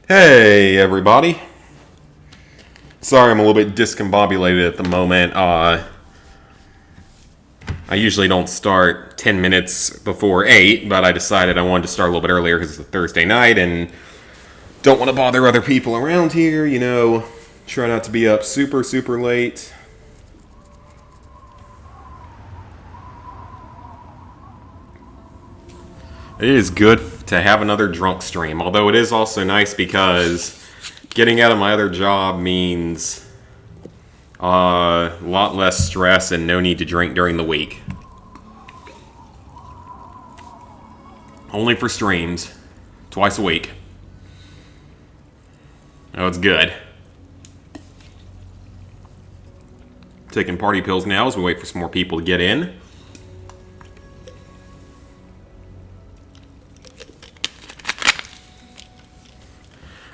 Hey, everybody. Sorry I'm a little bit discombobulated at the moment. I usually don't start 10 minutes before 8, but I decided I wanted to start a little bit earlier because it's a Thursday night and don't want to bother other people around here, Try not to be up super, super late. It is good to have another drunk stream, although it is also nice because getting out of my other job means a lot less stress and no need to drink during the week. Only for streams, twice a week. Oh, it's good. Taking party pills now as we wait for some more people to get in.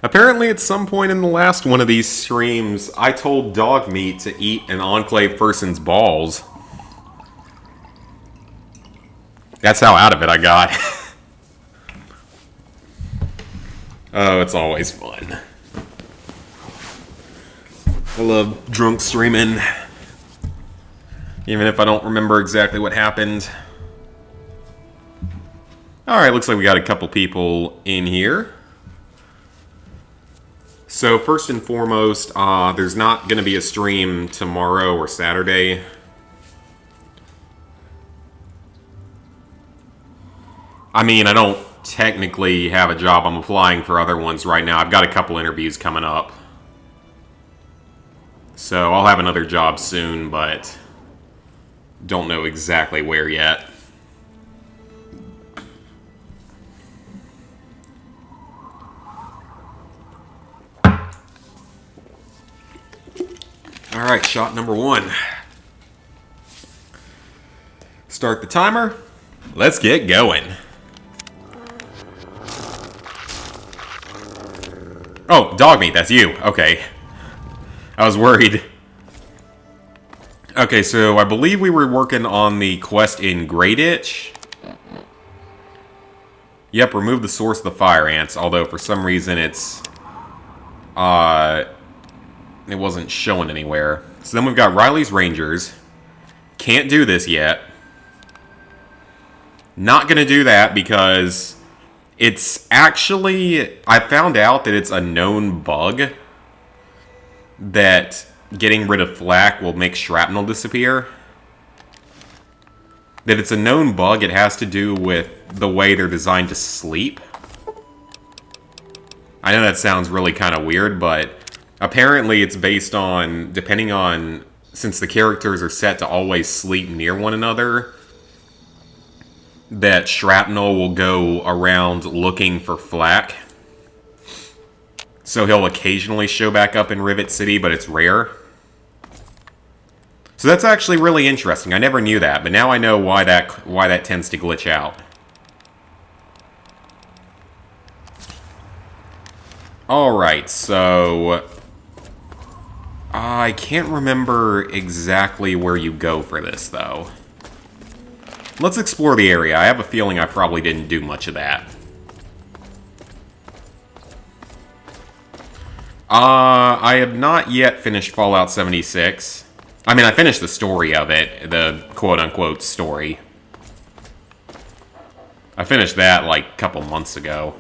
Apparently, at some point in the last one of these streams, I told Dog Meat to eat an Enclave person's balls. That's how out of it I got. Oh, it's always fun. I love drunk streaming. Even if I don't remember exactly what happened. Alright, looks like we got a couple people in here. So first and foremost, there's not going to be a stream tomorrow or Saturday. I mean, I don't technically have a job. I'm applying for other ones right now. I've got a couple interviews coming up. So I'll have another job soon, but don't know exactly where yet. Alright, shot number 1. Start the timer. Let's get going. Oh, Dog Meat, that's you. Okay. I was worried. Okay, so I believe we were working on the quest in Great Itch. Yep, remove the source of the fire ants, although for some reason it wasn't showing anywhere. So then we've got Riley's Rangers. Can't do this yet. Not gonna do that because it's actually... I found out that it's a known bug that getting rid of flak will make shrapnel disappear. That it's a known bug. It has to do with the way they're designed to sleep. I know that sounds really kind of weird, but apparently it's based on, depending on, since the characters are set to always sleep near one another, that shrapnel will go around looking for flak. So he'll occasionally show back up in Rivet City, but it's rare. So that's actually really interesting. I never knew that, but now I know why that tends to glitch out. Alright, so I can't remember exactly where you go for this, though. Let's explore the area. I have a feeling I probably didn't do much of that. I have not yet finished Fallout 76. I mean, I finished the story of it, the quote-unquote story. I finished that, like, a couple months ago.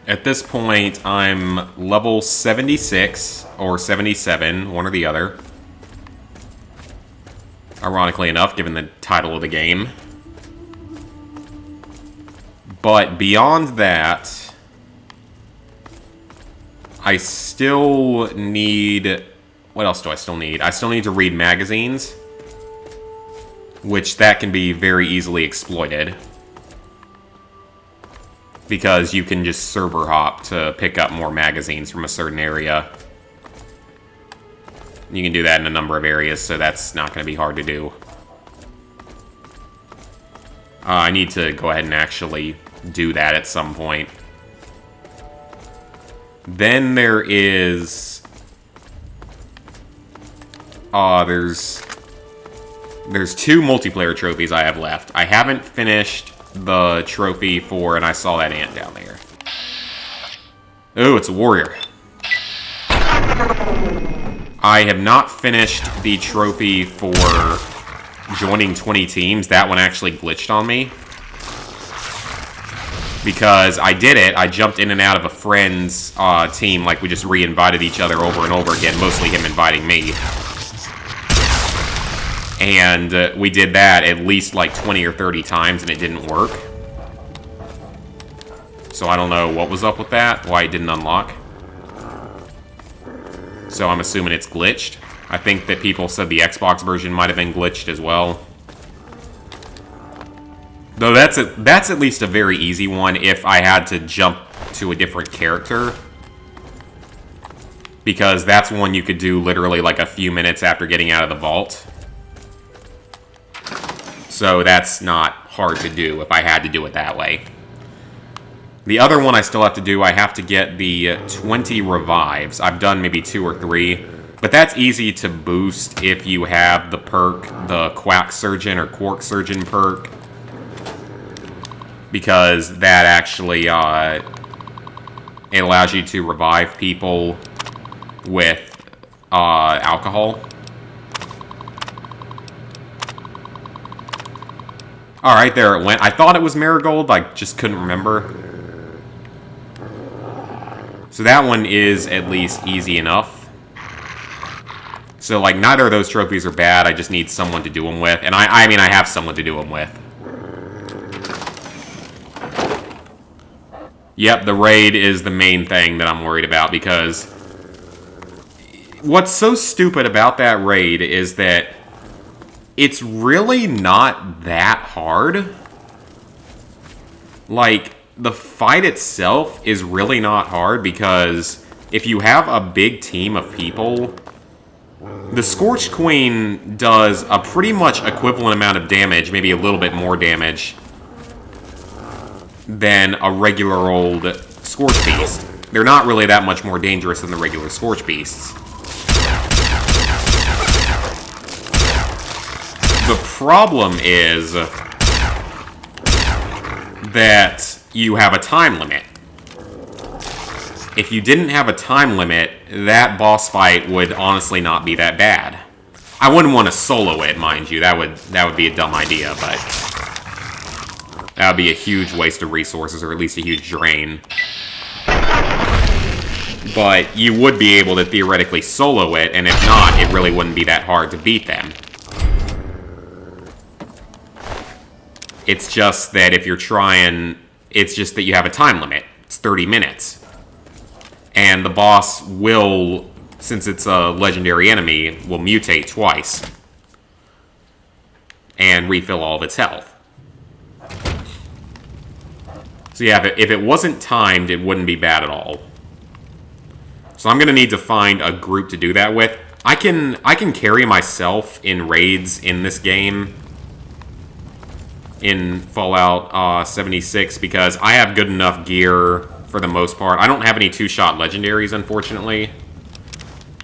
At this point, I'm level 76 or 77, one or the other. Ironically enough, given the title of the game. But beyond that, I still need... What else do I still need? I still need to read magazines, which that can be very easily exploited. Because you can just server hop to pick up more magazines from a certain area. You can do that in a number of areas, so that's not going to be hard to do. I need to go ahead and actually do that at some point. Then there is... there's 2 multiplayer trophies I have left. I haven't finished the trophy for, and I saw that ant down there. Oh, it's a warrior. I have not finished the trophy for joining 20 teams. That one actually glitched on me. Because I did it, I jumped in and out of a friend's team, like we just re-invited each other over and over again, mostly him inviting me. And we did that at least like 20 or 30 times, and it didn't work. So I don't know what was up with that, why it didn't unlock. So I'm assuming it's glitched. I think that people said the Xbox version might have been glitched as well. Though that's at least a very easy one if I had to jump to a different character. Because that's one you could do literally like a few minutes after getting out of the vault. So that's not hard to do if I had to do it that way. The other one I still have to do, I have to get the 20 revives. I've done maybe 2 or 3. But that's easy to boost if you have the perk, the Quack Surgeon or Quark Surgeon perk. Because that actually, it allows you to revive people with alcohol. Alright, there it went. I thought it was Marigold, I just couldn't remember. So that one is at least easy enough. So, like, neither of those trophies are bad, I just need someone to do them with. And I mean, I have someone to do them with. Yep, the raid is the main thing that I'm worried about, because what's so stupid about that raid is that it's really not that hard. Like, the fight itself is really not hard, because if you have a big team of people, the Scorched Queen does a pretty much equivalent amount of damage, maybe a little bit more damage, than a regular old Scorch Beast. They're not really that much more dangerous than the regular Scorch Beasts. The problem is that you have a time limit. If you didn't have a time limit, that boss fight would honestly not be that bad. I wouldn't want to solo it, mind you. That would be a dumb idea, but that would be a huge waste of resources, or at least a huge drain. But you would be able to theoretically solo it, and if not, it really wouldn't be that hard to beat them. It's just that if you're trying, it's just that you have a time limit. It's 30 minutes. And the boss will, since it's a legendary enemy, will mutate twice. And refill all of its health. So yeah, if it wasn't timed, it wouldn't be bad at all. So I'm going to need to find a group to do that with. I can carry myself in raids in this game, in Fallout 76, because I have good enough gear for the most part. I don't have any 2-shot legendaries, unfortunately.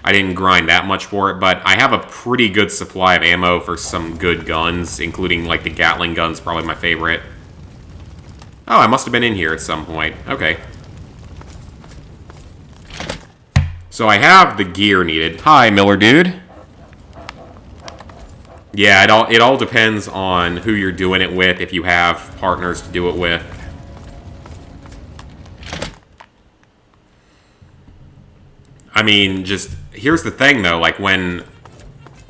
I didn't grind that much for it, but I have a pretty good supply of ammo for some good guns, including, like, the Gatling gun's probably my favorite. Oh, I must have been in here at some point. Okay. So I have the gear needed. Hi, Miller dude. Yeah, it all depends on who you're doing it with, if you have partners to do it with. I mean, just, here's the thing though, like when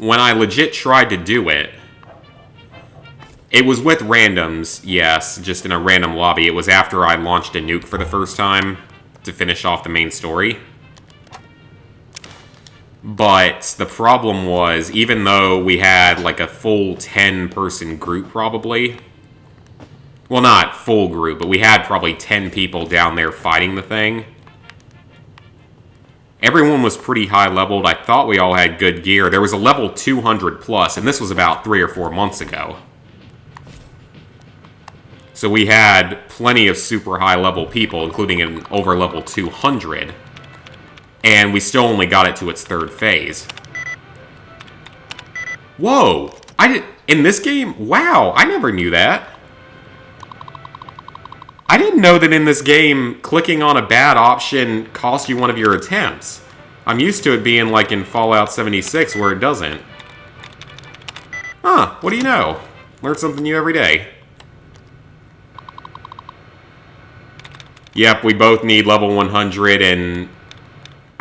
I legit tried to do it, it was with randoms, yes, just in a random lobby. It was after I launched a nuke for the first time to finish off the main story. But the problem was, even though we had like a full 10-person group probably, well, not full group, but we had probably 10 people down there fighting the thing. Everyone was pretty high leveled. I thought we all had good gear. There was a level 200 plus, and this was about 3 or 4 months ago. So we had plenty of super high level people, including an over level 200. And we still only got it to its 3rd phase. Whoa! In this game? Wow, I never knew that. I didn't know that in this game, clicking on a bad option cost you one of your attempts. I'm used to it being like in Fallout 76 where it doesn't. Huh, what do you know? Learn something new every day. Yep, we both need level 100, and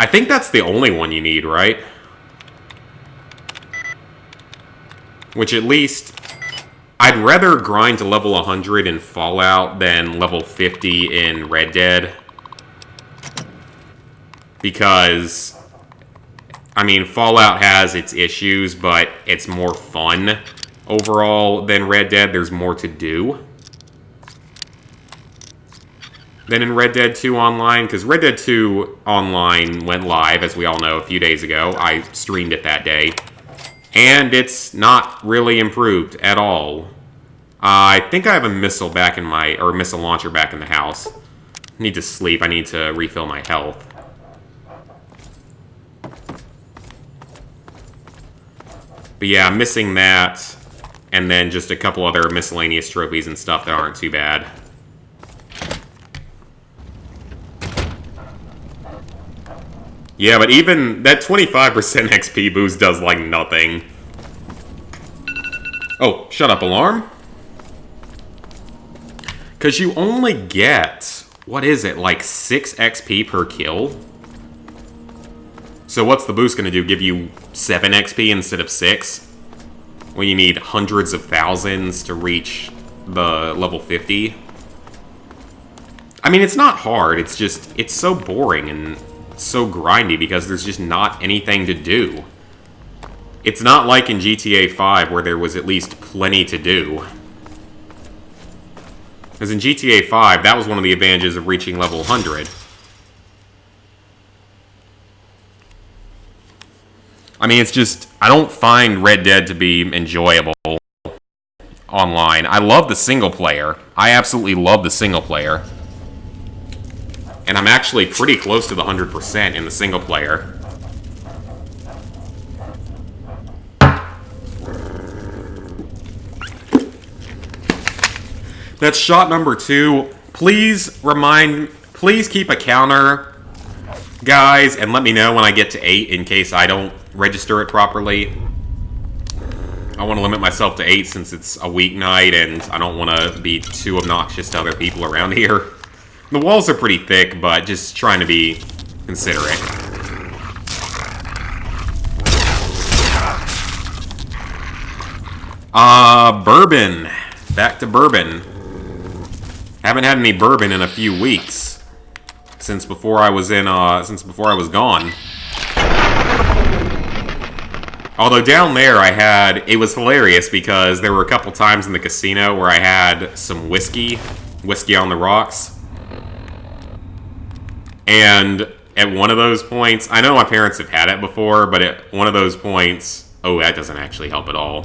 I think that's the only one you need, right? Which at least, I'd rather grind to level 100 in Fallout than level 50 in Red Dead. Because, I mean, Fallout has its issues, but it's more fun overall than Red Dead. There's more to do than in Red Dead 2 Online, because Red Dead 2 Online went live, as we all know, a few days ago. I streamed it that day. And it's not really improved at all. I think I have a missile back in my, or missile launcher back in the house. I need to sleep. I need to refill my health. But yeah, I'm missing that. And then just a couple other miscellaneous trophies and stuff that aren't too bad. Yeah, but even that 25% XP boost does, like, nothing. Oh, shut up, alarm. Because you only get, what is it, like 6 XP per kill? So what's the boost going to do? Give you 7 XP instead of 6? When you need hundreds of thousands to reach the level 50? I mean, it's not hard, it's just, it's so boring and so grindy because there's just not anything to do. It's not like in GTA 5 where there was at least plenty to do. Because in GTA 5, that was one of the advantages of reaching level 100. I mean, it's just, I don't find Red Dead to be enjoyable online. I love the single player. I absolutely love the single player. And I'm actually pretty close to the 100% in the single player. That's shot number 2. Please keep a counter, guys, and let me know when I get to 8 in case I don't register it properly. I want to limit myself to 8 since it's a weeknight and I don't want to be too obnoxious to other people around here. The walls are pretty thick, but just trying to be considerate. Bourbon. Back to bourbon. Haven't had any bourbon in a few weeks. Since before I was gone. Although down there it was hilarious because there were a couple times in the casino where I had some whiskey on the rocks. And at one of those points, I know my parents have had it before, but at one of those points, oh, that doesn't actually help at all.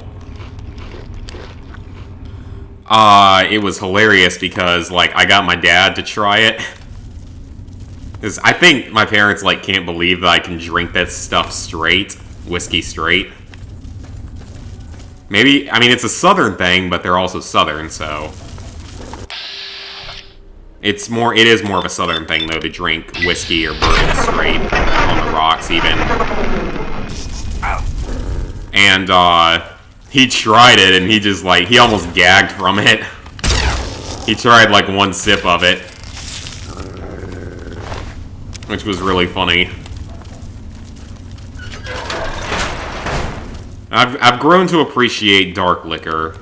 It was hilarious because, like, I got my dad to try it. Because I think my parents, like, can't believe that I can drink that stuff straight. Whiskey straight. Maybe, I mean, it's a southern thing, but they're also southern, so... it is more of a southern thing, though, to drink whiskey or bourbon straight on the rocks, even. And, he tried it, and he just, like, he almost gagged from it. He tried, like, one sip of it. Which was really funny. I've grown to appreciate dark liquor.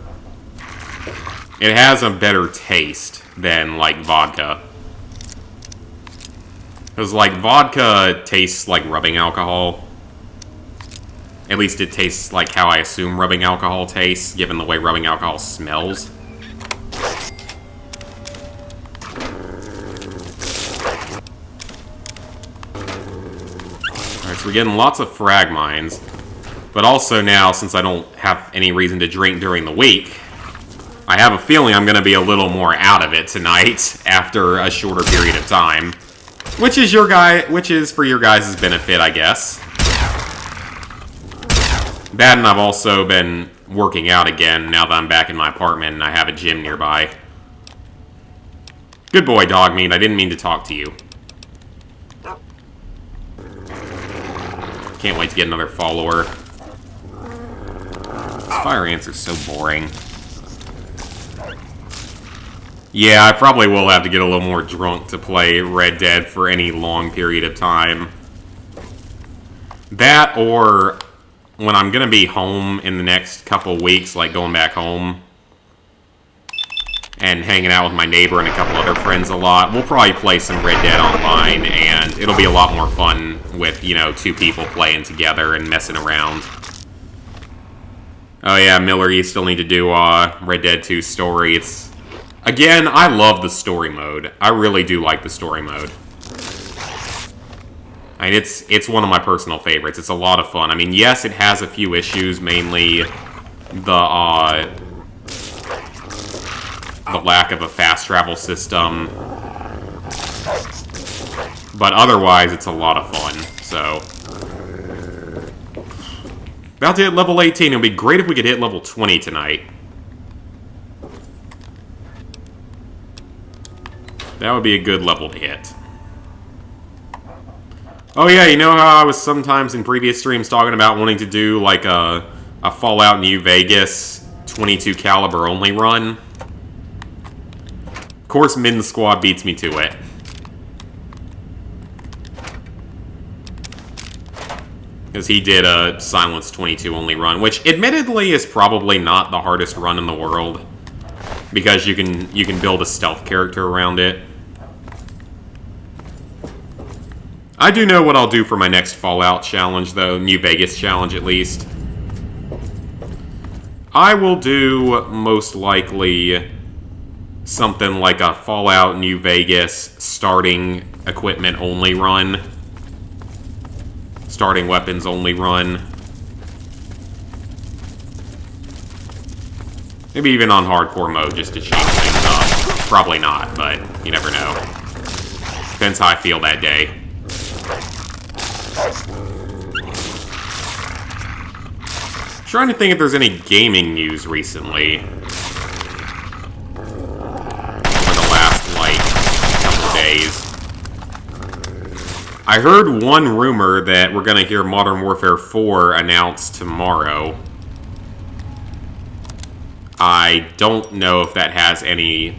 It has a better taste than, like, vodka. Because, like, vodka tastes like rubbing alcohol. At least it tastes like how I assume rubbing alcohol tastes, given the way rubbing alcohol smells. Alright, so we're getting lots of frag mines. But also now, since I don't have any reason to drink during the week, I have a feeling I'm going to be a little more out of it tonight after a shorter period of time. Which is for your guys' benefit, I guess. That, and I've also been working out again now that I'm back in my apartment and I have a gym nearby. Good boy, dog meat. I didn't mean to talk to you. Can't wait to get another follower. These fire ants are so boring. Yeah, I probably will have to get a little more drunk to play Red Dead for any long period of time. That, or when I'm going to be home in the next couple weeks, like going back home and hanging out with my neighbor and a couple other friends a lot, we'll probably play some Red Dead Online, and it'll be a lot more fun with, you know, 2 people playing together and messing around. Oh yeah, Miller, you still need to do Red Dead 2 story. Again, I love the story mode. I really do like the story mode. I mean, it's one of my personal favorites. It's a lot of fun. I mean, yes, it has a few issues, mainly the lack of a fast travel system. But otherwise, it's a lot of fun, so. About to hit level 18. It would be great if we could hit level 20 tonight. That would be a good level to hit. Oh yeah, you know how I was sometimes in previous streams talking about wanting to do like a Fallout New Vegas 22 caliber only run? Of course, Min Squad beats me to it. Because he did a Silence 22 only run, which admittedly is probably not the hardest run in the world. Because you can build a stealth character around it. I do know what I'll do for my next Fallout challenge, though. New Vegas challenge, at least. I will do, most likely, something like a Fallout New Vegas starting equipment only run. Starting weapons only run. Maybe even on hardcore mode, just to change things up. Probably not, but you never know. Depends how I feel that day. Trying to think if there's any gaming news recently. Over the last, like, couple days. I heard one rumor that we're gonna hear Modern Warfare 4 announced tomorrow. I don't know if that has anything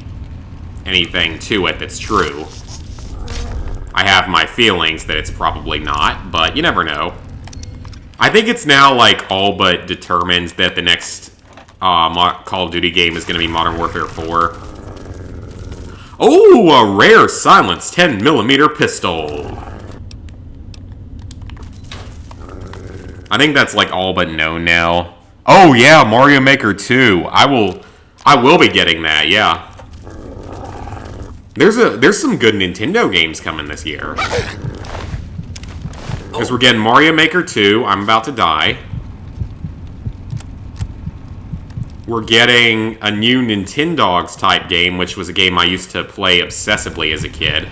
to it that's true. I have my feelings that it's probably not, but you never know. I think it's now, like, all but determined that the next Call of Duty game is going to be Modern Warfare 4. Oh, a rare Silence 10mm pistol. I think that's, like, all but known now. Oh, yeah, Mario Maker 2. I will be getting that, yeah. There's some good Nintendo games coming this year. Because we're getting Mario Maker 2, I'm About to Die. We're getting a new Nintendogs type game, which was a game I used to play obsessively as a kid.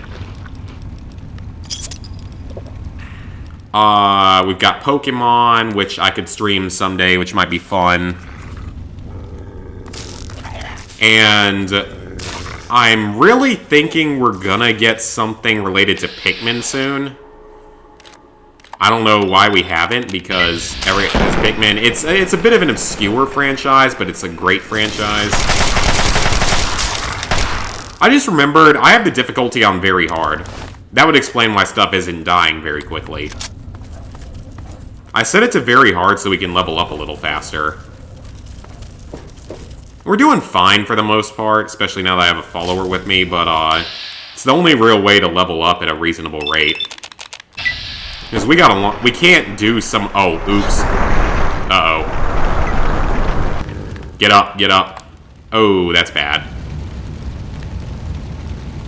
We've got Pokemon, which I could stream someday, which might be fun. And I'm really thinking we're gonna get something related to Pikmin soon. I don't know why we haven't, because Pikmin, it's a bit of an obscure franchise, but it's a great franchise. I just remembered, I have the difficulty on very hard. That would explain why stuff isn't dying very quickly. I set it to very hard so we can level up a little faster. We're doing fine for the most part, especially now that I have a follower with me, but it's the only real way to level up at a reasonable rate. Because we can't do some... Oh, oops. Uh-oh. Get up, get up. Oh, that's bad.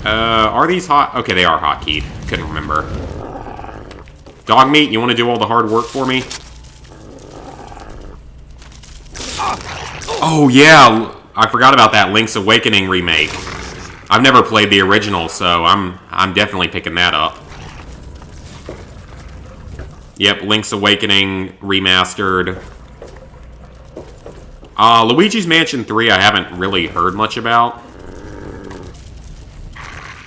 Are these hot? Okay, they are hotkeyed. Couldn't remember. Dog meat, you want to do all the hard work for me? Oh, yeah. I forgot about that Link's Awakening remake. I've never played the original, so I'm definitely picking that up. Yep, Link's Awakening remastered. Luigi's Mansion 3 I haven't really heard much about.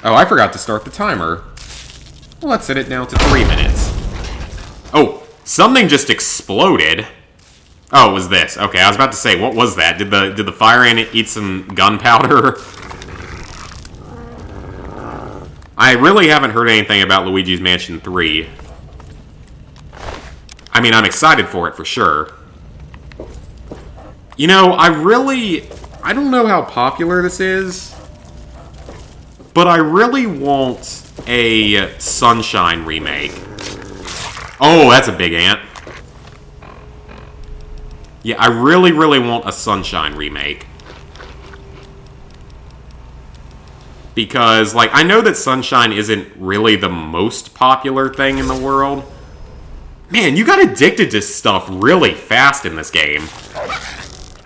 Oh, I forgot to start the timer. Well, let's set it down to 3 minutes. Oh, something just exploded. Oh, it was this. Okay, I was about to say, what was that? Did the fire ant eat some gunpowder? I really haven't heard anything about Luigi's Mansion 3. I mean, I'm excited for it for sure. You know, I don't know how popular this is, but I really want a Sunshine remake. Oh, that's a big ant. Yeah, I really, really want a Sunshine remake. Because, like, I know that Sunshine isn't really the most popular thing in the world. Man, you got addicted to stuff really fast in this game.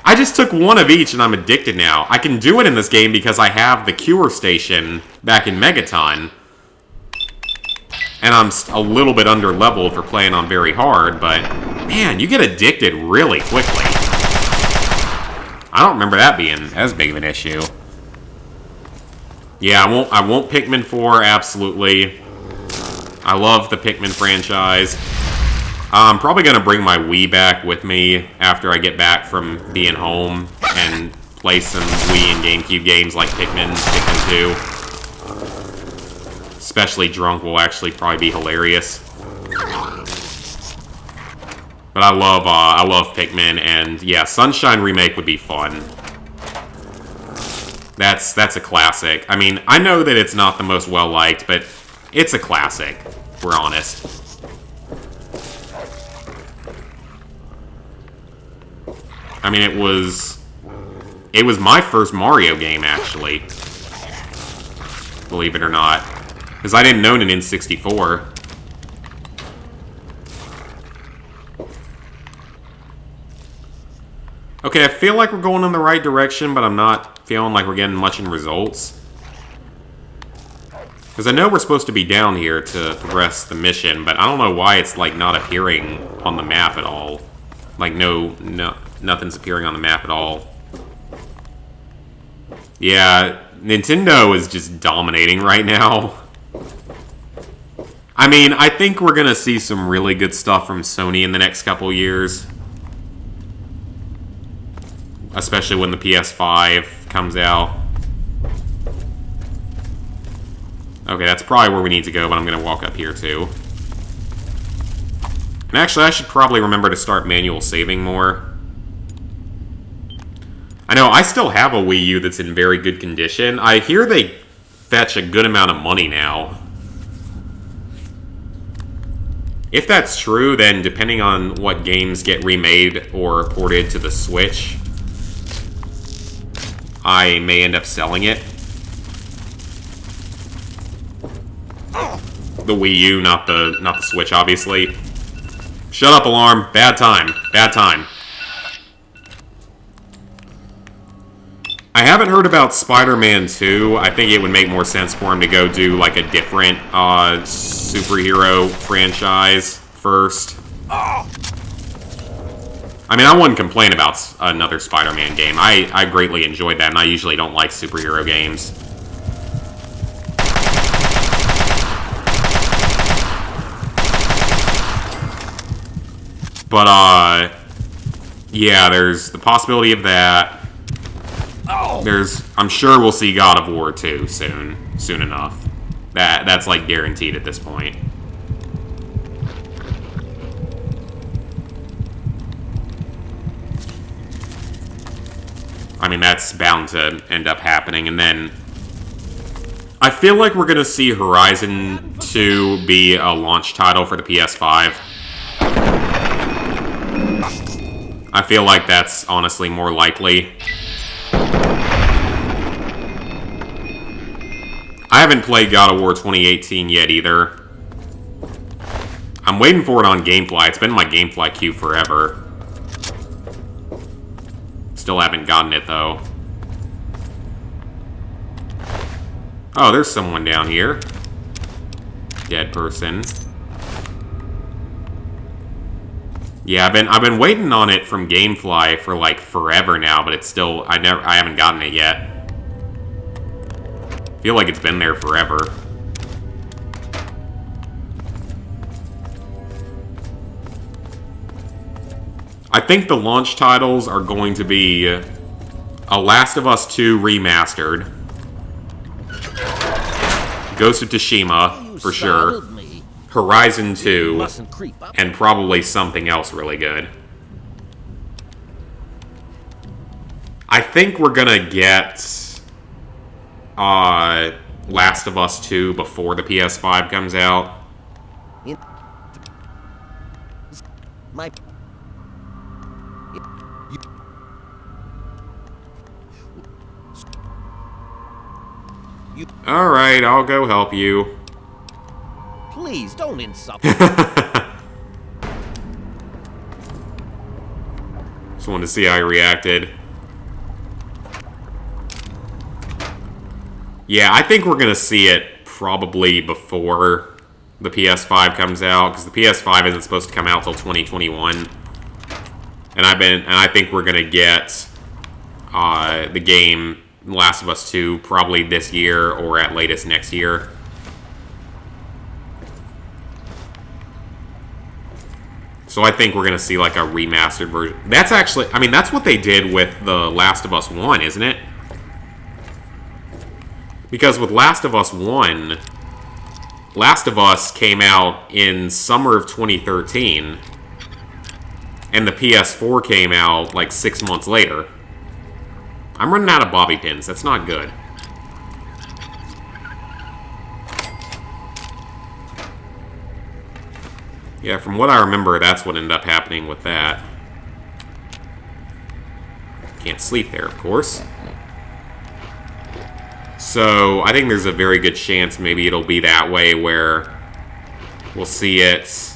I just took one of each and I'm addicted now. I can do it in this game because I have the Cure Station back in Megaton. And I'm a little bit under-leveled for playing on very hard, but man, you get addicted really quickly. I don't remember that being as big of an issue. Yeah, I won't Pikmin 4, absolutely. I love the Pikmin franchise. I'm probably going to bring my Wii back with me after I get back from being home and play some Wii and GameCube games like Pikmin 2. Especially drunk will actually probably be hilarious. But I love Pikmin, and yeah, Sunshine Remake would be fun. That's a classic. I mean, I know that it's not the most well-liked, but it's a classic, if we're honest. I mean, it was my first Mario game, actually. Believe it or not. Because I didn't own an N64. Okay, I feel like we're going in the right direction, but I'm not feeling like we're getting much in results. Because I know we're supposed to be down here to progress the mission, but I don't know why it's, like, not appearing on the map at all. Like, nothing's appearing on the map at all. Yeah, Nintendo is just dominating right now. I mean, I think we're gonna see some really good stuff from Sony in the next couple years. Especially when the PS5 comes out. Okay, that's probably where we need to go, but I'm gonna walk up here too. And actually, I should probably remember to start manual saving more. I know, I still have a Wii U that's in very good condition. I hear they fetch a good amount of money now. If that's true, then depending on what games get remade or ported to the Switch, I may end up selling it. The Wii U, not the Switch, obviously. Shut up, alarm. Bad time. Bad time. I haven't heard about Spider-Man 2. I think it would make more sense for him to go do, like, a different superhero franchise first. I mean, I wouldn't complain about another Spider-Man game. I greatly enjoyed that, and I usually don't like superhero games. But, yeah, there's the possibility of that. I'm sure we'll see God of War 2 soon enough. That's like guaranteed at this point. I mean, that's bound to end up happening, and then I feel like we're gonna see Horizon 2 be a launch title for the PS5. I feel like that's honestly more likely. I haven't played God of War 2018 yet either. I'm waiting for it on Gamefly. It's been in my Gamefly queue forever. Still haven't gotten it though. Oh, there's someone down here. Dead person. Yeah, I've been waiting on it from Gamefly for like forever now, but it's still I haven't gotten it yet. I feel like it's been there forever. I think the launch titles are going to be A Last of Us 2 Remastered, Ghost of Tsushima, for sure, Horizon 2, and probably something else really good. I think we're gonna get Last of Us 2 before the PS5 comes out. Alright, I'll go help you. Please, don't insult me. Just wanted to see how he reacted. Yeah, I think we're gonna see it probably before the PS5 comes out, because the PS5 isn't supposed to come out till 2021. And I think we're gonna get the game Last of Us 2 probably this year or at latest next year. So I think we're gonna see like a remastered version. That's actually, I mean, that's what they did with the Last of Us 1, isn't it? Because with Last of Us 1, Last of Us came out in summer of 2013, and the PS4 came out like 6 months later. I'm running out of bobby pins. That's not good. Yeah, from what I remember, that's what ended up happening with that. Can't sleep there, of course. So, I think there's a very good chance maybe it'll be that way where we'll see it...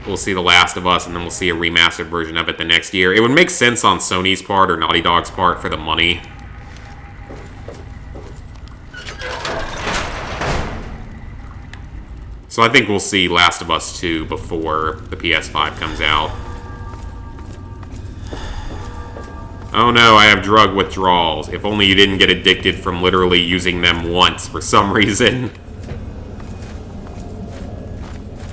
We'll see The Last of Us, and then we'll see a remastered version of it the next year. It would make sense on Sony's part or Naughty Dog's part for the money. So I think we'll see Last of Us 2 before the PS5 comes out. Oh no, I have drug withdrawals. If only you didn't get addicted from literally using them once for some reason.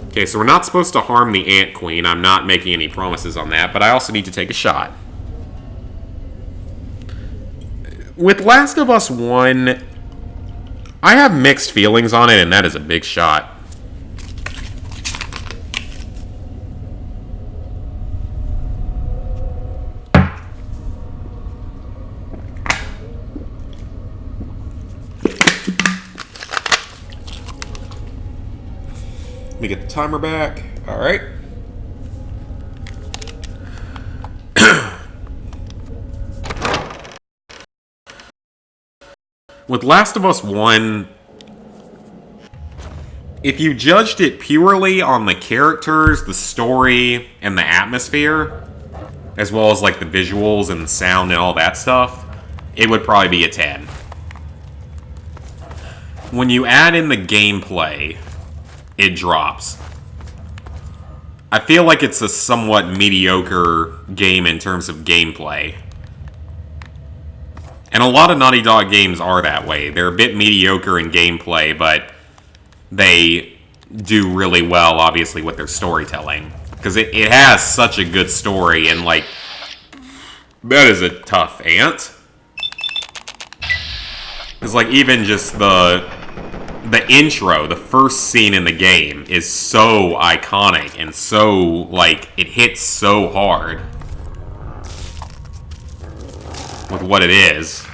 Okay, so we're not supposed to harm the Ant Queen. I'm not making any promises on that, but I also need to take a shot. With Last of Us 1, I have mixed feelings on it, and that is a big shot. Let me get the timer back. All right. With Last of Us 1, if you judged it purely on the characters, the story, and the atmosphere, as well as like the visuals and the sound and all that stuff, it would probably be a 10. When you add in the gameplay, it drops. I feel like it's a somewhat mediocre game in terms of gameplay. And a lot of Naughty Dog games are that way. They're a bit mediocre in gameplay, but they do really well, obviously, with their storytelling. Because it has such a good story, and, like, that is a tough ant. Because, like, even just the intro, the first scene in the game, is so iconic and so, like, it hits so hard with what it is.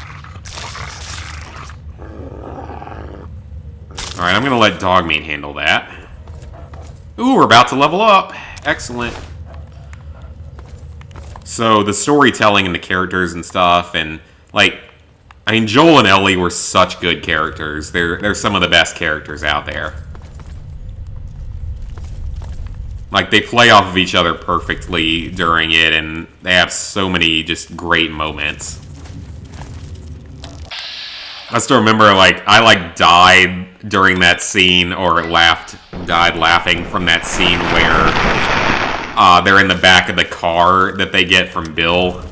Alright, I'm gonna let Dogmeat handle that. Ooh, we're about to level up. Excellent. So, the storytelling and the characters and stuff, and, like, I mean, Joel and Ellie were such good characters. They're some of the best characters out there. Like, they play off of each other perfectly during it, and they have so many just great moments. I still remember, like, I died during that scene, or died laughing from that scene where they're in the back of the car that they get from Bill.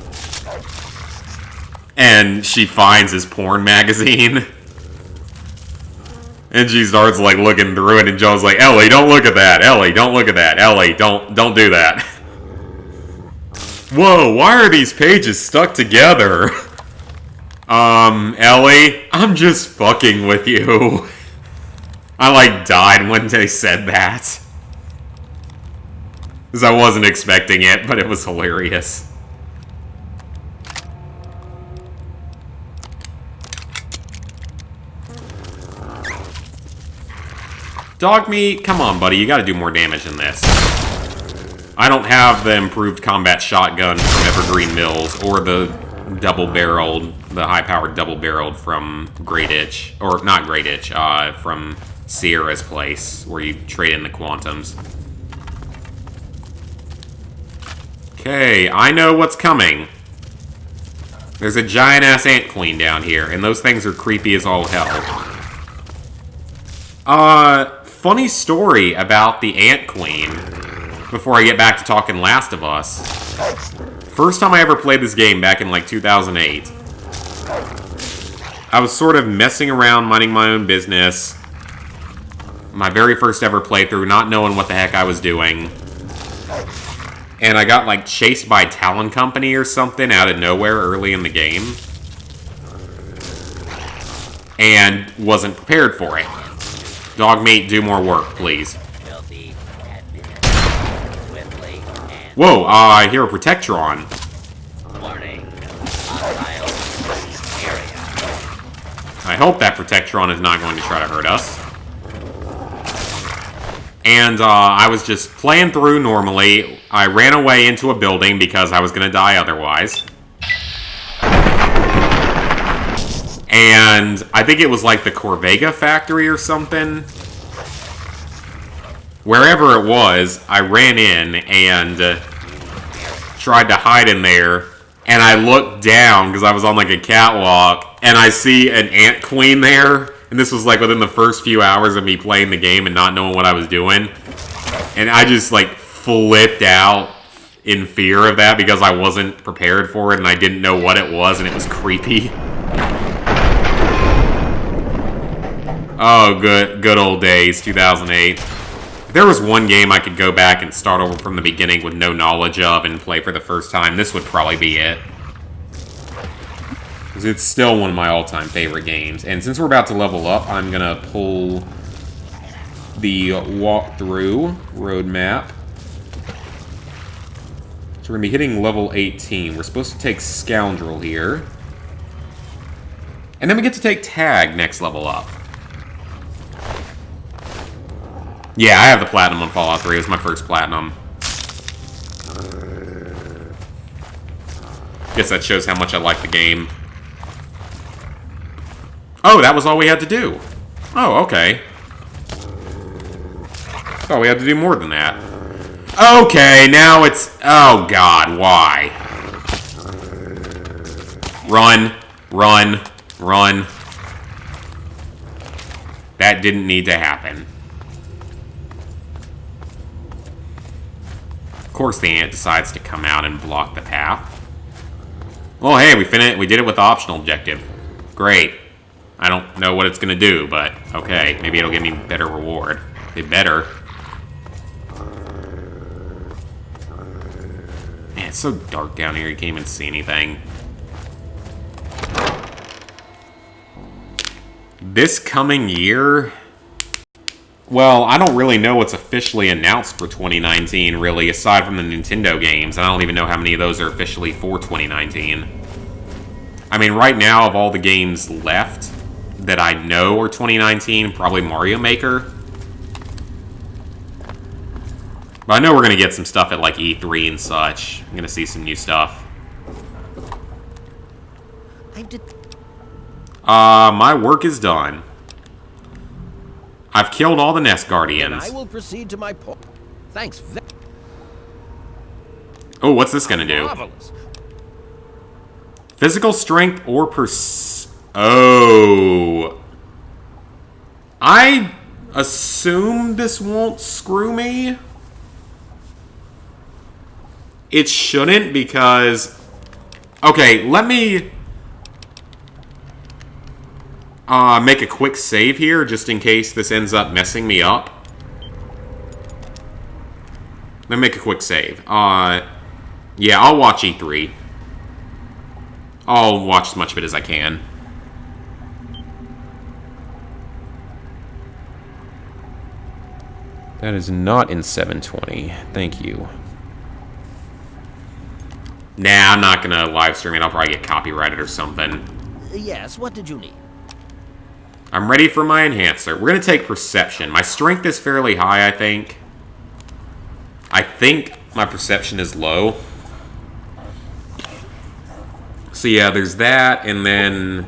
And she finds his porn magazine. And she starts like looking through it, and Joe's like, "Ellie, don't look at that. Ellie, don't look at that. Ellie, don't do that." Whoa, why are these pages stuck together? Ellie, I'm just fucking with you. I like died when they said that. Because I wasn't expecting it, but it was hilarious. Dog meat, come on, buddy. You gotta do more damage than this. I don't have the improved combat shotgun from Evergreen Mills, or the double-barreled, the high-powered double-barreled from Great Itch. Or, not Great Itch, from Sierra's place, where you trade in the Quantums. Okay, I know what's coming. There's a giant-ass ant queen down here, and those things are creepy as all hell. Funny story about the ant queen, before I get back to talking Last of Us. First time I ever played this game, back in like 2008, I was sort of messing around, minding my own business. My very first ever playthrough, not knowing what the heck I was doing. And I got like chased by Talon Company or something out of nowhere early in the game. And wasn't prepared for it. Dog meat, do more work, please. Whoa, I hear a Protectron. I hope that Protectron is not going to try to hurt us. And I was just playing through normally. I ran away into a building because I was going to die otherwise. And I think it was like the Corvega factory or something. Wherever it was, I ran in and tried to hide in there. And I looked down because I was on like a catwalk. And I see an ant queen there. And this was like within the first few hours of me playing the game and not knowing what I was doing. And I just like flipped out in fear of that because I wasn't prepared for it and I didn't know what it was and it was creepy. Oh, good old days, 2008. If there was one game I could go back and start over from the beginning with no knowledge of and play for the first time, this would probably be it. Because it's still one of my all-time favorite games. And since we're about to level up, I'm going to pull the walkthrough roadmap. So we're going to be hitting level 18. We're supposed to take Scoundrel here. And then we get to take Tag next level up. Yeah, I have the Platinum on Fallout 3. It was my first Platinum. Guess that shows how much I like the game. Oh, that was all we had to do. Oh, okay. Oh, we had to do more than that. Okay, now it's... Oh, God, why? Run, run, run. That didn't need to happen. Of course the ant decides to come out and block the path. Well, hey, we did it with the optional objective. Great. I don't know what it's going to do, but okay. Maybe it'll give me better reward. They better. Man, it's so dark down here, you can't even see anything. This coming year... Well, I don't really know what's officially announced for 2019, really, aside from the Nintendo games. I don't even know how many of those are officially for 2019. I mean, right now, of all the games left that I know are 2019, probably Mario Maker. But I know we're going to get some stuff at, like, E3 and such. I'm going to see some new stuff. My work is done. I've killed all the Nest Guardians. And I will proceed to my point. Thanks. Oh, what's this gonna do? Marvelous. Physical strength or Oh. I assume this won't screw me. It shouldn't because... Okay, let me Make a quick save here, just in case this ends up messing me up. Let me make a quick save. Yeah, I'll watch E3. I'll watch as much of it as I can. That is not in 720. Thank you. Nah, I'm not gonna live stream it. I'll probably get copyrighted or something. Yes, what did you need? I'm ready for my enhancer. We're gonna take perception. My strength is fairly high, I think. I think my perception is low. So yeah, there's that, and then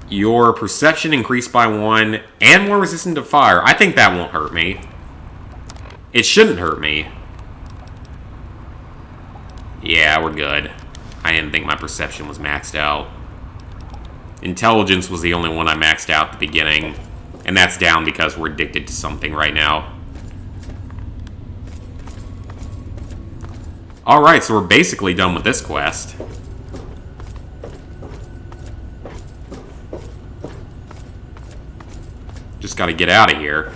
your perception increased by 1 and more resistant to fire. I think that won't hurt me. It shouldn't hurt me. Yeah, we're good. I didn't think my perception was maxed out. Intelligence was the only one I maxed out at the beginning, and that's down because we're addicted to something right now. Alright, so we're basically done with this quest. Just gotta get out of here.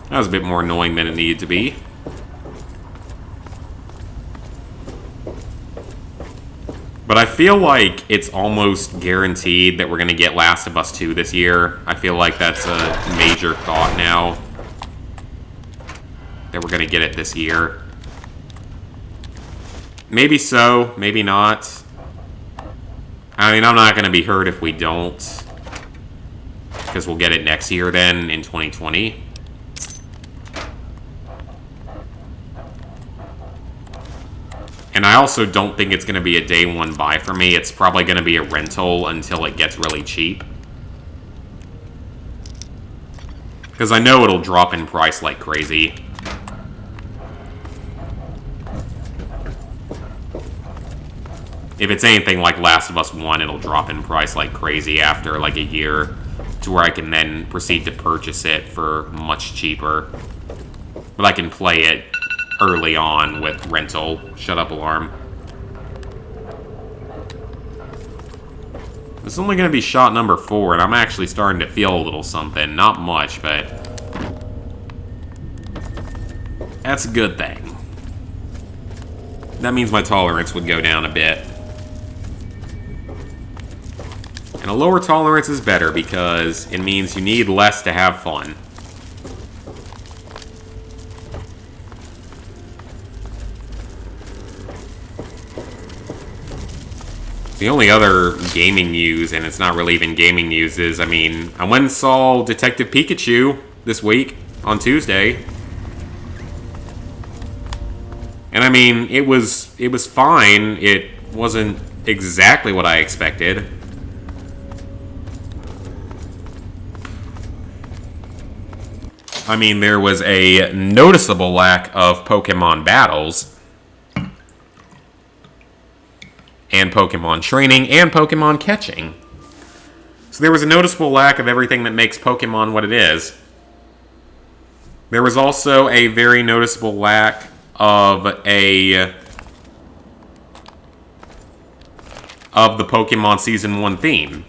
That was a bit more annoying than it needed to be. But I feel like it's almost guaranteed that we're gonna get Last of Us 2 this year. I feel like that's a major thought now. That we're gonna get it this year. Maybe so, maybe not. I mean, I'm not gonna be hurt if we don't. Because we'll get it next year then, in 2020. And I also don't think it's going to be a day one buy for me. It's probably going to be a rental until it gets really cheap. Because I know it'll drop in price like crazy. If it's anything like Last of Us 1, it'll drop in price like crazy after like a year. To where I can then proceed to purchase it for much cheaper. But I can play it early on with rental. Shut up, alarm. This is only going to be shot number 4, and I'm actually starting to feel a little something. Not much, but that's a good thing. That means my tolerance would go down a bit. And a lower tolerance is better because it means you need less to have fun. The only other gaming news, and it's not really even gaming news, is, I mean, I went and saw Detective Pikachu this week on Tuesday. And I mean, it was fine. It wasn't exactly what I expected. I mean, there was a noticeable lack of Pokemon battles, and Pokemon training, and Pokemon catching. So there was a noticeable lack of everything that makes Pokemon what it is. There was also a very noticeable lack of the Pokemon Season 1 theme.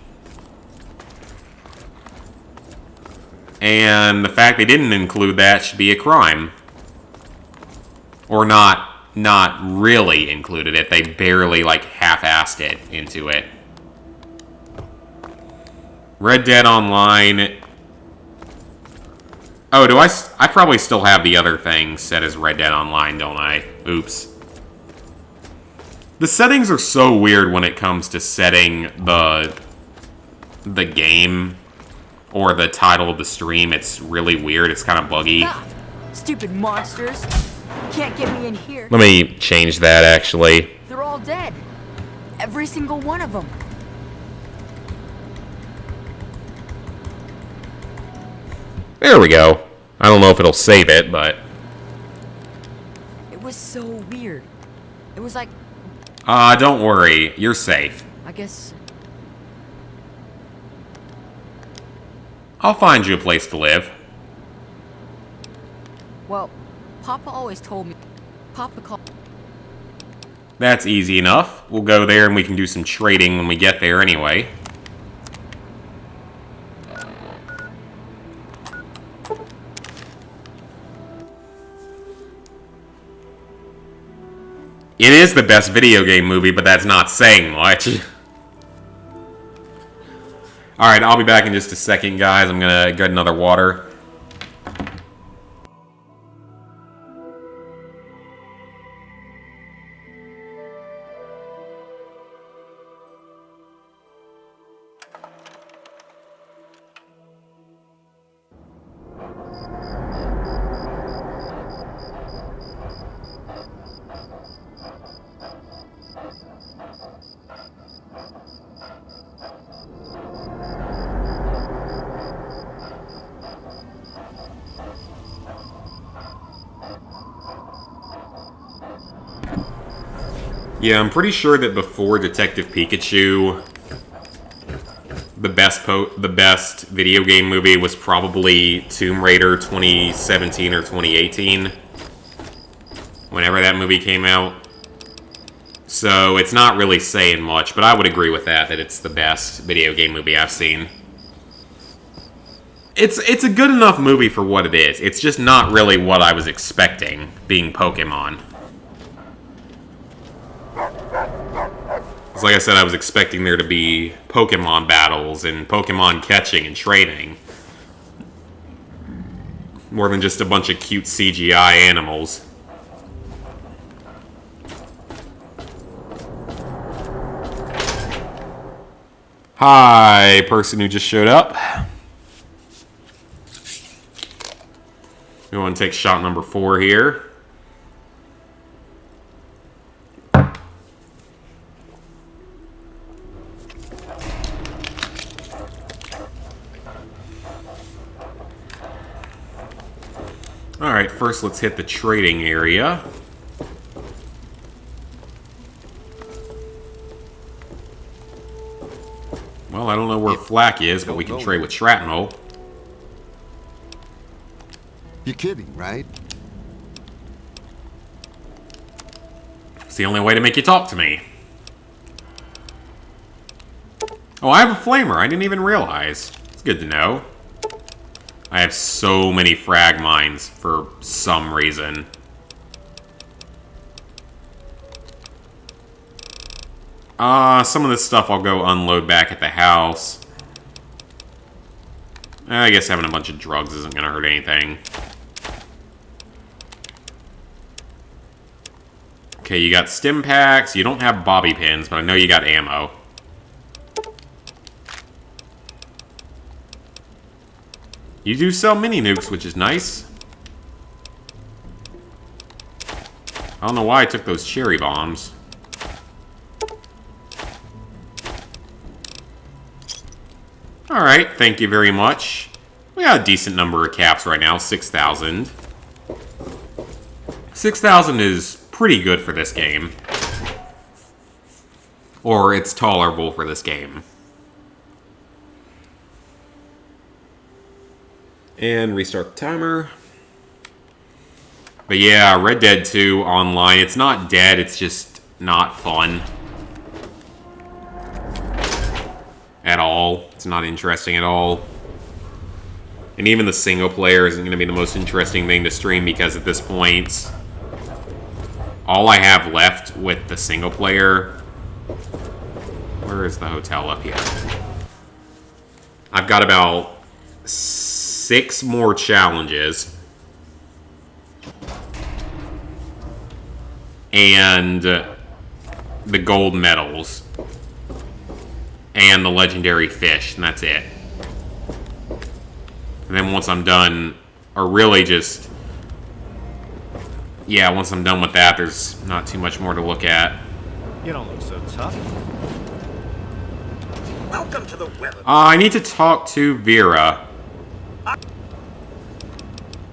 And the fact they didn't include that should be a crime. Or not really included it. They barely, like, half-assed it into it. Red Dead Online. Oh, do I probably still have the other thing set as Red Dead Online, don't I? Oops. The settings are so weird when it comes to setting the game or the title of the stream. It's really weird. It's kind of buggy. Ah, stupid monsters. Can't get me in here. Let me change that, actually. They're all dead. Every single one of them. There we go. I don't know if it'll save it, but... It was so weird. It was like... don't worry. You're safe. I guess... I'll find you a place to live. Well, Papa always told me... Papa called... That's easy enough. We'll go there and we can do some trading when we get there anyway. It is the best video game movie, but that's not saying much. Alright, I'll be back in just a second, guys. I'm gonna get another water. Yeah, I'm pretty sure that before Detective Pikachu, the best video game movie was probably Tomb Raider 2017 or 2018. Whenever that movie came out. So it's not really saying much, but I would agree with that it's the best video game movie I've seen. It's a good enough movie for what it is. It's just not really what I was expecting, being Pokemon. Like I said, I was expecting there to be Pokemon battles and Pokemon catching and training. More than just a bunch of cute CGI animals. Hi, person who just showed up. We want to take shot number 4 here. Alright, first let's hit the trading area. Well, I don't know where Flack is, but we can trade with Shrapnel. You're kidding, right? It's the only way to make you talk to me. Oh, I have a flamer. I didn't even realize. It's good to know. I have so many frag mines for some reason. Some of this stuff I'll go unload back at the house. I guess having a bunch of drugs isn't going to hurt anything. Okay, you got stim packs. You don't have bobby pins, but I know you got ammo. You do sell mini nukes, which is nice. I don't know why I took those cherry bombs. Alright, thank you very much. We got a decent number of caps right now, 6,000. 6,000 is pretty good for this game. Or it's tolerable for this game. And restart the timer. But yeah, Red Dead 2 online, it's not dead, it's just not fun. At all. It's not interesting at all. And even the single player isn't going to be the most interesting thing to stream because at this point, all I have left with the single player... Where is the hotel up here? I've got about 6 more challenges. And the gold medals. And the legendary fish, and that's it. And then once I'm done, or really just... Yeah, once I'm done with that, there's not too much more to look at. You don't look so tough. Welcome to the weather. I need to talk to Vera.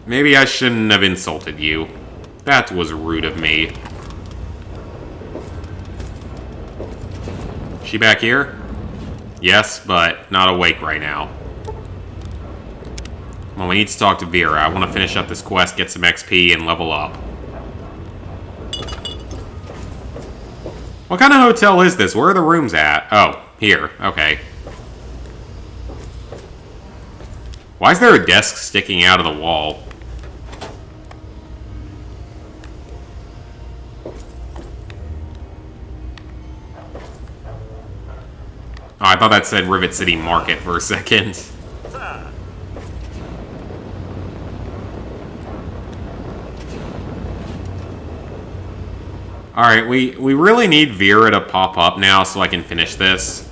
Maybe I shouldn't have insulted you. That was rude of me. She back here? Yes, but not awake right now. Well, we need to talk to Vera. I want to finish up this quest, get some XP, and level up. What kind of hotel is this? Where are the rooms at? Oh, here. Okay. Why is there a desk sticking out of the wall? Oh, I thought that said Rivet City Market for a second. Alright, we really need Vera to pop up now so I can finish this.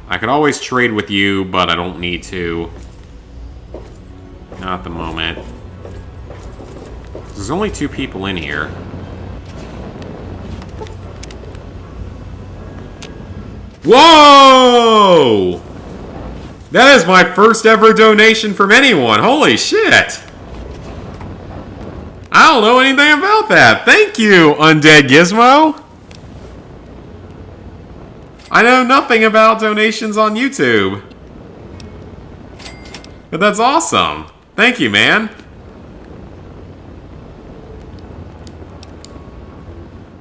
I could always trade with you, but I don't need to. Not at the moment. There's only 2 people in here. Whoa! That is my first ever donation from anyone. Holy shit! I don't know anything about that. Thank you, Undead Gizmo. I know nothing about donations on YouTube. But that's awesome. Thank you, man.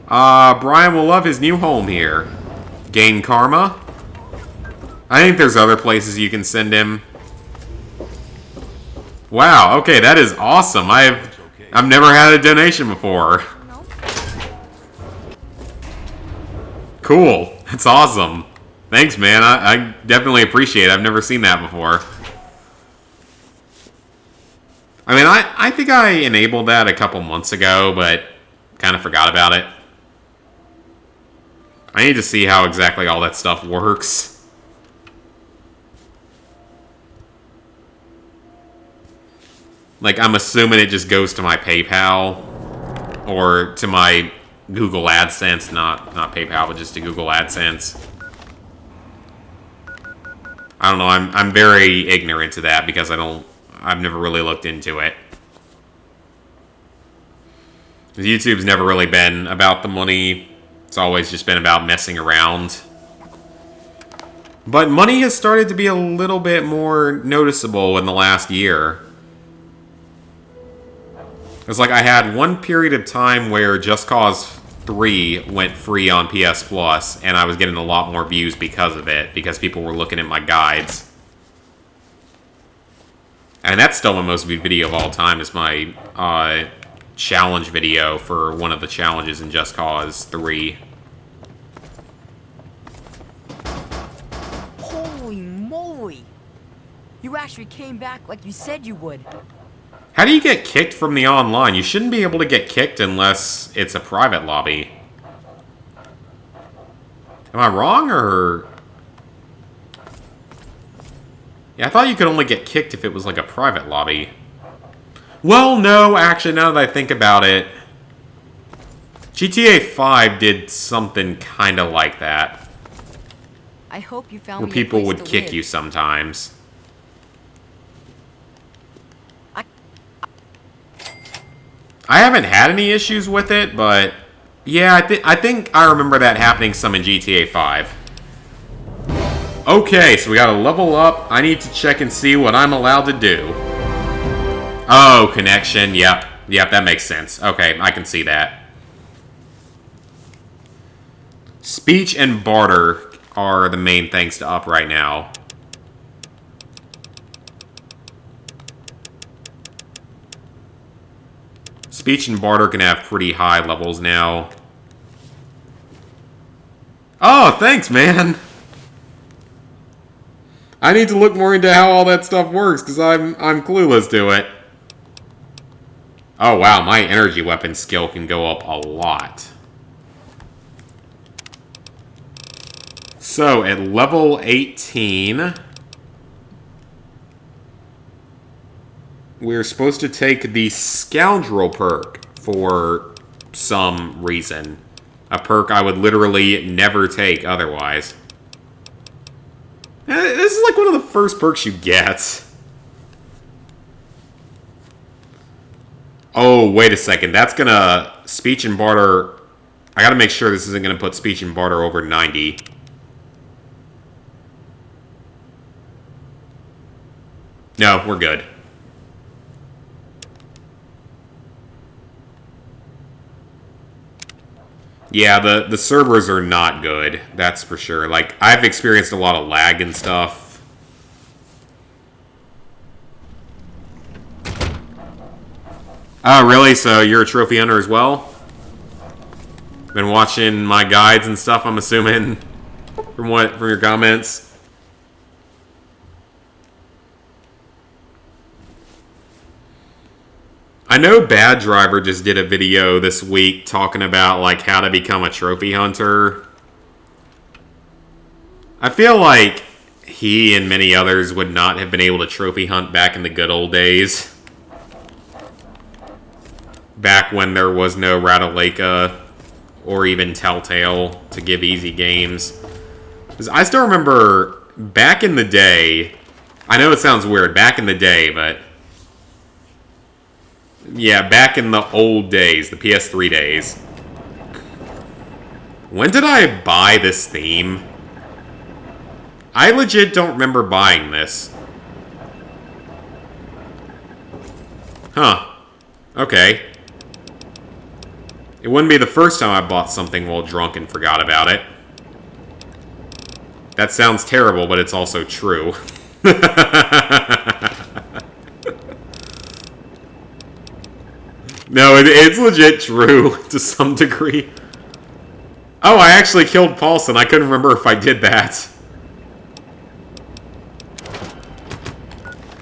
Brian will love his new home here. Gain karma. I think there's other places you can send him. Wow, okay, that is awesome. I've never had a donation before. Cool. That's awesome. Thanks, man. I definitely appreciate it. I've never seen that before. I mean, I think I enabled that a couple months ago, but kind of forgot about it. I need to see how exactly all that stuff works. Like, I'm assuming it just goes to my PayPal or to my Google AdSense, not PayPal, but just to Google AdSense. I don't know, I'm very ignorant to that because I've never really looked into it. YouTube's never really been about the money. It's always just been about messing around. But money has started to be a little bit more noticeable in the last year. It's like I had one period of time where Just Cause 3 went free on PS Plus, and I was getting a lot more views because of it, because people were looking at my guides. And that's still my most viewed video of all time, is my challenge video for one of the challenges in Just Cause 3. Holy moly! You actually came back like you said you would. How do you get kicked from the online? You shouldn't be able to get kicked unless it's a private lobby. Am I wrong, or... Yeah, I thought you could only get kicked if it was like a private lobby. Well, no, actually, now that I think about it, GTA 5 did something kind of like that. I hope you found where me a people place would to kick live. you sometimes. I haven't had any issues with it, but yeah, I think I remember that happening some in GTA 5. Okay, so we gotta level up. I need to check and see what I'm allowed to do. Oh, connection. Yep, that makes sense. Okay, I can see that. Speech and barter are the main things to up right now. Speech and barter can have pretty high levels now. Oh, thanks, man. I need to look more into how all that stuff works, because I'm clueless to it. Oh, wow, my energy weapon skill can go up a lot. So, at level 18... we're supposed to take the Scoundrel perk for some reason. A perk I would literally never take otherwise. This is like one of the first perks you get. Oh, wait a second. That's gonna... Speech and barter... I gotta make sure this isn't gonna put speech and barter over 90. No, we're good. Yeah, the servers are not good, that's for sure. Like, I've experienced a lot of lag and stuff Oh, really? So you're a trophy hunter as well? Been watching my guides and stuff, I'm assuming, from your comments. I know Bad Driver just did a video this week talking about like how to become a trophy hunter. I feel like he and many others would not have been able to trophy hunt back in the good old days. Back when there was no Ratalaika or even Telltale to give easy games. 'Cause I still remember back in the day, I know it sounds weird, back in the day, but yeah, back in the old days, the PS3 days. When did I buy this theme? I legit don't remember buying this. Huh. Okay. It wouldn't be the first time I bought something while drunk and forgot about it. That sounds terrible, but it's also true. No, it's legit true to some degree. Oh, I actually killed Paulson. I couldn't remember if I did that.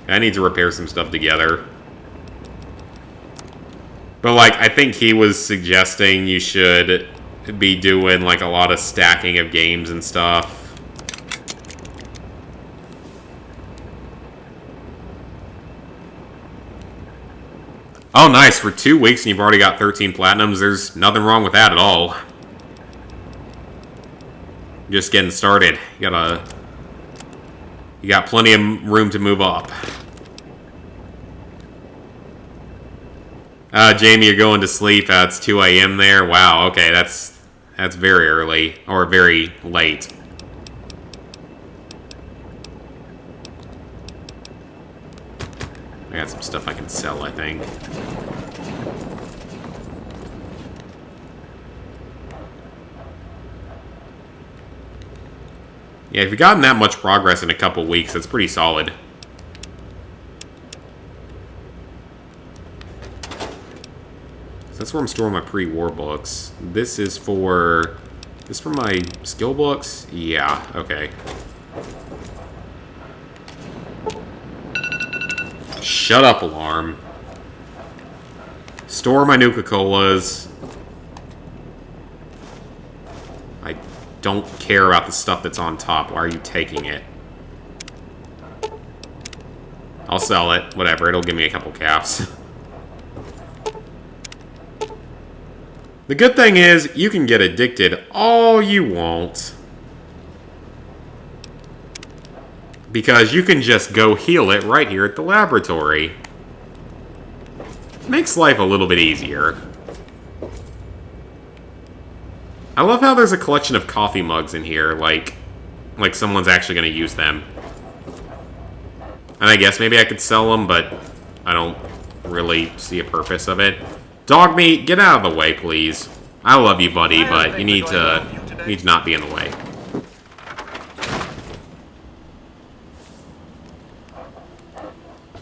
I need to repair some stuff together. But, like, I think he was suggesting you should be doing, like, a lot of stacking of games and stuff. Oh, nice. For 2 weeks and you've already got 13 platinums. There's nothing wrong with that at all. Just getting started. You got plenty of room to move up. Jamie, you're going to sleep. It's 2 a.m. there. Wow, okay, that's very early. Or very late. I got some stuff I can sell, I think. Yeah, if you've gotten that much progress in a couple weeks, that's pretty solid. That's where I'm storing my pre-war books. This is for my skill books? Yeah, okay. Shut up, alarm. Store my Nuka-Colas. I don't care about the stuff that's on top. Why are you taking it? I'll sell it. Whatever, it'll give me a couple caps. The good thing is, you can get addicted all you want. Because you can just go heal it right here at the laboratory. Makes life a little bit easier. I love how there's a collection of coffee mugs in here, like someone's actually going to use them. And I guess maybe I could sell them, but I don't really see a purpose of it. Dog meat, get out of the way, please. I love you, buddy, but you need to not be in the way.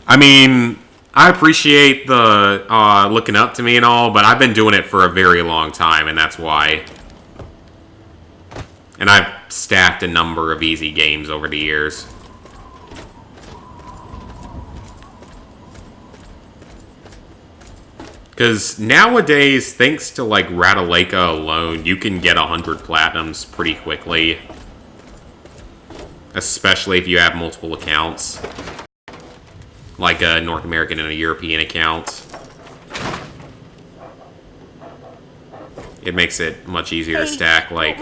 I mean, I appreciate the looking up to me and all, but I've been doing it for a very long time, and that's why. And I've stacked a number of easy games over the years. Because nowadays, thanks to, like, Ratalaika alone, you can get 100 platinums pretty quickly. Especially if you have multiple accounts. Like a North American and a European account. It makes it much easier to stack. Like,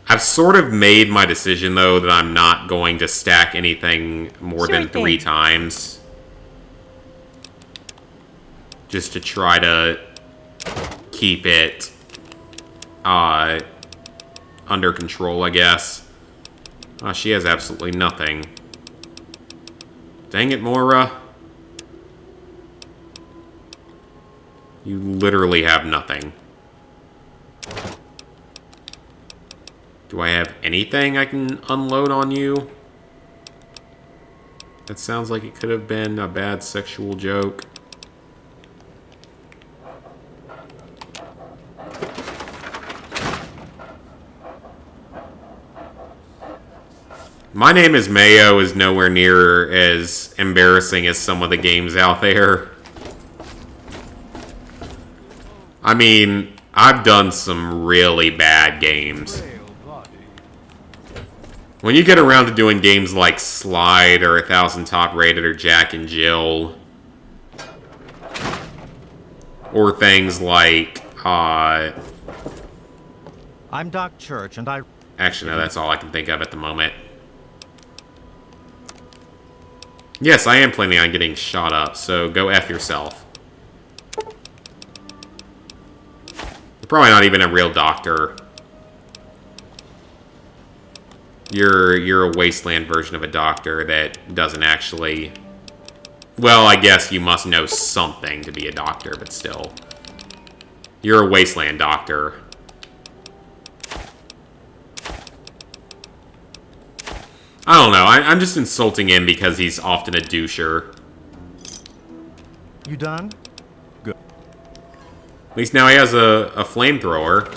I've sort of made my decision, though, that I'm not going to stack anything more than 3 times. Just to try to keep it under control, I guess. She has absolutely nothing. Dang it, Mora. You literally have nothing. Do I have anything I can unload on you? That sounds like it could have been a bad sexual joke. My Name is Mayo is nowhere near as embarrassing as some of the games out there. I mean, I've done some really bad games. When you get around to doing games like Slide or 1000 Top Rated or Jack and Jill, or things like, I'm Doc Church, and I... Actually, no, that's all I can think of at the moment. Yes, I am planning on getting shot up, so go F yourself. You're probably not even a real doctor. You're a wasteland version of a doctor that doesn't actually... Well, I guess you must know something to be a doctor, but still. You're a wasteland doctor. I don't know. I'm just insulting him because he's often a doucher. You done? Good. At least now he has a flamethrower.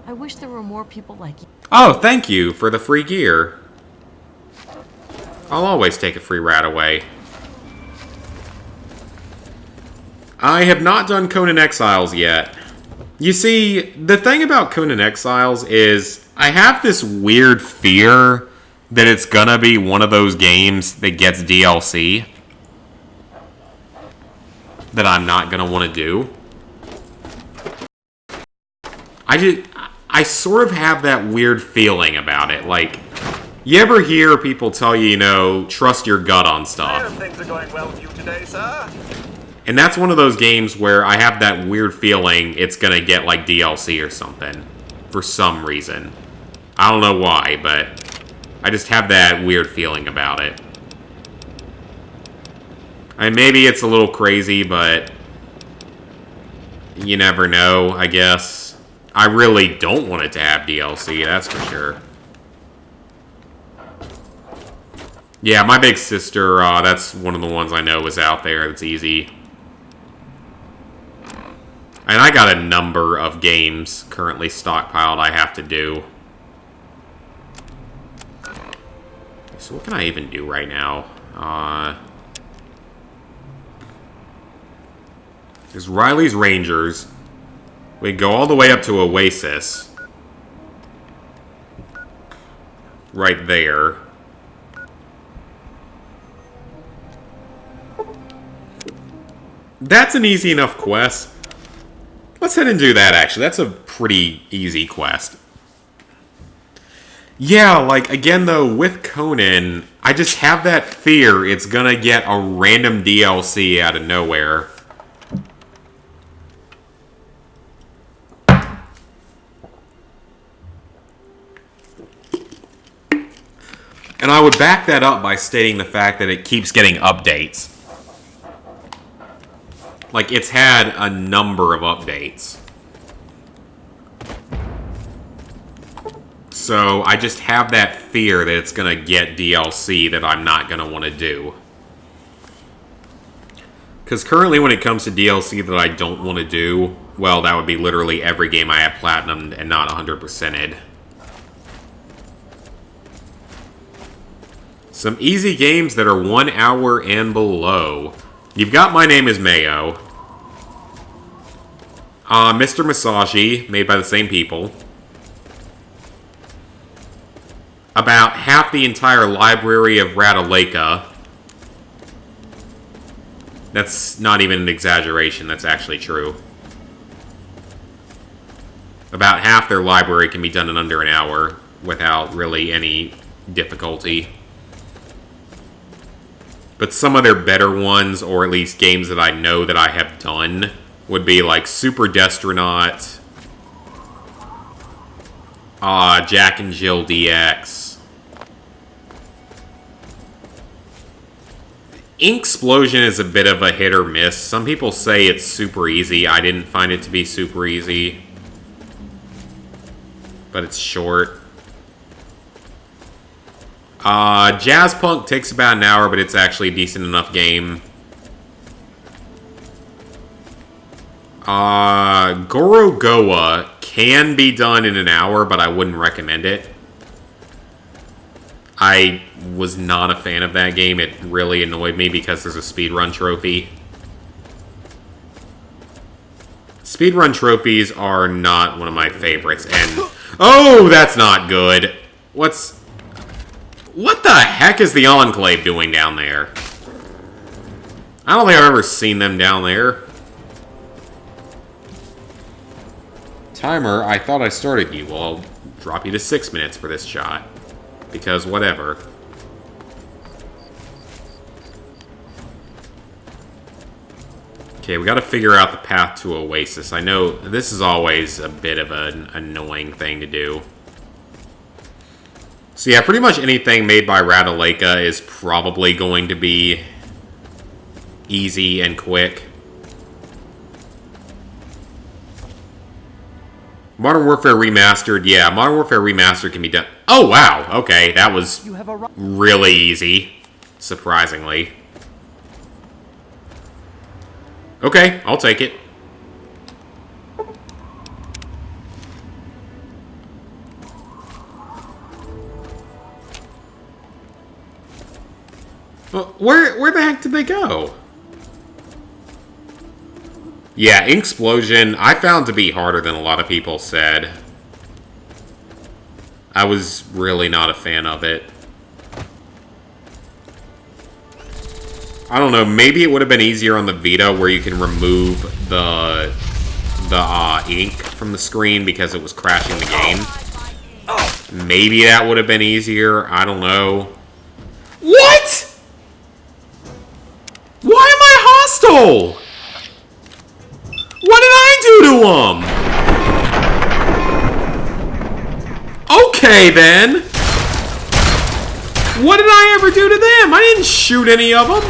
I wish there were more people like you. Oh, thank you for the free gear. I'll always take a free rat away. I have not done Conan Exiles yet. You see, the thing about Conan Exiles is I have this weird fear that it's gonna be one of those games that gets DLC that I'm not gonna want to do. I sort of have that weird feeling about it. Like, you ever hear people tell you, you know, trust your gut on stuff? Things are going well with you today, sir. And that's one of those games where I have that weird feeling it's gonna get like DLC or something. For some reason. I don't know why, but I just have that weird feeling about it. I mean, maybe it's a little crazy, but you never know, I guess. I really don't want it to have DLC, that's for sure. Yeah, my big sister, that's one of the ones I know is out there that's easy. And I got a number of games currently stockpiled I have to do. So what can I even do right now? There's Riley's Rangers. We go all the way up to Oasis. Right there. That's an easy enough quest. Let's head and do that, actually. That's a pretty easy quest. Yeah, like, again, though, with Conan, I just have that fear it's gonna get a random DLC out of nowhere. And I would back that up by stating the fact that it keeps getting updates. Like, it's had a number of updates. So, I just have that fear that it's going to get DLC that I'm not going to want to do. Because currently when it comes to DLC that I don't want to do, well, that would be literally every game I have platinumed and not 100%ed. Some easy games that are 1 hour and below. You've got My Name is Mayo. Mr. Masashi, made by the same people. About half the entire library of Radaleka. That's not even an exaggeration, that's actually true. About half their library can be done in under an hour without really any difficulty. But some of their better ones, or at least games that I know that I have done, would be like Super Destronaut, Jack and Jill DX. Inksplosion is a bit of a hit or miss. Some people say it's super easy. I didn't find it to be super easy. But it's short. Jazz Punk takes about an hour, but it's actually a decent enough game. Gorogoa can be done in an hour, but I wouldn't recommend it. I was not a fan of that game. It really annoyed me because there's a speedrun trophy. Speedrun trophies are not one of my favorites, and... Oh, that's not good! What the heck is the Enclave doing down there? I don't think I've ever seen them down there. Timer, I thought I started you. Well, I'll drop you to 6 minutes for this shot. Because whatever. Okay, we gotta figure out the path to Oasis. I know this is always a bit of an annoying thing to do. So yeah, pretty much anything made by Radaleka is probably going to be easy and quick. Modern Warfare Remastered, yeah, Modern Warfare Remastered can be done. Oh, wow, okay, that was really easy, surprisingly. Okay, I'll take it. Well, where the heck did they go? Yeah, Inksplosion, I found to be harder than a lot of people said. I was really not a fan of it. I don't know, maybe it would have been easier on the Vita where you can remove the ink from the screen because it was crashing the game. Maybe that would have been easier, I don't know. What?! Why am I hostile? What did I do to them? Okay, then. What did I ever do to them? I didn't shoot any of them.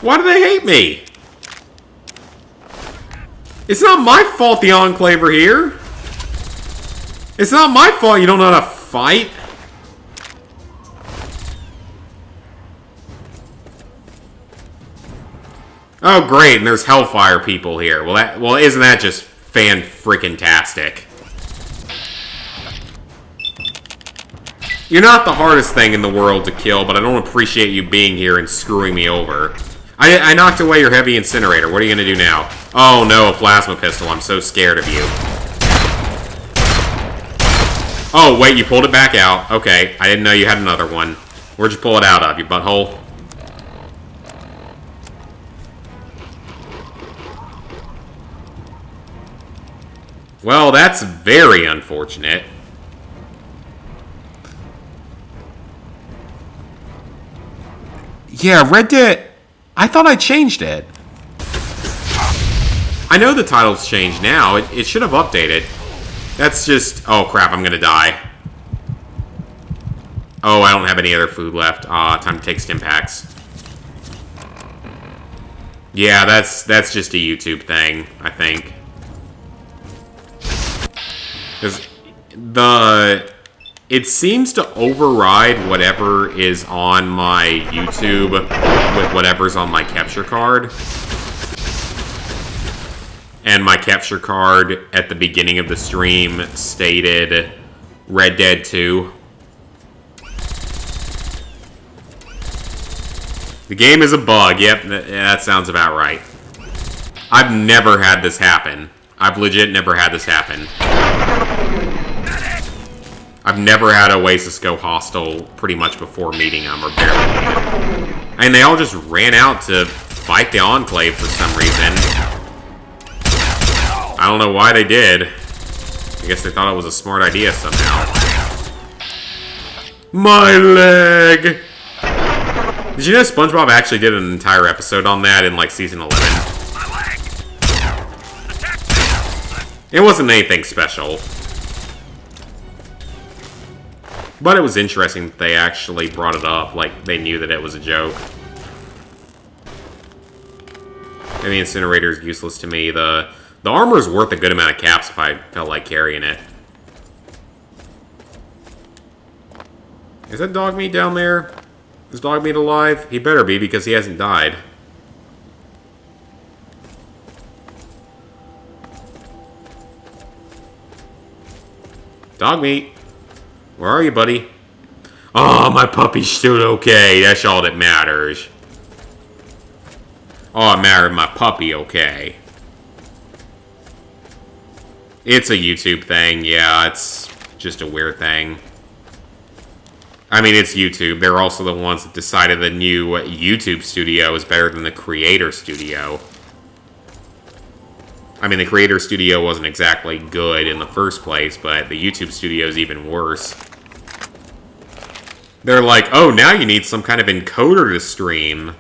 Why do they hate me? It's not my fault the Enclave are here. It's not my fault you don't know how to fight. Oh, great, and there's Hellfire people here. Well, isn't that just fan-freaking-tastic? You're not the hardest thing in the world to kill, but I don't appreciate you being here and screwing me over. I knocked away your heavy incinerator. What are you gonna do now? Oh no, a plasma pistol. I'm so scared of you. Oh, wait, you pulled it back out. Okay, I didn't know you had another one. Where'd you pull it out of, your butthole? Well, that's very unfortunate. Yeah, Red Dead... I thought I changed it. I know the title's changed now. It should have updated. That's just... Oh, crap, I'm gonna die. Oh, I don't have any other food left. Time to take stim packs. Yeah, that's just a YouTube thing, I think. Because it seems to override whatever is on my YouTube with whatever's on my capture card. And my capture card at the beginning of the stream stated Red Dead 2. The game is a bug. Yep, that sounds about right. I've never had this happen. I've legit never had this happen. I've never had Oasis go hostile pretty much before meeting them, or barely. And they all just ran out to fight the Enclave for some reason. I don't know why they did. I guess they thought it was a smart idea somehow. My leg! Did you know SpongeBob actually did an entire episode on that in, like, Season 11? It wasn't anything special. But it was interesting that they actually brought it up, like they knew that it was a joke. And the incinerator is useless to me. The armor is worth a good amount of caps if I felt like carrying it. Is that dog meat down there? Is dog meat alive? He better be because he hasn't died. Dog meat. Where are you, buddy? Oh, my puppy's still okay. That's all that matters. Oh, it mattered my puppy okay. It's a YouTube thing. Yeah, it's just a weird thing. I mean, it's YouTube. They're also the ones that decided the new YouTube studio is better than the Creator Studio. I mean, the Creator Studio wasn't exactly good in the first place, but the YouTube Studio is even worse. They're like, oh, now you need some kind of encoder to stream.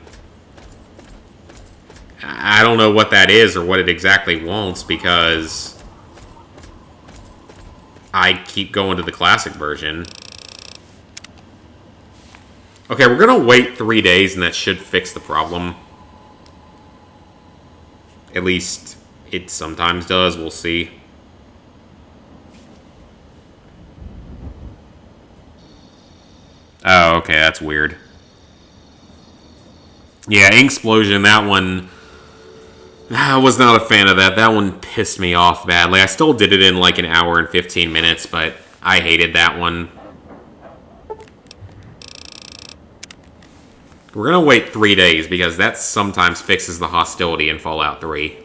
I don't know what that is or what it exactly wants, because I keep going to the classic version. Okay, we're gonna wait 3 days, and that should fix the problem. At least it sometimes does. We'll see. Oh, okay, that's weird. Yeah, Inksplosion, that one... I was not a fan of that. That one pissed me off badly. I still did it in like an hour and 15 minutes, but I hated that one. We're gonna wait 3 days, because that sometimes fixes the hostility in Fallout 3.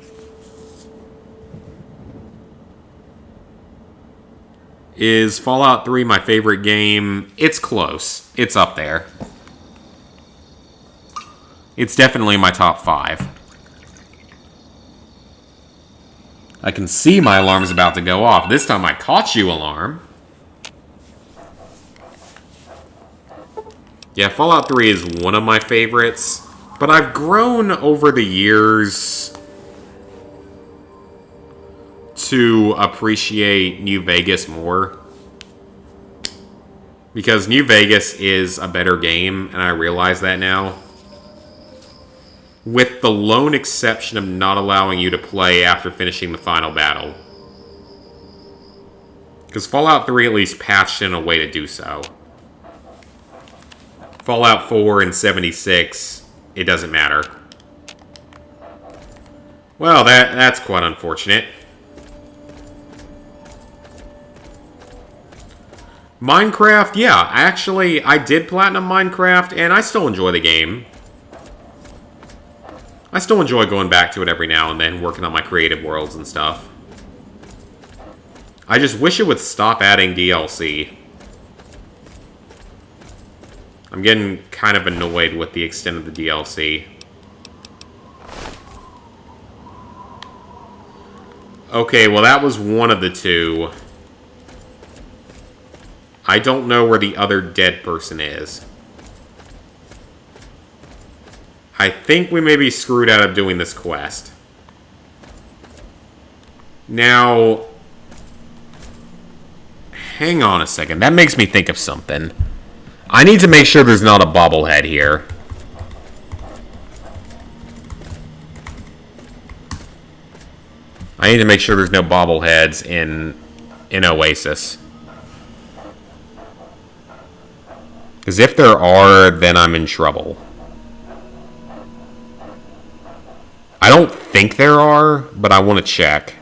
Is Fallout 3 my favorite game? It's close. It's up there. It's definitely my top 5. I can see my alarm's about to go off. This time I caught you, alarm. Yeah, Fallout 3 is one of my favorites, but I've grown over the years to appreciate New Vegas more. Because New Vegas is a better game, and I realize that now. With the lone exception of not allowing you to play after finishing the final battle. Because Fallout 3 at least patched in a way to do so. Fallout 4 and 76, it doesn't matter. Well, that's quite unfortunate. Minecraft, yeah, actually, I did platinum Minecraft, and I still enjoy the game. I still enjoy going back to it every now and then, working on my creative worlds and stuff. I just wish it would stop adding DLC. I'm getting kind of annoyed with the extent of the DLC. Okay, well that was one of the two. I don't know where the other dead person is. I think we may be screwed out of doing this quest. Now, hang on a second. That makes me think of something. I need to make sure there's not a bobblehead here. I need to make sure there's no bobbleheads in Oasis. Because if there are, then I'm in trouble. I don't think there are, but I want to check.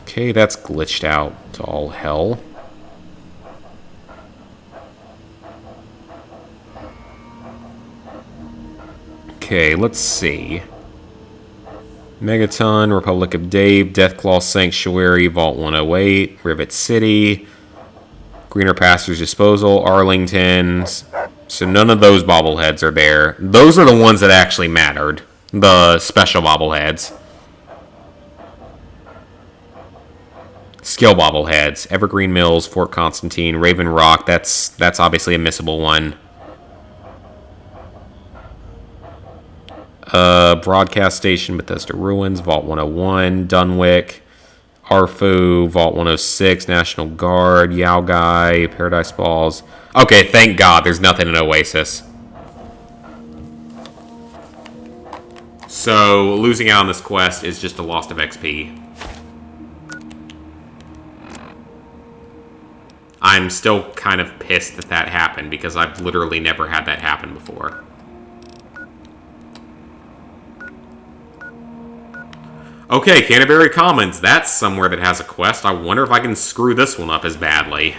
Okay, that's glitched out to all hell. Okay, let's see. Megaton, Republic of Dave, Deathclaw Sanctuary, Vault 108, Rivet City, Greener Pastures Disposal, Arlington's. So none of those bobbleheads are there. Those are the ones that actually mattered. The special bobbleheads. Skill bobbleheads. Evergreen Mills, Fort Constantine, Raven Rock. That's obviously a missable one. Broadcast Station, Bethesda Ruins, Vault 101, Dunwick, Arfu, Vault 106, National Guard, Yao Guy, Paradise Balls. Okay, thank God there's nothing in Oasis. So, losing out on this quest is just a loss of XP. I'm still kind of pissed that that happened, because I've literally never had that happen before. Okay, Canterbury Commons. That's somewhere that has a quest. I wonder if I can screw this one up as badly.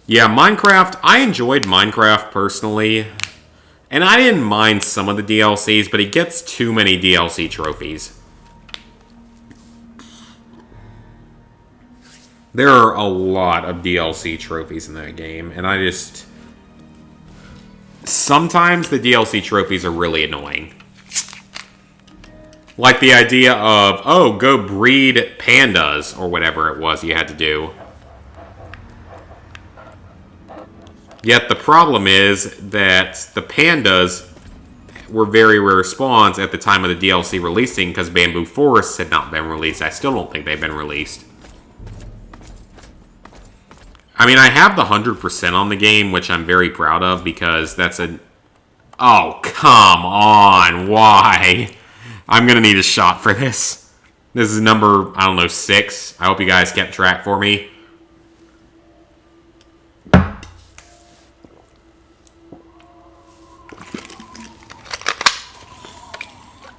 Yeah, Minecraft. I enjoyed Minecraft personally. And I didn't mind some of the DLCs, but it gets too many DLC trophies. There are a lot of DLC trophies in that game, and I just... Sometimes the DLC trophies are really annoying. Like the idea of, oh, go breed pandas, or whatever it was you had to do. Yet the problem is that the pandas were very rare spawns at the time of the DLC releasing because Bamboo Forests had not been released. I still don't think they've been released. I mean, I have the 100% on the game, which I'm very proud of because that's a... Oh, come on. Why? I'm going to need a shot for this. This is number, I don't know, 6. I hope you guys kept track for me.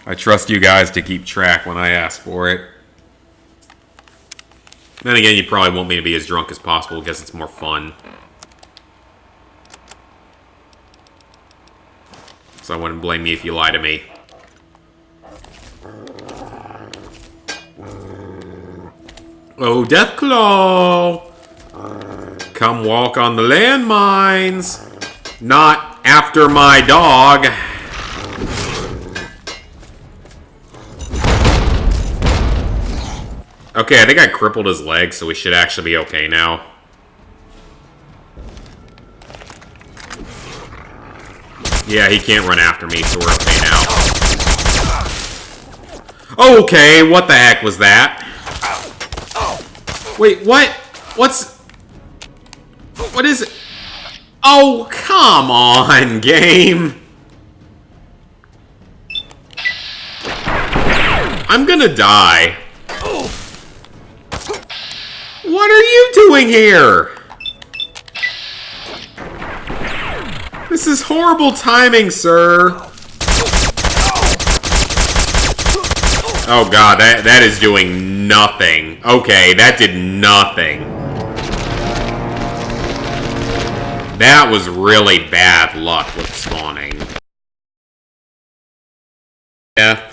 I trust you guys to keep track when I ask for it. Then again, you probably want me to be as drunk as possible because it's more fun. So I wouldn't blame you if you lie to me. Oh, Deathclaw! Come walk on the landmines! Not after my dog! Okay, I think I crippled his leg, so we should actually be okay now. Yeah, he can't run after me, so we're okay now. Okay, what the heck was that? Wait, what? What is it? Oh, come on, game! I'm gonna die. What are you doing here? This is horrible timing, sir. Oh god, that is doing nothing. Okay, that did nothing. That was really bad luck with spawning. Death.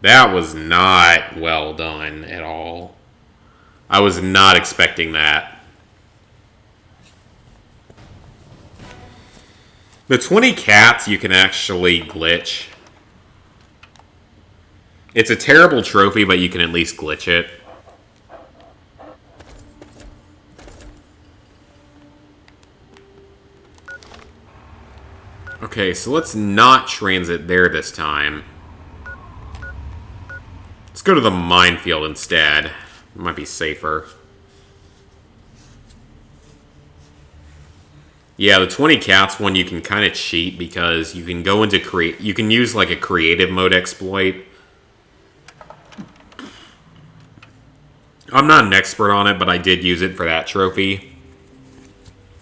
That was not well done at all. I was not expecting that. The 20 cats you can actually glitch. It's a terrible trophy, but you can at least glitch it. Okay, so let's not transit there this time. Let's go to the minefield instead. It might be safer. Yeah, the 20 cats one you can kind of cheat because you can go into you can use like a creative mode exploit. I'm not an expert on it, but I did use it for that trophy.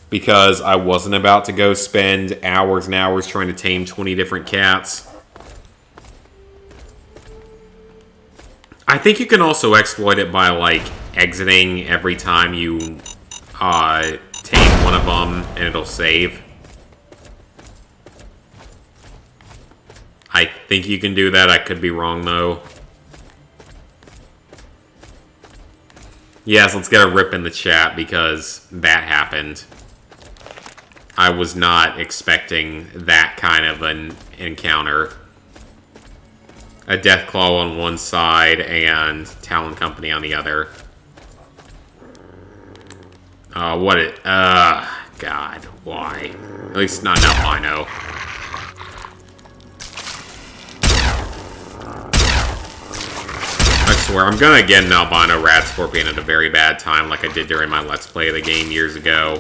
Because I wasn't about to go spend hours and hours trying to tame 20 different cats. I think you can also exploit it by, like, exiting every time you tame one of them, and it'll save. I think you can do that. I could be wrong, though. Yes, let's get a rip in the chat, because that happened. I was not expecting that kind of an encounter. A Deathclaw on one side and Talon Company on the other. God, why? At least not an albino. I swear, I'm gonna get an albino rat scorpion at a very bad time like I did during my Let's Play of the game years ago.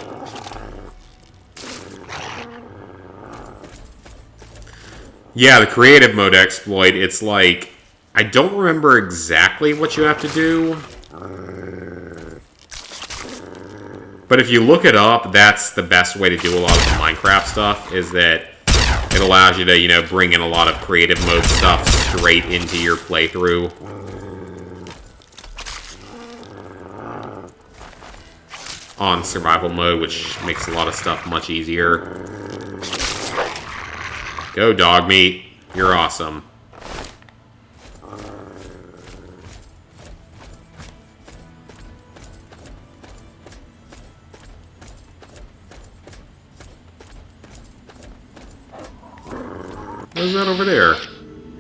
Yeah, the creative mode exploit, it's like... I don't remember exactly what you have to do. But if you look it up, that's the best way to do a lot of the Minecraft stuff, is that it allows you to, you know, bring in a lot of creative mode stuff straight into your playthrough. On survival mode, which makes a lot of stuff much easier. Go, dog meat. You're awesome. What's that over there?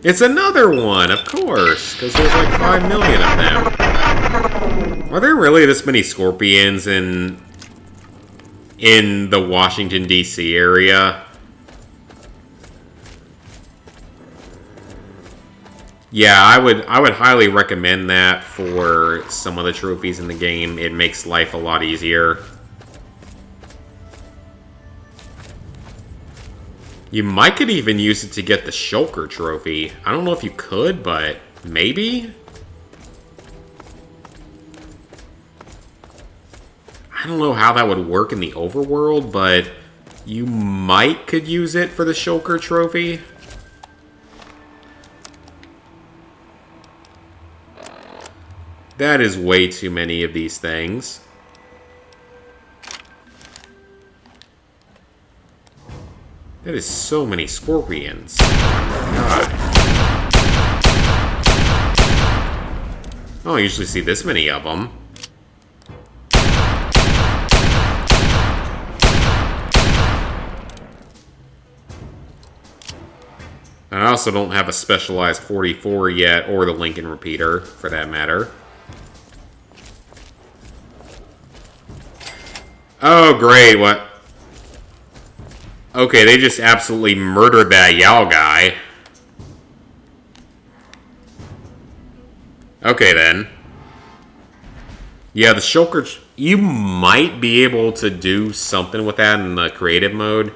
It's another one, of course, because there's like 5 million of them. Are there really this many scorpions in the Washington, D.C. area? Yeah, I would highly recommend that for some of the trophies in the game. It makes life a lot easier. You might could even use it to get the Shulker trophy. I don't know if you could, but maybe? I don't know how that would work in the overworld, but you might could use it for the Shulker trophy. That is way too many of these things. That is so many scorpions. God. I don't usually see this many of them. And I also don't have a specialized 44 yet, or the Lincoln repeater, for that matter. Oh, great, what? Okay, they just absolutely murdered that Yao guy. Okay, then. Yeah, the Shulker... You might be able to do something with that in the creative mode.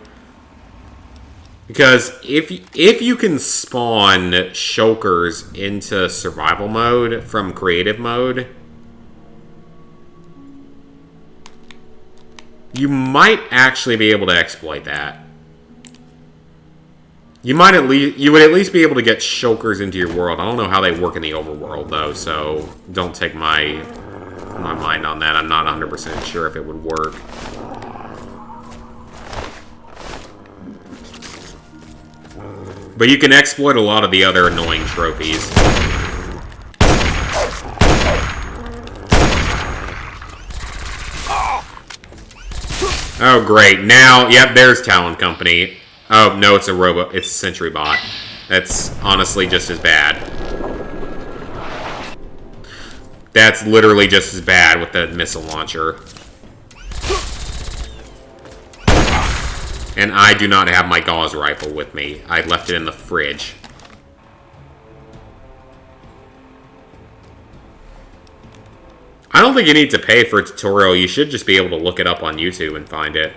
Because if you can spawn Shulkers into survival mode from creative mode, you might actually be able to exploit that. You would at least be able to get Shulkers into your world. I don't know how they work in the overworld though, so don't take my mind on that. I'm not 100% sure if it would work. But you can exploit a lot of the other annoying trophies. Oh, great. Now, yep, there's Talon Company. Oh, no, it's a robot. It's a Sentry Bot. That's honestly just as bad. That's literally just as bad with the missile launcher. And I do not have my Gauss rifle with me. I left it in the fridge. I don't think you need to pay for a tutorial. You should just be able to look it up on YouTube and find it.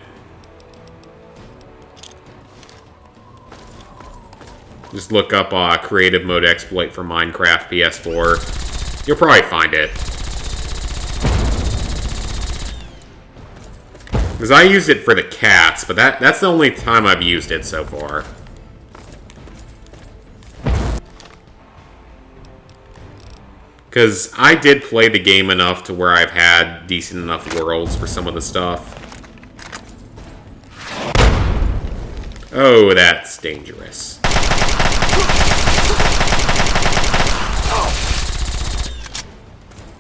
Just look up creative mode exploit for Minecraft PS4. You'll probably find it. Because I used it for the cats, but that's the only time I've used it so far. Because I did play the game enough to where I've had decent enough worlds for some of the stuff. Oh, that's dangerous.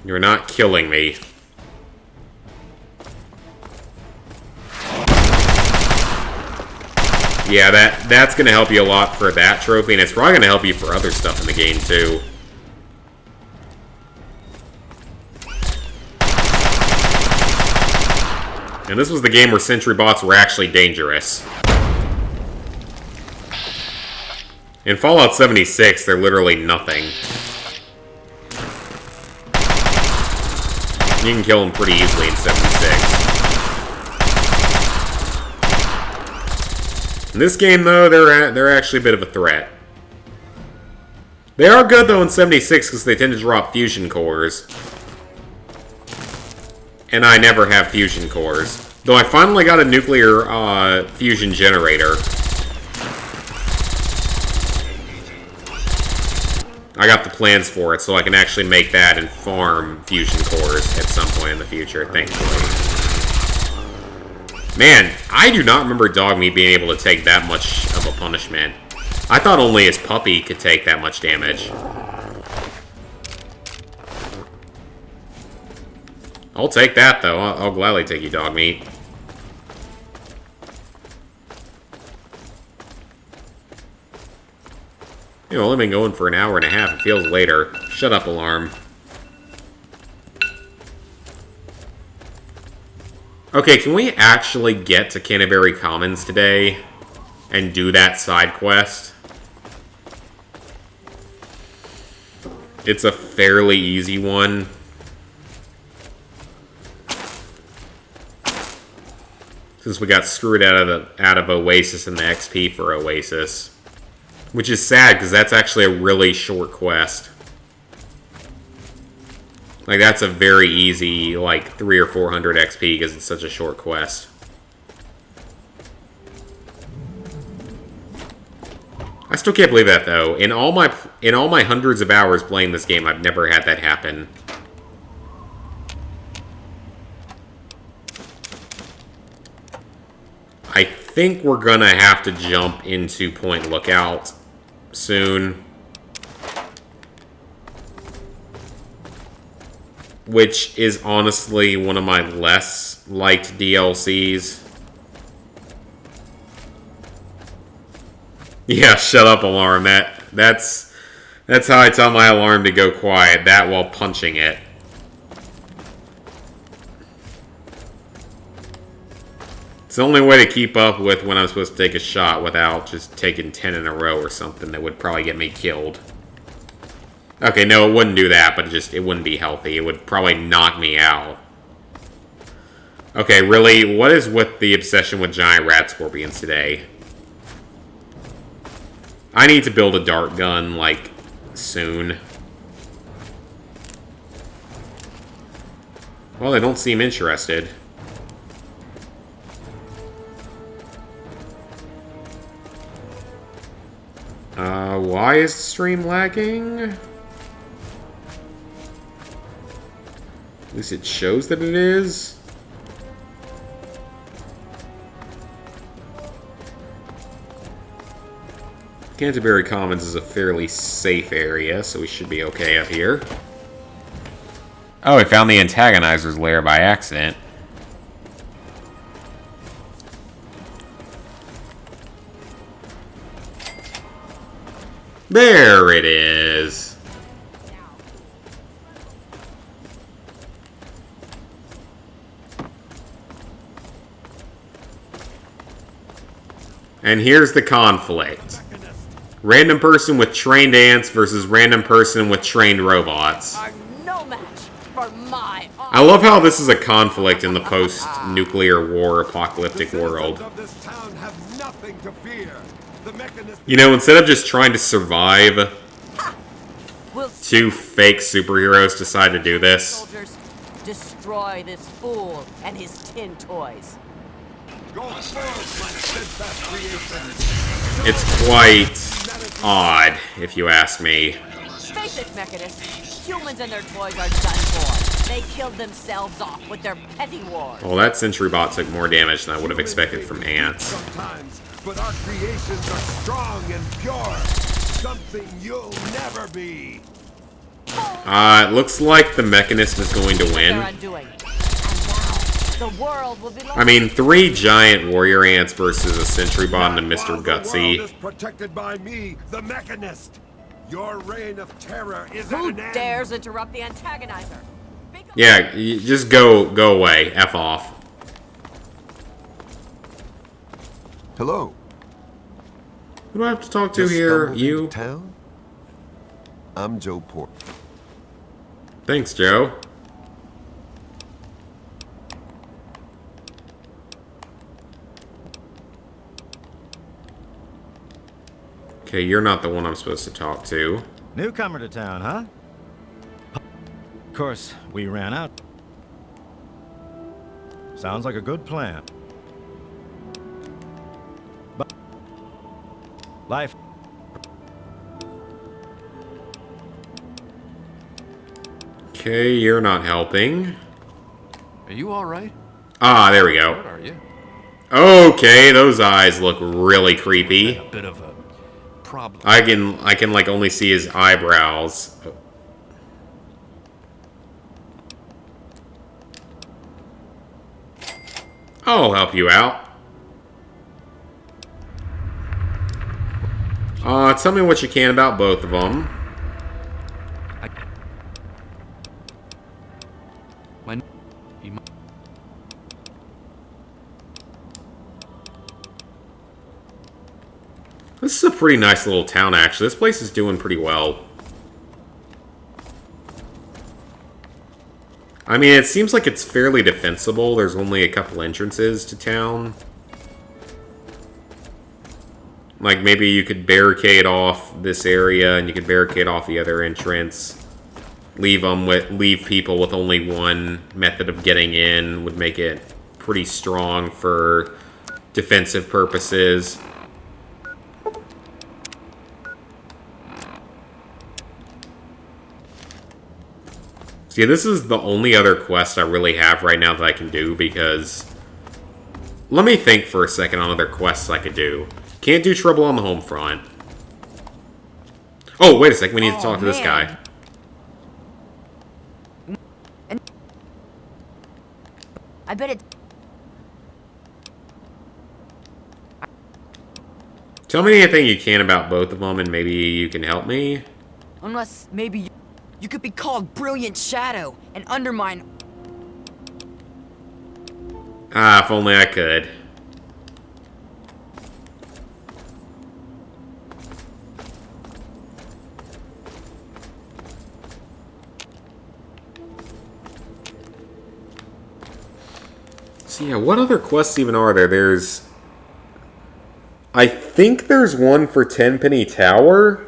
You're not killing me. Yeah, that's going to help you a lot for that trophy, and it's probably going to help you for other stuff in the game, too. And this was the game where sentry bots were actually dangerous. In Fallout 76, they're literally nothing. You can kill them pretty easily in 76. In this game, though, they're actually a bit of a threat. They are good, though, in 76 because they tend to drop fusion cores. and I never have fusion cores. Though I finally got a nuclear fusion generator. I got the plans for it, so I can actually make that and farm fusion cores at some point in the future, thankfully. Man, I do not remember Dogmeat being able to take that much of a punishment. I thought only his puppy could take that much damage. I'll take that, though. I'll gladly take you, Dogmeat. You've only been going for an hour and a half. It feels later. Shut up, alarm. Okay, can we actually get to Canterbury Commons today and do that side quest? It's a fairly easy one. Since we got screwed out of Oasis and the XP for Oasis. Which is sad, because that's actually a really short quest. Like, that's a very easy, like, 300 or 400 XP, because it's such a short quest. I still can't believe that, though. In all my hundreds of hours playing this game, I've never had that happen. I think we're gonna have to jump into Point Lookout soon. Which is honestly one of my less liked DLCs. Yeah, shut up, alarm. That's how I tell my alarm to go quiet. That while punching it. It's the only way to keep up with when I'm supposed to take a shot without just taking 10 in a row or something that would probably get me killed. Okay, no, it wouldn't do that, but it wouldn't be healthy. It would probably knock me out. Okay, really, what is with the obsession with giant rat scorpions today? I need to build a dart gun, like, soon. Well, they don't seem interested. Why is the stream lagging? At least it shows that it is. Canterbury Commons is a fairly safe area, so we should be okay up here. Oh, we found the antagonizer's lair by accident. There it is. And here's the conflict. Random person with trained ants versus random person with trained robots. Are no match for my arm. I love how this is a conflict in the post-nuclear war apocalyptic world. You know, instead of just trying to survive, two fake superheroes decide to do this. Soldiers, destroy this fool and his tin toys. It's quite odd, if you ask me. Face it, Mechanist. Humans and their toys are done for. They killed themselves off with their petty wars. Well, that sentry bot took more damage than I would have expected from ants. Sometimes, but our creations are strong and pure. Something you'll never be. It looks like the Mechanist is going to win. The world will be I mean, 3 giant warrior ants versus a sentry bot and a Mr. Gutsy. The world is protected by me, the Mechanist. Your reign of terror is Who at an end. dares interrupt the antagonizer? Yeah, you just go away. F off. Hello. Who do I have to talk to Just here? stumbled You? into town? I'm Joe Port. Thanks, Joe. Okay, you're not the one I'm supposed to talk to. Newcomer to town, huh? Of course, we ran out. Sounds like a good plan. But life. Okay, you're not helping. Are you all right? Ah, there we What go. are you? Okay, those eyes look really creepy. A bit of a problem. I can like only see his eyebrows. I'll help you out. Tell me what you can about both of them. You might- This is a pretty nice little town, actually. This place is doing pretty well. I mean, it seems like it's fairly defensible. There's only a couple entrances to town. Like, maybe you could barricade off this area, and you could barricade off the other entrance. Leave people with only one method of getting in would make it pretty strong for defensive purposes. See, this is the only other quest I really have right now that I can do, because... Let me think for a second on other quests I could do. Can't do trouble on the home front. Oh, wait a second, we need to talk to this guy. I bet it. Tell me anything you can about both of them, and maybe you can help me. Unless maybe you could be called Brilliant Shadow and undermine. Ah, if only I could. So yeah, what other quests even are there? There's... I think there's one for Tenpenny Tower.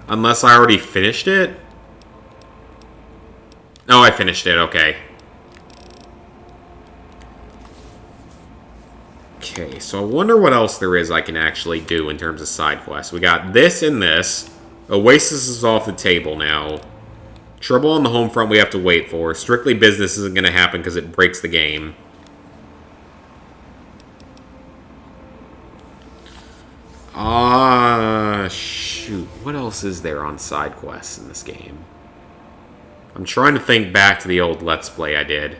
Unless I already finished it. Oh, I finished it, okay. Okay, so I wonder what else there is I can actually do in terms of side quests. We got this and this. Oasis is off the table now. Trouble on the home front we have to wait for. Strictly Business isn't going to happen because it breaks the game. Shoot. What else is there on side quests in this game? I'm trying to think back to the old Let's Play I did.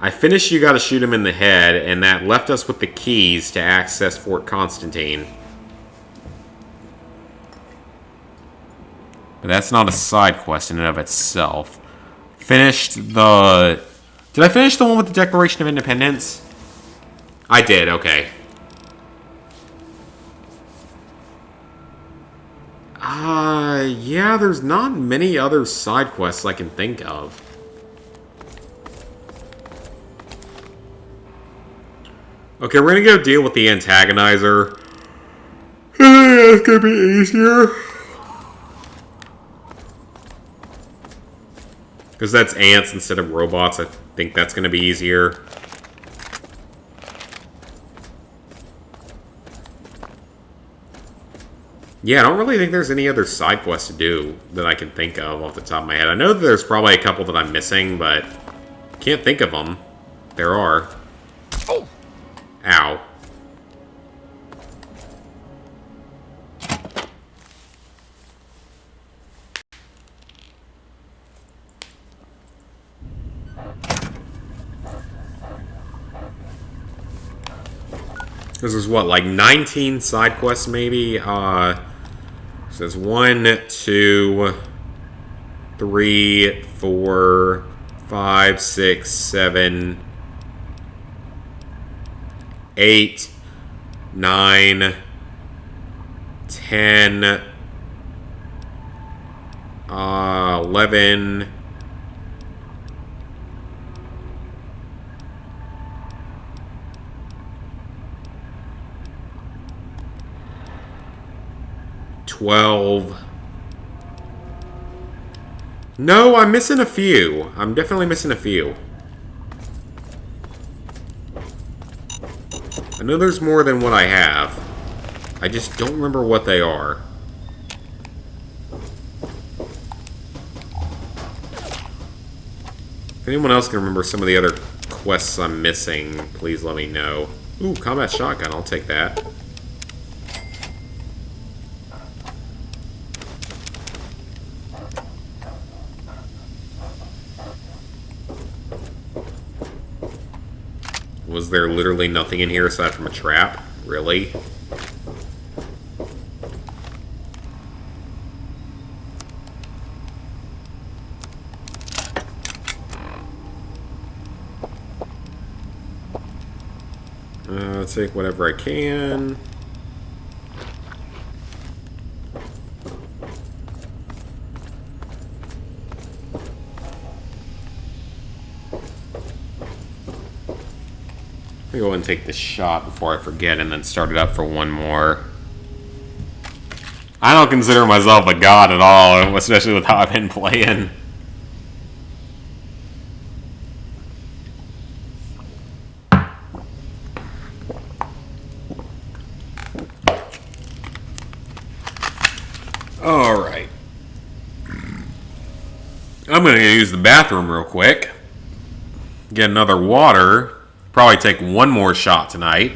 I finished You Gotta Shoot Him in the Head, and that left us with the keys to access Fort Constantine. But that's not a side quest in and of itself. Finished the... Did I finish the one with the Declaration of Independence? I did, okay. Yeah, there's not many other side quests I can think of. Okay, we're gonna go deal with the antagonizer. It's gonna be easier. Because that's ants instead of robots, I think that's gonna be easier. Yeah, I don't really think there's any other side quests to do that I can think of off the top of my head. I know that there's probably a couple that I'm missing, but can't think of them. There are. Oh! Ow. This is what, like 19 side quests maybe? Says 1, 2, 3, 4, 5, 6, 7, 8, 9, 10, 11, 12. No, I'm missing a few. I'm definitely missing a few. I know there's more than what I have. I just don't remember what they are. If anyone else can remember some of the other quests I'm missing, please let me know. Ooh, combat shotgun, I'll take that. Was there literally nothing in here aside from a trap? Really? I'll take whatever I can. Let me go ahead and take this shot before I forget and then start it up for one more. I don't consider myself a god at all, especially with how I've been playing. Alright. I'm going to use the bathroom real quick. Get another water. Probably take one more shot tonight.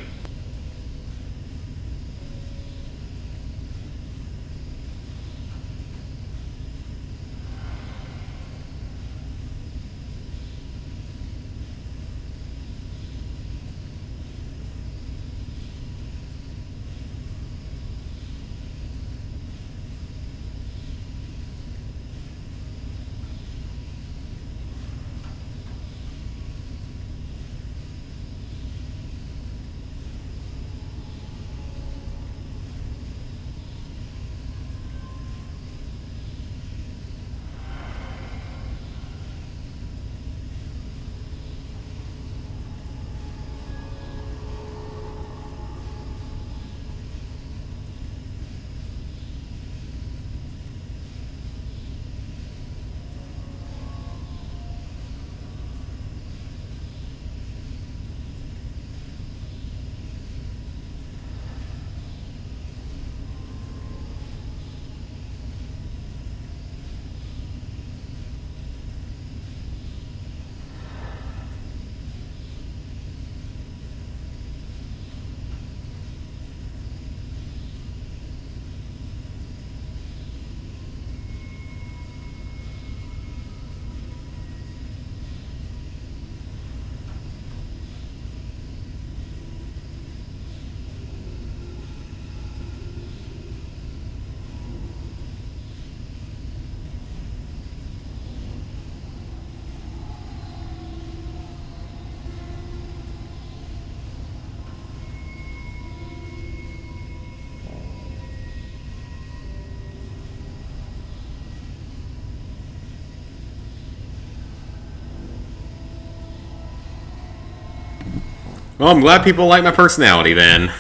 Well, I'm glad people like my personality then.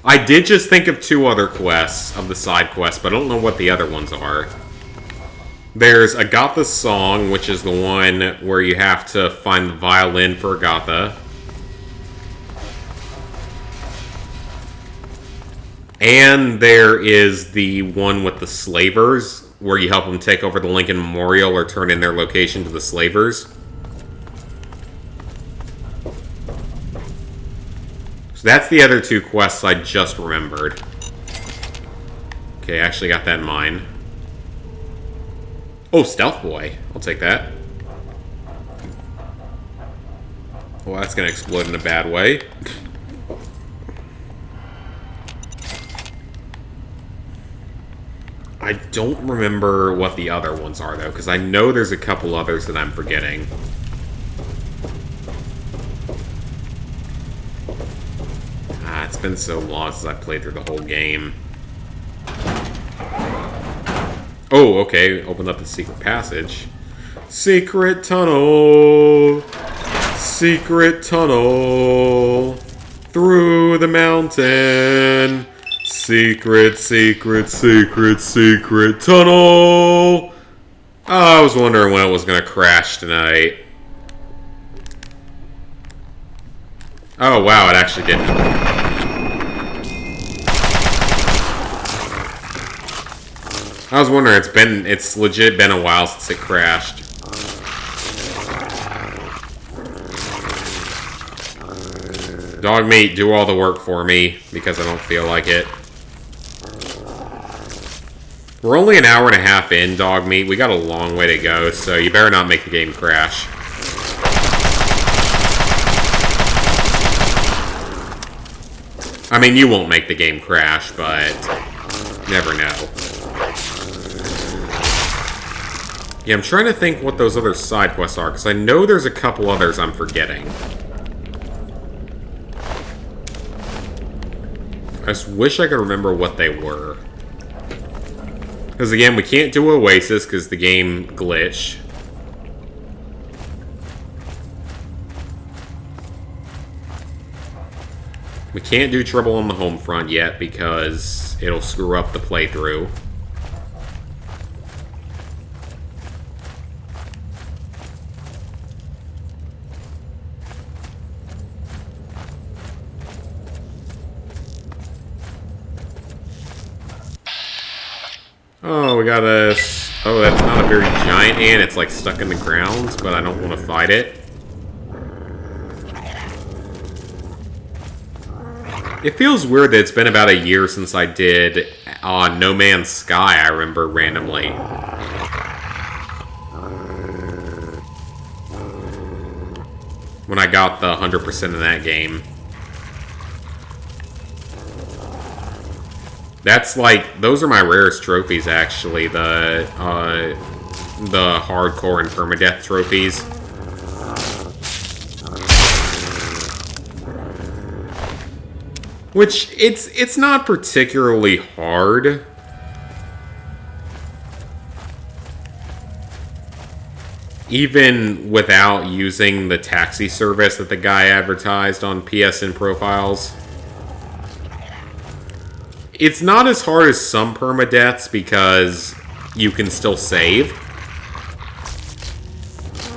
I did just think of two other quests, of the side quests, but I don't know what the other ones are. There's Agatha's Song, which is the one where you have to find the violin for Agatha. And there is the one with the slavers, where you help them take over the Lincoln Memorial or turn in their location to the slavers. So that's the other two quests I just remembered. Okay, I actually got that in mind. Oh, Stealth Boy. I'll take that. Well, that's going to explode in a bad way. I don't remember what the other ones are, though, because I know there's a couple others that I'm forgetting. It's been so long since I played through the whole game. Oh, okay. Open up the secret passage. Secret tunnel. Secret tunnel. Through the mountain. Secret, secret, secret, secret tunnel. Oh, I was wondering when it was going to crash tonight. Oh, wow, it actually didn't. I was wondering, it's legit been a while since it crashed. Dog meat, do all the work for me, because I don't feel like it. We're only an hour and a half in, dog meat. We got a long way to go, so you better not make the game crash. I mean, you won't make the game crash, but you never know. Yeah, I'm trying to think what those other side quests are, because I know there's a couple others I'm forgetting. I just wish I could remember what they were. Because again, we can't do Oasis because the game glitched. We can't do Trouble on the Home Front yet because it'll screw up the playthrough. Oh, we got a... Oh, that's not a very giant ant. It's like stuck in the ground, but I don't want to fight it. It feels weird that it's been about a year since I did No Man's Sky, I remember randomly. When I got the 100% in that game. That's like, those are my rarest trophies, actually. The hardcore and permadeath trophies. Which, it's not particularly hard. Even without using the taxi service that the guy advertised on PSN profiles. It's not as hard as some permadeaths because you can still save.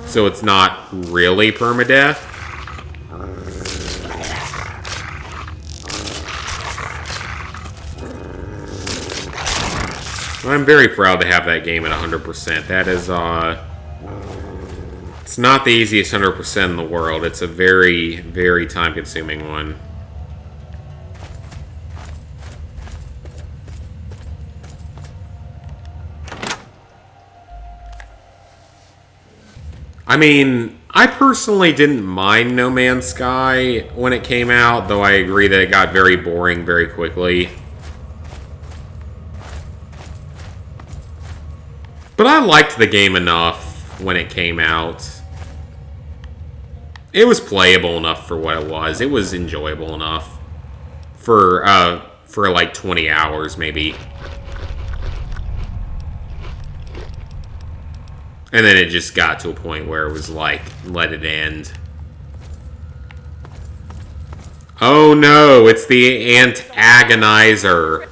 So it's not really permadeath. I'm very proud to have that game at 100%. That is, it's not the easiest 100% in the world. It's a very, very time-consuming one. I mean, I personally didn't mind No Man's Sky when it came out, though I agree that it got very boring very quickly. But I liked the game enough when it came out. It was playable enough for what it was. It was enjoyable enough for like 20 hours, maybe. And then it just got to a point where it was like, let it end. Oh no, it's the antagonizer.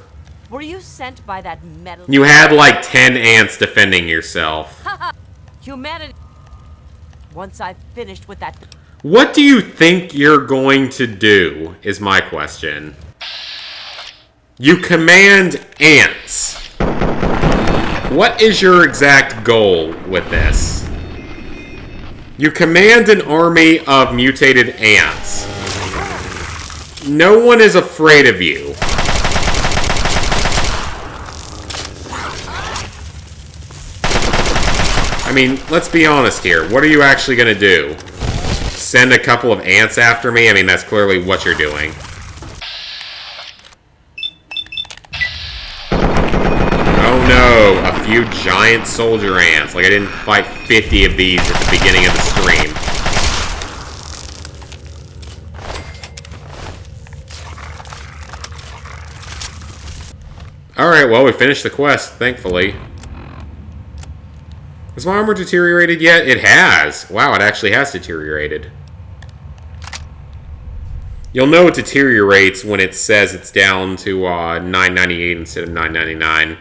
Were you sent by that metal... You had like 10 ants defending yourself. Humanity... Once I've finished with that... What do you think you're going to do, is my question. You command ants. What is your exact goal with this? You command an army of mutated ants. No one is afraid of you. I mean, let's be honest here. What are you actually going to do? Send a couple of ants after me? I mean, that's clearly what you're doing. Oh no, a few giant soldier ants. Like I didn't fight 50 of these at the beginning of the stream. Alright, well, we finished the quest, thankfully. Has my armor deteriorated yet? It has. Wow, it actually has deteriorated. You'll know it deteriorates when it says it's down to $9.98 instead of $9.99.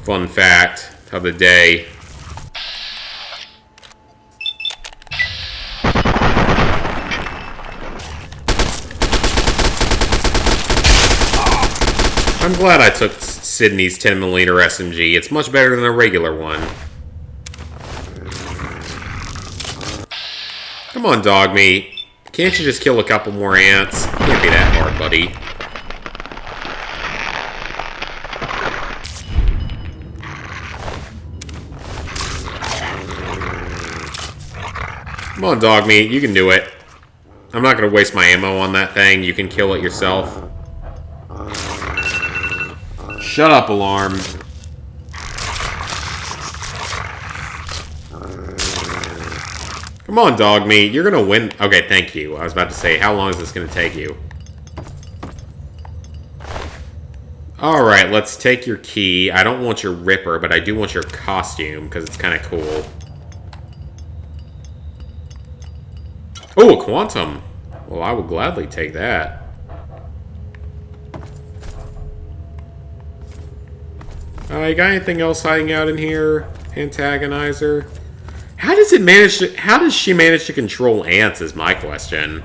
Fun fact of the day. I'm glad I took Sydney's 10mm SMG. It's much better than a regular one. Come on, dog meat. Can't you just kill a couple more ants? Can't be that hard, buddy. Come on, dog meat. You can do it. I'm not going to waste my ammo on that thing. You can kill it yourself. Shut up, alarm. Come on, dog meat. You're gonna win. Okay, thank you. I was about to say, how long is this gonna take you? Alright, let's take your key. I don't want your ripper, but I do want your costume, because it's kind of cool. Oh, a quantum. Well, I would gladly take that. You got anything else hiding out in here? Antagonizer? How does she manage to control ants is my question.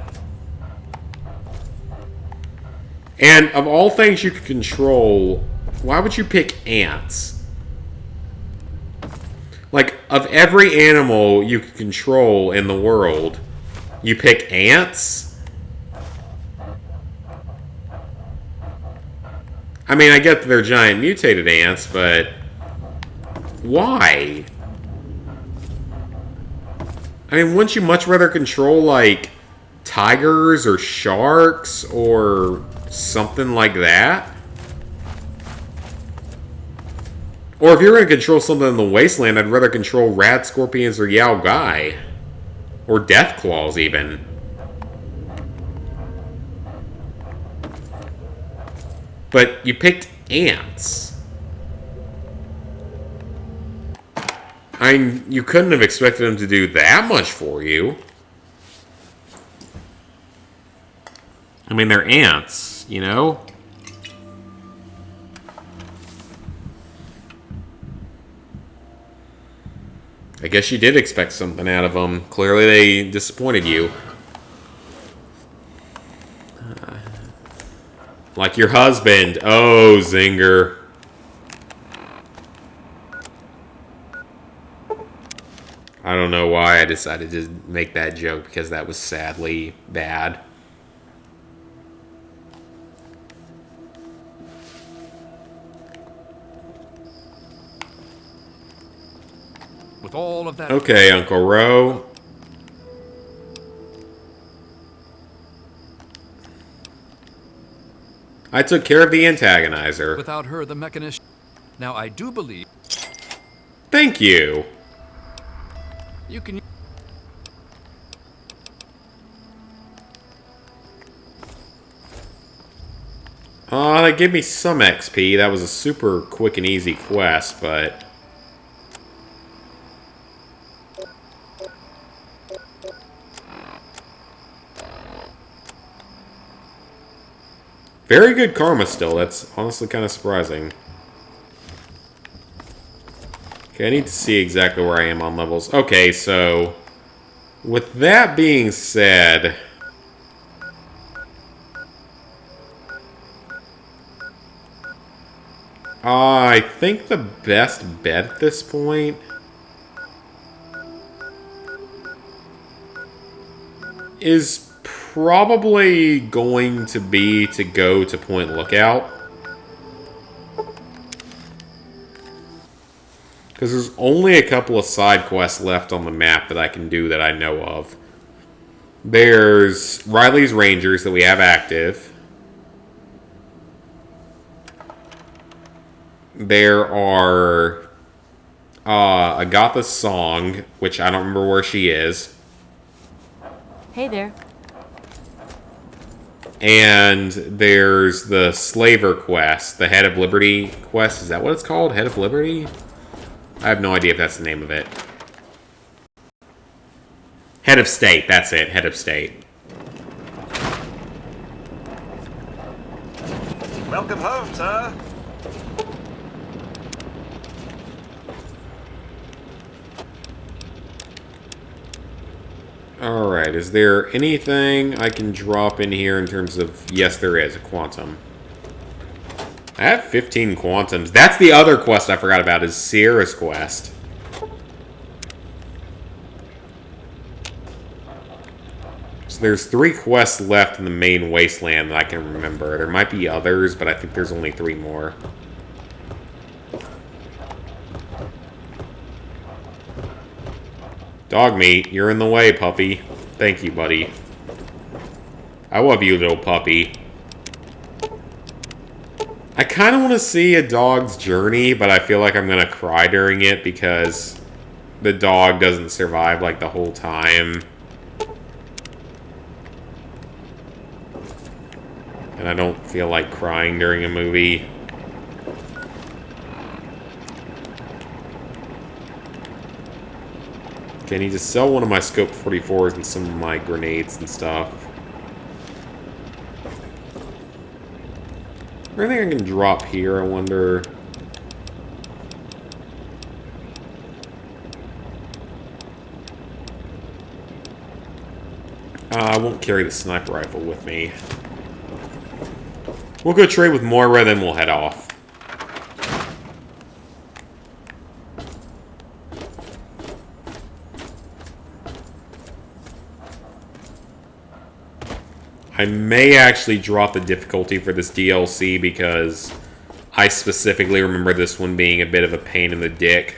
And of all things you could control, why would you pick ants? Like, of every animal you could control in the world, you pick ants? I mean, I get that they're giant mutated ants, but why? I mean, wouldn't you much rather control, like, tigers or sharks or something like that? Or if you're going to control something in the wasteland, I'd rather control rat scorpions or Yao Gai. Or death claws, even. But you picked ants. You couldn't have expected them to do that much for you. I mean, they're ants, you know? I guess you did expect something out of them. Clearly they disappointed you. Like your husband. Oh, Zinger. I don't know why I decided to make that joke, because that was sadly bad. With all of that... Okay, Uncle Ro. I took care of the antagonizer. Without her, the mechanist... Now, I do believe... Thank you. You can... That gave me some XP. That was a super quick and easy quest, but... Very good karma still. That's honestly kind of surprising. Okay, I need to see exactly where I am on levels. Okay, so... With that being said... I think the best bet at this point... is probably going to be to go to Point Lookout. Because there's only a couple of side quests left on the map that I can do that I know of. There's Riley's Rangers that we have active. There are Agatha's Song, which I don't remember where she is. Hey there. And there's the Slaver quest, the Head of Liberty quest. Is that what it's called? Head of Liberty? I have no idea if that's the name of it. Head of State, that's it. Head of State. Welcome home, sir. Alright, is there anything I can drop in here in terms of... Yes, there is, a quantum. I have 15 quantums. That's the other quest I forgot about, is Sierra's quest. So there's 3 quests left in the main wasteland that I can remember. There might be others, but I think there's only 3 more. Dog meat, you're in the way, puppy. Thank you, buddy. I love you, little puppy. I kind of want to see a dog's journey, but I feel like I'm going to cry during it because the dog doesn't survive, like, the whole time. And I don't feel like crying during a movie. Okay, I need to sell one of my Scope 44s and some of my grenades and stuff. Is there anything I can drop here, I wonder? I won't carry the sniper rifle with me. We'll go trade with Moira, then we'll head off. I may actually drop the difficulty for this DLC because I specifically remember this one being a bit of a pain in the dick.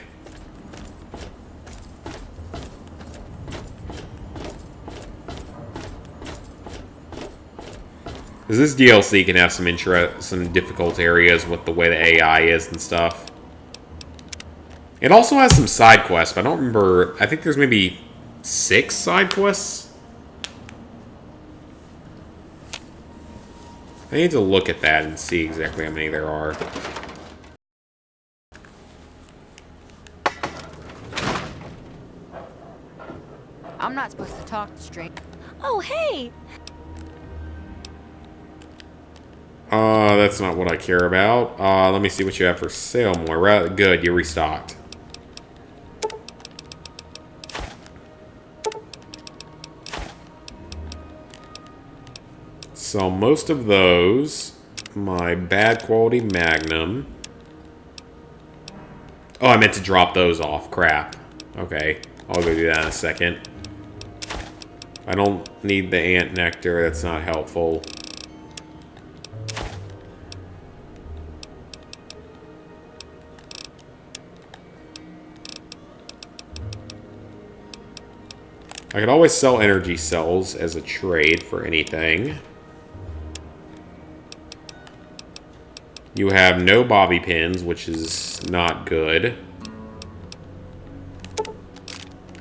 Because this DLC can have some difficult areas with the way the AI is and stuff. It also has some side quests, but I don't remember. I think there's maybe 6 side quests. I need to look at that and see exactly how many there are. I'm not supposed to talk straight. Oh, hey! That's not what I care about. Let me see what you have for sale more. Good, you restocked. So most of those, my bad quality Magnum. Oh, I meant to drop those off. Crap. Okay, I'll go do that in a second. I don't need the ant nectar. That's not helpful. I could always sell energy cells as a trade for anything. You have no bobby pins, which is not good.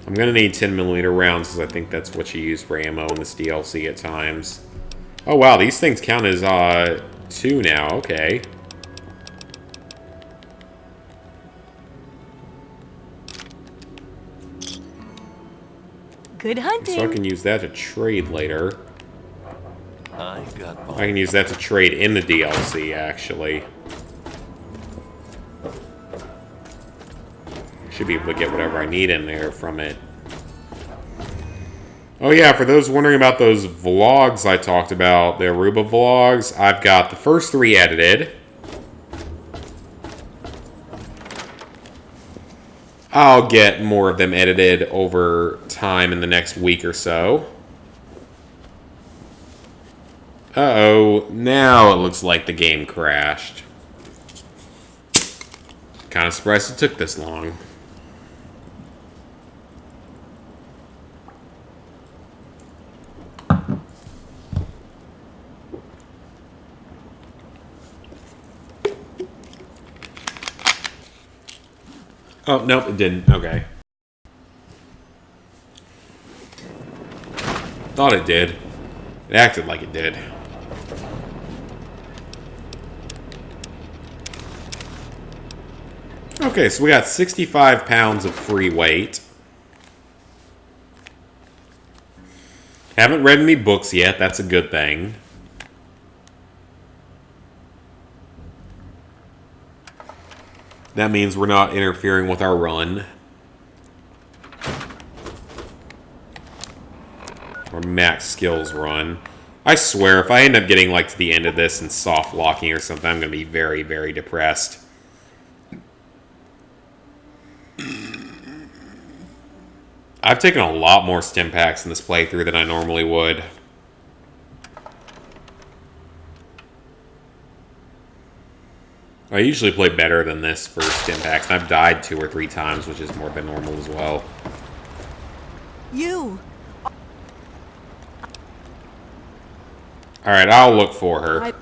I'm going to need 10mm rounds, because I think that's what you use for ammo in this DLC at times. Oh, wow, these things count as 2 now. Okay. Good hunting. So I can use that to trade later. I I can use that to trade in the DLC, actually. Should be able to get whatever I need in there from it. Oh yeah, for those wondering about those vlogs I talked about, the Aruba vlogs, I've got the first 3 edited. I'll get more of them edited over time in the next week or so. Uh-oh, now it looks like the game crashed. Kind of surprised it took this long. Oh, nope, it didn't. Okay. Thought it did. It acted like it did. Okay, so we got 65 pounds of free weight. Haven't read any books yet. That's a good thing. That means we're not interfering with our run. Or max skills run. I swear, if I end up getting like to the end of this and soft locking or something, I'm going to be very, very depressed. I've taken a lot more stim packs in this playthrough than I normally would. I usually play better than this for stim packs, and I've died 2 or 3 times, which is more than normal as well. You! Alright, I'll look for her.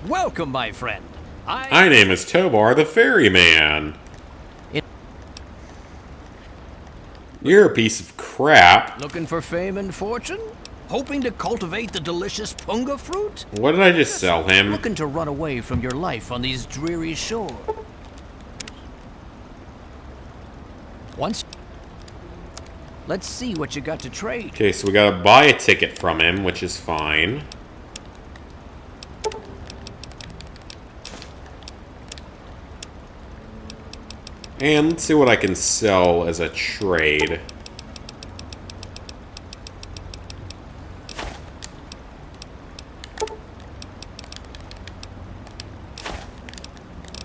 Welcome, my friend. My name is Tobar the Ferryman. You're a piece of crap. Looking for fame and fortune? Hoping to cultivate the delicious punga fruit? What did I just sell him? Looking to run away from your life on these dreary shores? Let's see what you got to trade. Okay, so we gotta buy a ticket from him, which is fine. And let's see what I can sell as a trade.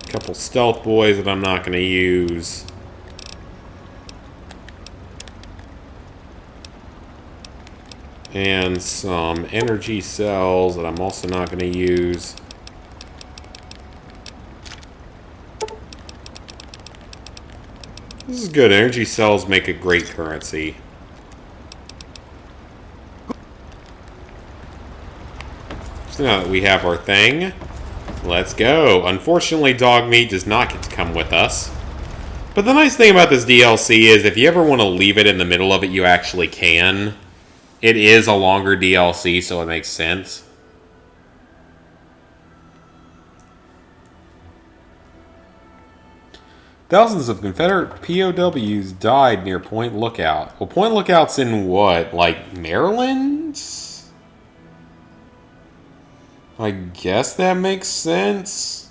Couple stealth boys that I'm not going to use. And some energy cells that I'm also not going to use. This is good. Energy cells make a great currency. So now that we have our thing, let's go. Unfortunately, dog meat does not get to come with us. But the nice thing about this DLC is if you ever want to leave it in the middle of it, you actually can. It is a longer DLC, so it makes sense. Thousands of Confederate POWs died near Point Lookout. Well, Point Lookout's in what? Like, Maryland? I guess that makes sense.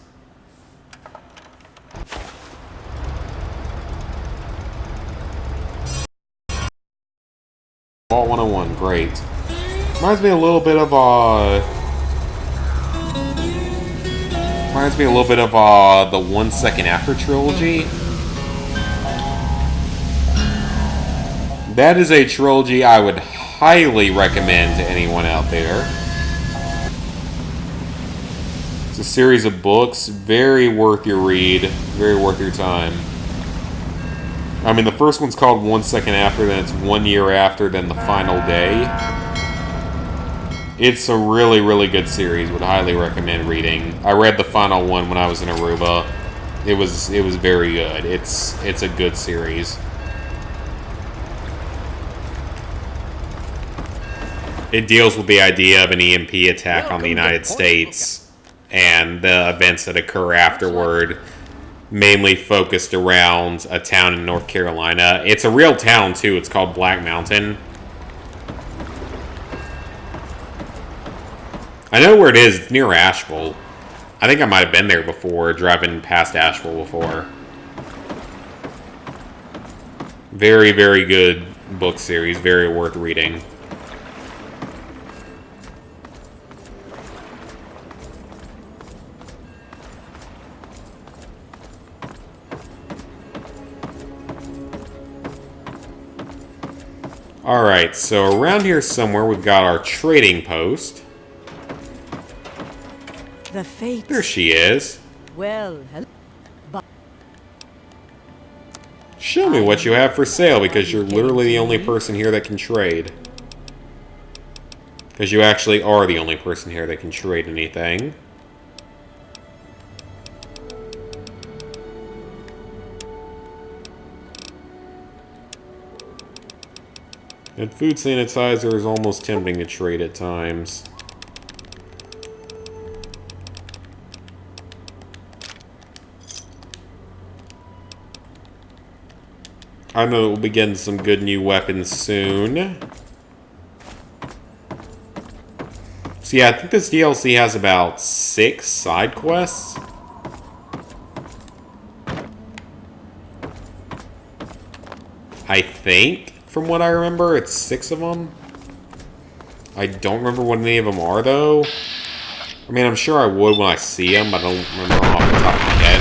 Vault 101, great. Reminds me a little bit of, the 1 Second After trilogy. That is a trilogy I would highly recommend to anyone out there. It's a series of books, very worth your read, very worth your time. I mean, the first one's called 1 Second After, then it's 1 year after, then The Final Day. It's a really, really good series. Would highly recommend reading. I read the final one when I was in Aruba. It was very good. It's a good series. It deals with the idea of an EMP attack on the United States and the events that occur afterward, mainly focused around a town in North Carolina. It's a real town, too. It's called Black Mountain. I know where it is. It's near Asheville. I think I might have been there before, driving past Asheville before. Very, very good book series. Very worth reading. Alright, so around here somewhere we've got our trading post. The fates. There she is. Well, hello. Show me what you have for sale, because you're literally the only person here that can trade. Because you actually are the only person here that can trade anything. And food sanitizer is almost tempting to trade at times. I know we'll be getting some good new weapons soon. So yeah, I think this DLC has about 6 side quests. I think, from what I remember, it's 6 of them. I don't remember what any of them are, though. I mean, I'm sure I would when I see them, but I don't remember off the top of my head.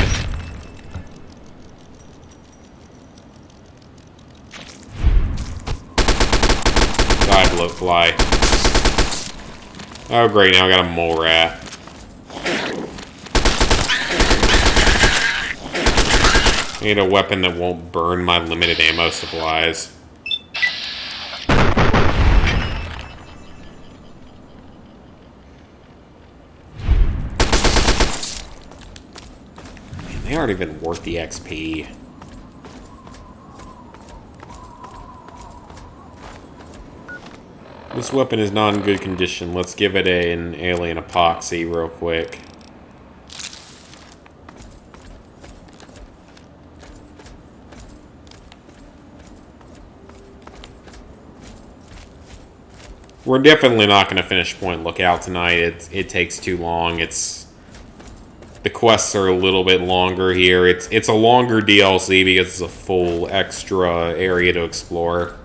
Die, bloatfly. Oh, great, now I got a mole rat. I need a weapon that won't burn my limited ammo supplies. Man, they aren't even worth the XP. This weapon is not in good condition. Let's give it an alien epoxy real quick. We're definitely not going to finish Point Lookout tonight. It takes too long. The quests are a little bit longer here. It's a longer DLC because it's a full extra area to explore.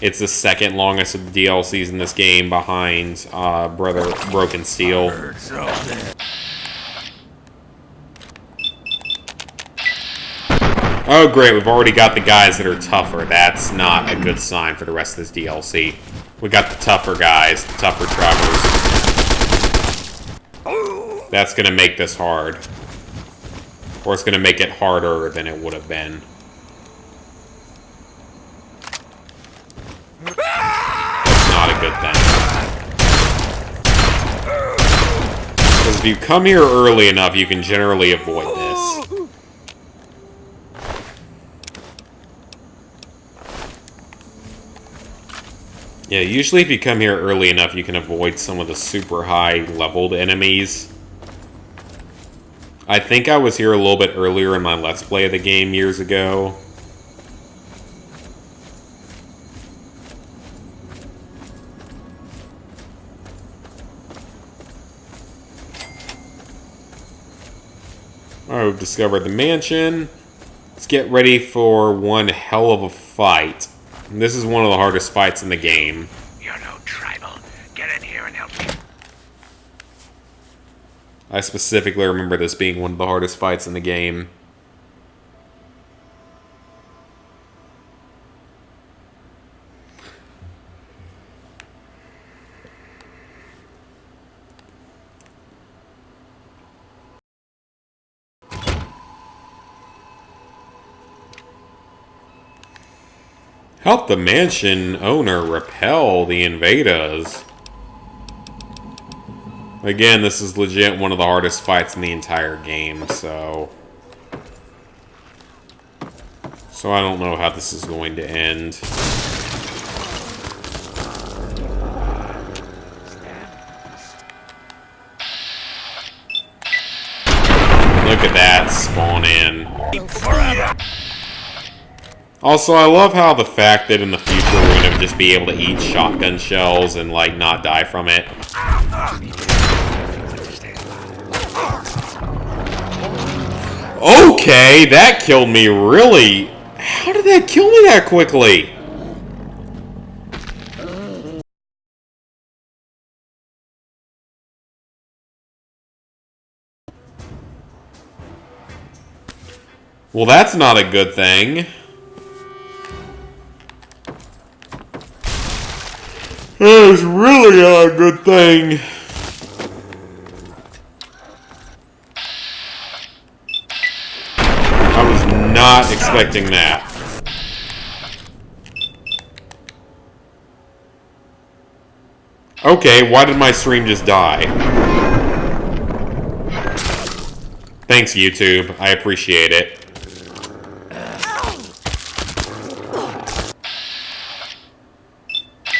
It's the second longest of the DLCs in this game behind Broken Steel. Oh great, we've already got the guys that are tougher. That's not a good sign for the rest of this DLC. We got the tougher guys, the tougher travelers. That's gonna make this hard. Or it's gonna make it harder than it would have been. That's not a good thing. Because if you come here early enough, you can generally avoid this. Yeah, usually if you come here early enough, you can avoid some of the super high leveled enemies. I think I was here a little bit earlier in my Let's Play of the game years ago. Alright, we've discovered the mansion. Let's get ready for one hell of a fight. And this is one of the hardest fights in the game. You're no tribal. Get in here and help me. I specifically remember this being one of the hardest fights in the game. Help the mansion owner repel the invaders. Again, this is legit one of the hardest fights in the entire game, so I don't know how this is going to end. Look at that spawn in. Also, I love how the fact that in the future we're going to just be able to eat shotgun shells and, like, not die from it. Okay, that killed me really... How did that kill me that quickly? Well, that's not a good thing. That is really not a good thing. I was not expecting that. Okay, why did my stream just die? Thanks, YouTube. I appreciate it.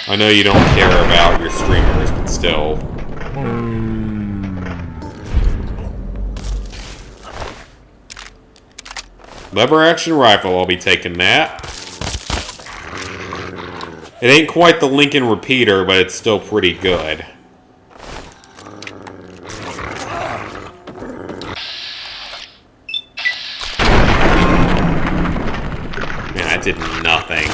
I know you don't care about your streamers, but still. Lever action rifle, I'll be taking that. It ain't quite the Lincoln repeater, but it's still pretty good. did nothing.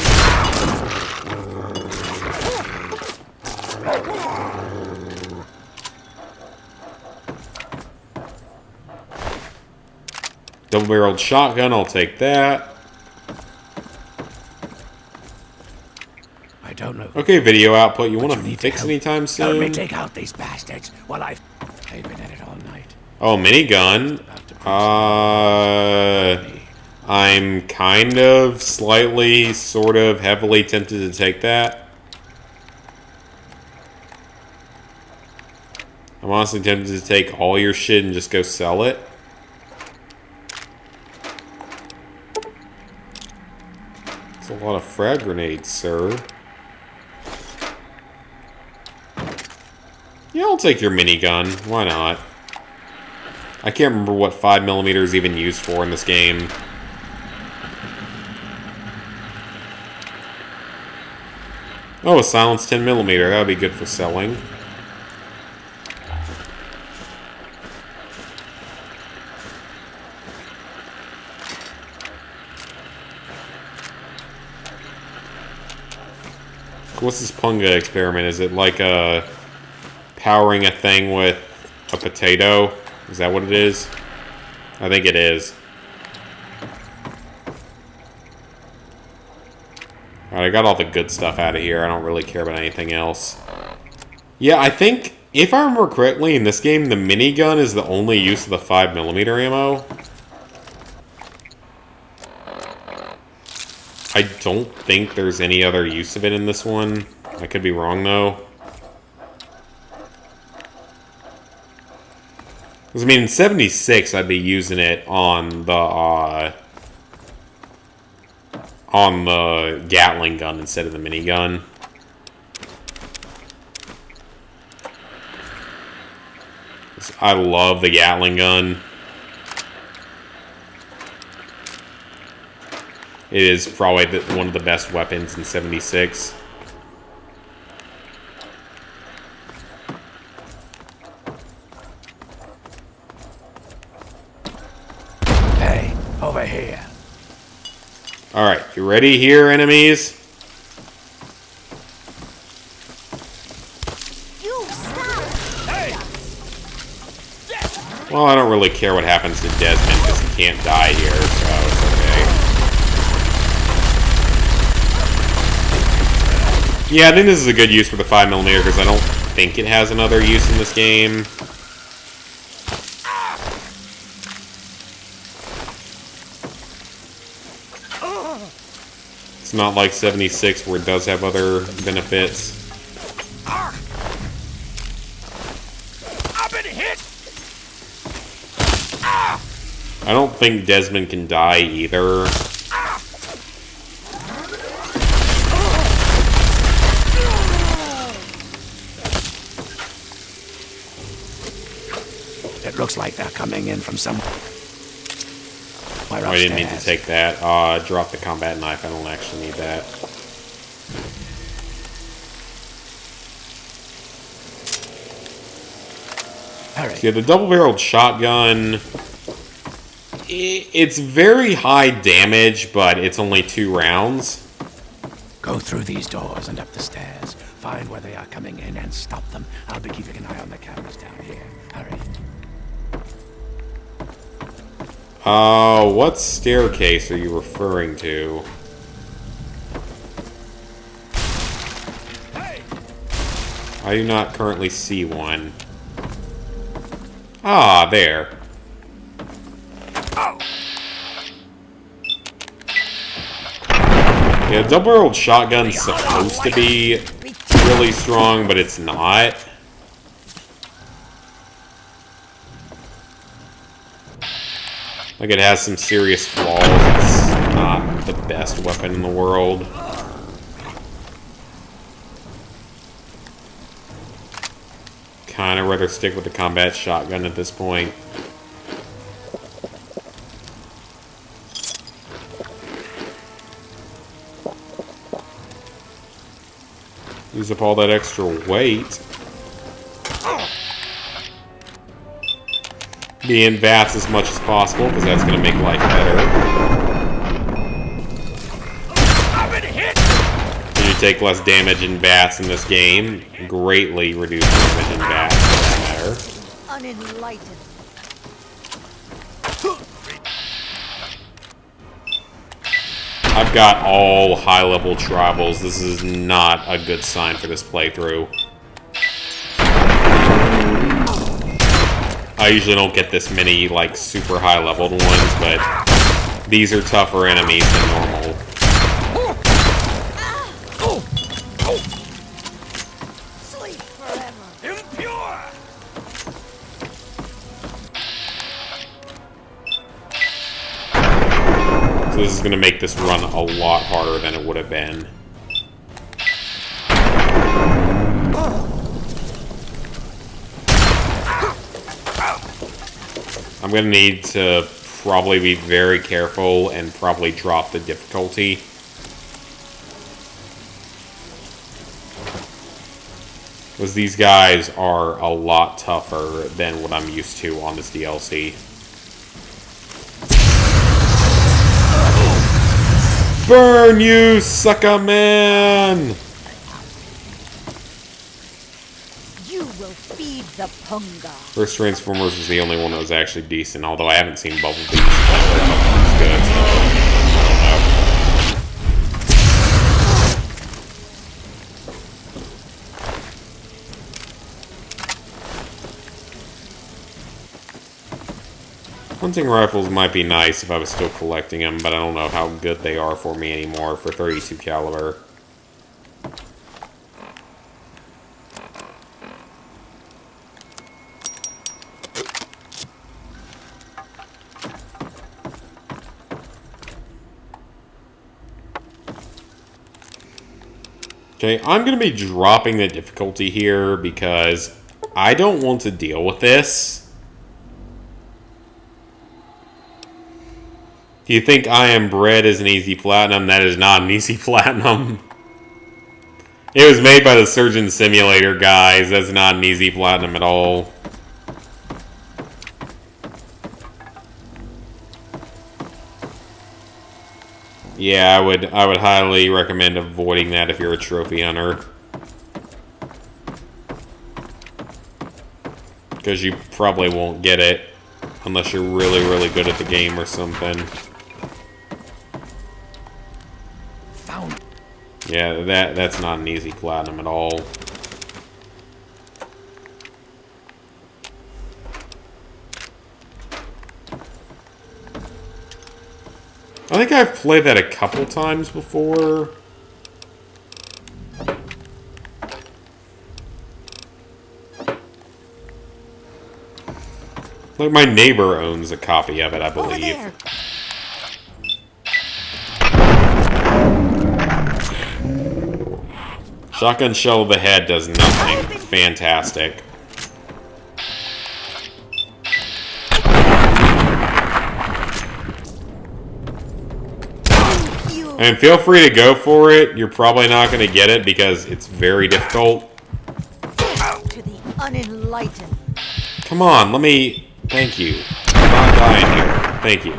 Double-barreled shotgun, I'll take that. I don't know. Okay, video output, you want you to need to fix help. anytime Help me soon? take out these bastards while I've been at it all night. Oh, minigun. I'm kind of, slightly, sort of, heavily tempted to take that. I'm honestly tempted to take all your shit and just go sell it. That's a lot of frag grenades, sir. Yeah, I'll take your minigun. Why not? I can't remember what 5mm is even used for in this game. Oh, a silenced 10mm. That would be good for selling. What's this Punga experiment? Is it like powering a thing with a potato? Is that what it is? I think it is. Alright, I got all the good stuff out of here. I don't really care about anything else. Yeah, I think, if I remember correctly, in this game, the minigun is the only use of the 5mm ammo. I don't think there's any other use of it in this one. I could be wrong, though. Because, I mean, in 76, I'd be using it on the Gatling gun instead of the minigun. I love the Gatling gun. It is probably one of the best weapons in 76. Hey, over here. Alright, you ready here, enemies? You stop! Well, I don't really care what happens to Desmond because he can't die here, so it's okay. Yeah, I think this is a good use for the 5mm because I don't think it has another use in this game. It's not like 76 where it does have other benefits. I've been hit. I don't think Desmond can die either. It looks like they're coming in from somewhere. Oh, I didn't mean to take that. Drop the combat knife. I don't actually need that. Hurry. Yeah, the double-barreled shotgun, it's very high damage, but it's only 2 rounds. Go through these doors and up the stairs. Find where they are coming in and stop them. I'll be keeping an eye on the cameras down here. Hurry. What staircase are you referring to? I do not currently see one. Ah, there. Yeah, double-barreled shotgun's supposed to be really strong, but it's not. Like, it has some serious flaws. It's not the best weapon in the world. Kinda rather stick with the combat shotgun at this point. Use up all that extra weight. Be in VATS as much as possible, because that's going to make life better. take less damage in bats in this game. Greatly reduce damage in bats, for that matter. Unenlightened. I've got all high-level tribals. This is not a good sign for this playthrough. I usually don't get this many, like, super high-leveled ones, but these are tougher enemies than normal. Sleep forever. Impure! So this is going to make this run a lot harder than it would have been. I'm going to need to probably be very careful and probably drop the difficulty. Because these guys are a lot tougher than what I'm used to on this DLC. Burn, you sucker man! You will feed the punga. First Transformers is the only one that was actually decent, although I haven't seen Bumblebee. It's good, so I don't know. Hunting rifles might be nice if I was still collecting them, but I don't know how good they are for me anymore for 32 caliber. Okay, I'm going to be dropping the difficulty here because I don't want to deal with this. Do you think I Am Bread is an easy platinum? That is not an easy platinum. It was made by the Surgeon Simulator guys. That's not an easy platinum at all. Yeah, I would highly recommend avoiding that if you're a trophy hunter. Because you probably won't get it unless you're really, really good at the game or something. Yeah, that's not an easy platinum at all. I think I've played that a couple times before. Like, my neighbor owns a copy of it, I believe. Shotgun shell of the head does nothing. Fantastic. And feel free to go for it. You're probably not going to get it because it's very difficult. To the unenlightened. Come on, let me... Thank you. I'm not dying here. Thank you.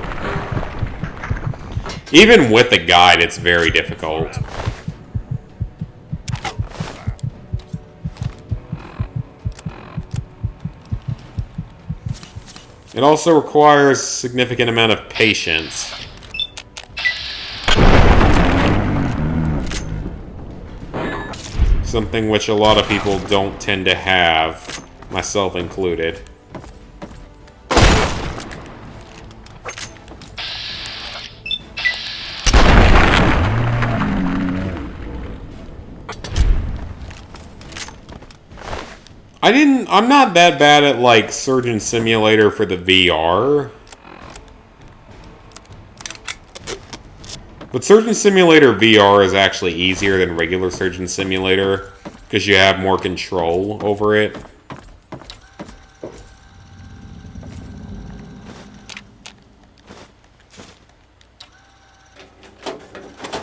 Even with the guide, it's very difficult. It also requires a significant amount of patience. Something which a lot of people don't tend to have, myself included. I'm not that bad at, like, Surgeon Simulator for the VR. But Surgeon Simulator VR is actually easier than regular Surgeon Simulator, because you have more control over it.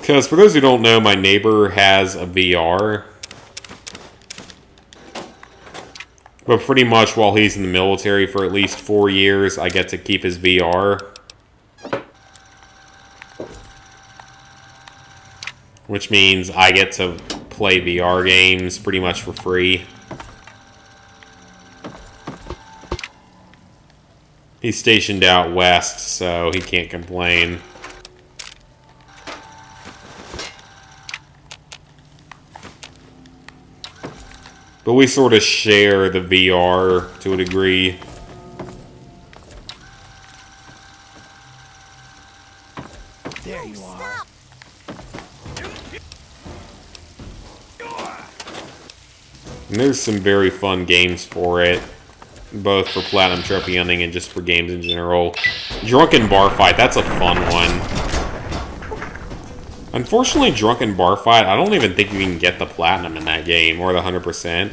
Because for those who don't know, my neighbor has a VR. But pretty much while he's in the military for at least 4 years, I get to keep his VR. which means I get to play VR games pretty much for free. He's stationed out west, so he can't complain. But we sort of share the VR to a degree. There you are. And there's some very fun games for it, both for Platinum Trophy hunting and just for games in general. Drunken Bar Fight, that's a fun one. Unfortunately, Drunken Bar Fight, I don't even think you can get the Platinum in that game, or the 100%.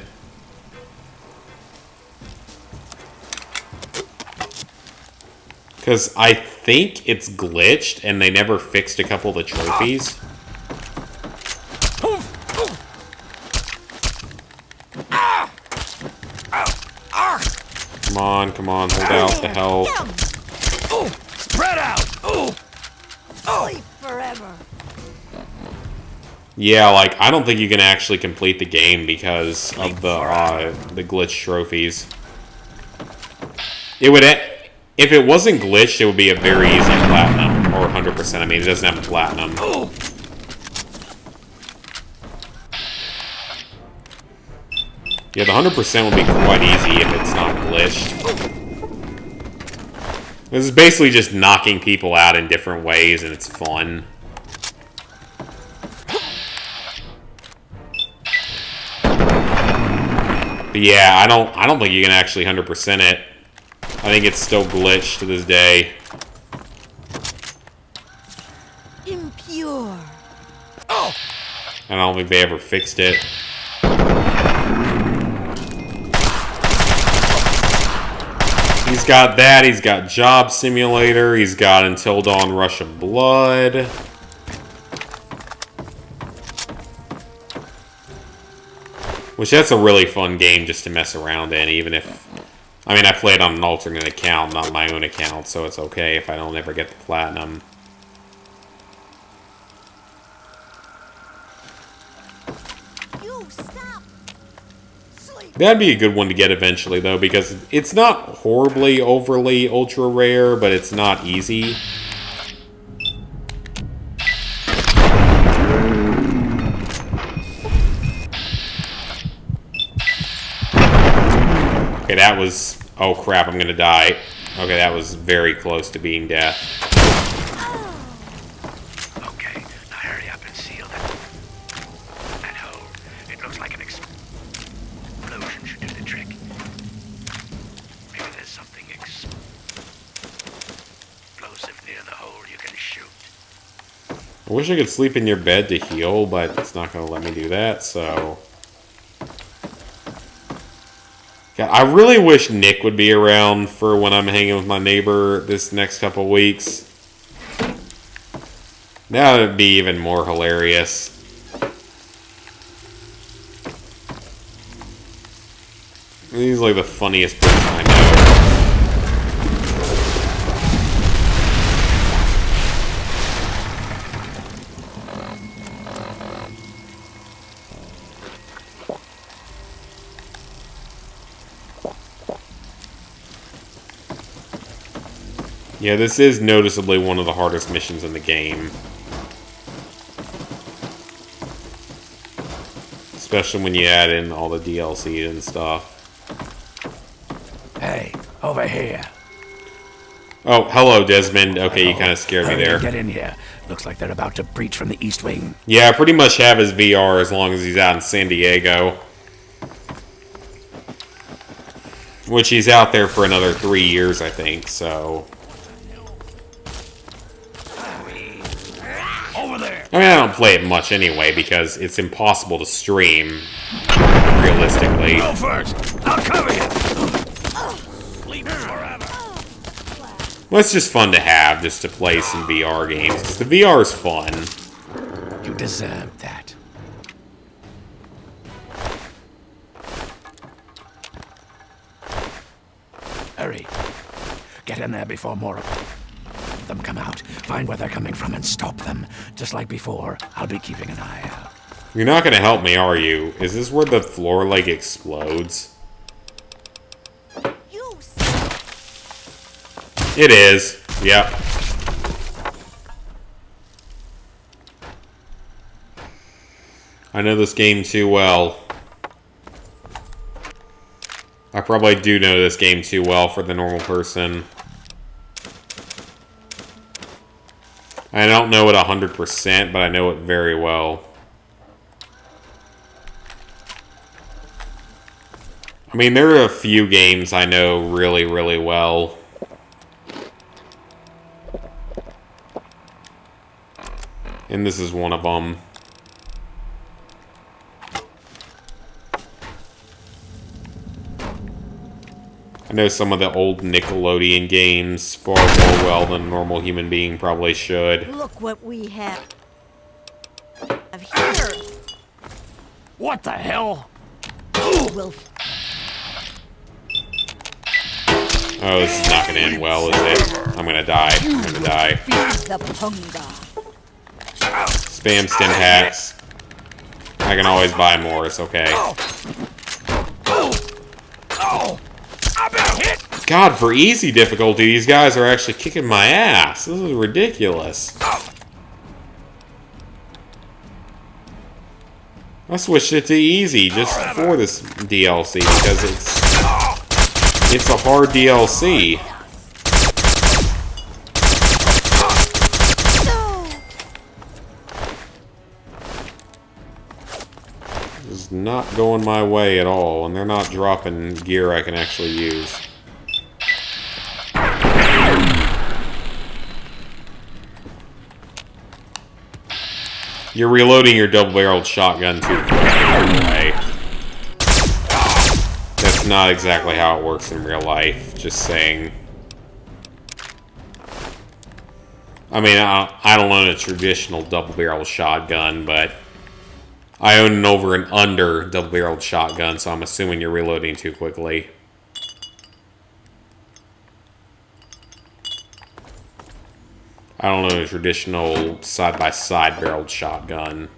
Because I think it's glitched, and they never fixed a couple of the trophies. Come on, hold out the health. Spread out! Sleep forever. Yeah, like, I don't think you can actually complete the game because of the glitch trophies. It would, if it wasn't glitched, it would be a very easy platinum, or 100%. I mean, it doesn't have a platinum. Yeah, the 100% would be quite easy if it's not glitched. This is basically just knocking people out in different ways, and it's fun. But yeah, I don't think you can actually 100% it. I think it's still glitched to this day. Impure. I don't think they ever fixed it. He's got that, he's got Job Simulator, he's got Until Dawn Rush of Blood. Which, that's a really fun game just to mess around in, even if... I mean, I played on an alternate account, not my own account, so it's okay if I don't ever get the platinum. You stop. Sleep. That'd be a good one to get eventually, though, because it's not horribly, overly, ultra rare, but it's not easy. Okay, that was... Oh, crap, I'm gonna die. Okay, that was very close to being death. Okay, now hurry up and seal that hole. It looks like an explosion should do the trick. Maybe there's something explosive near the hole you can shoot. I wish I could sleep in your bed to heal, but it's not gonna let me do that, so... God, I really wish Nick would be around for when I'm hanging with my neighbor this next couple weeks. That would be even more hilarious. He's like the funniest person I know. Yeah, this is noticeably one of the hardest missions in the game. Especially when you add in all the DLC and stuff. Hey, over here. Oh, hello, Desmond. Okay, you kind of scared me there. Get in here. Looks like they're about to breach from the east wing. Yeah, I pretty much have his VR as long as he's out in San Diego. Which he's out there for another 3 years, I think, so... I mean, I don't play it much anyway, because it's impossible to stream, realistically. Go first! I'll cover you! Sleep forever! Well, it's just fun to have, just to play some VR games, because the VR is fun. You deserve that. Hurry. Get in there before more if them come out. Find where they're coming from and stop them. Just like before, I'll be keeping an eye out. You're not gonna help me, are you? Is this where the floor, like, explodes? It is. Yep. I know this game too well. I probably do know this game too well for the normal person. I don't know it 100%, but I know it very well. I mean, there are a few games I know really, really well. And this is one of them. I know some of the old Nickelodeon games far more well than a normal human being probably should. Look what we have here. What the hell? We'll Oh, this is not gonna end well, is it? I'm gonna die. I'm gonna die. feed the punga. Spam stim packs. I can always buy more, it's okay. God, for easy difficulty, these guys are actually kicking my ass. This is ridiculous. I switched it to easy just for this DLC because it's a hard DLC. This is not going my way at all, and they're not dropping gear I can actually use. You're reloading your double-barreled shotgun too quick, by the way. That's not exactly how it works in real life, just saying. I mean, I don't own a traditional double-barreled shotgun, but I own an over and under double-barreled shotgun, so I'm assuming you're reloading too quickly. I don't know a traditional side-by-side barreled shotgun.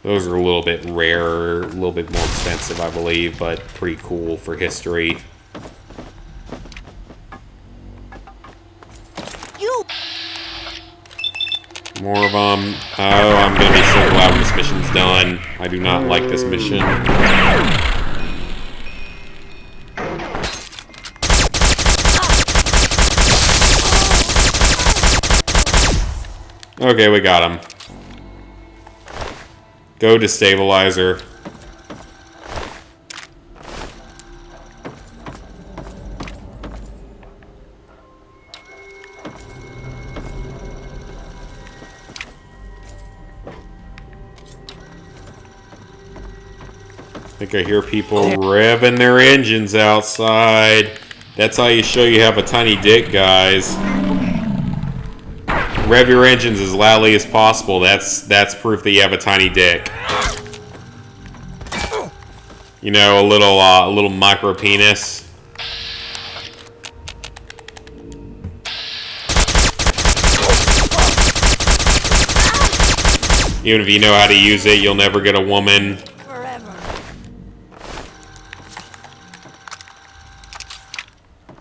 Those are a little bit rarer, a little bit more expensive, I believe, but pretty cool for history. More of them. Oh, I'm gonna be so glad when this mission's done. I do not like this mission. Okay, we got him. Go to stabilizer. I think I hear people revving their engines outside. That's how you show you have a tiny dick, guys. Rev your engines as loudly as possible. That's proof that you have a tiny dick. You know, a little micro penis. Even if you know how to use it, you'll never get a woman.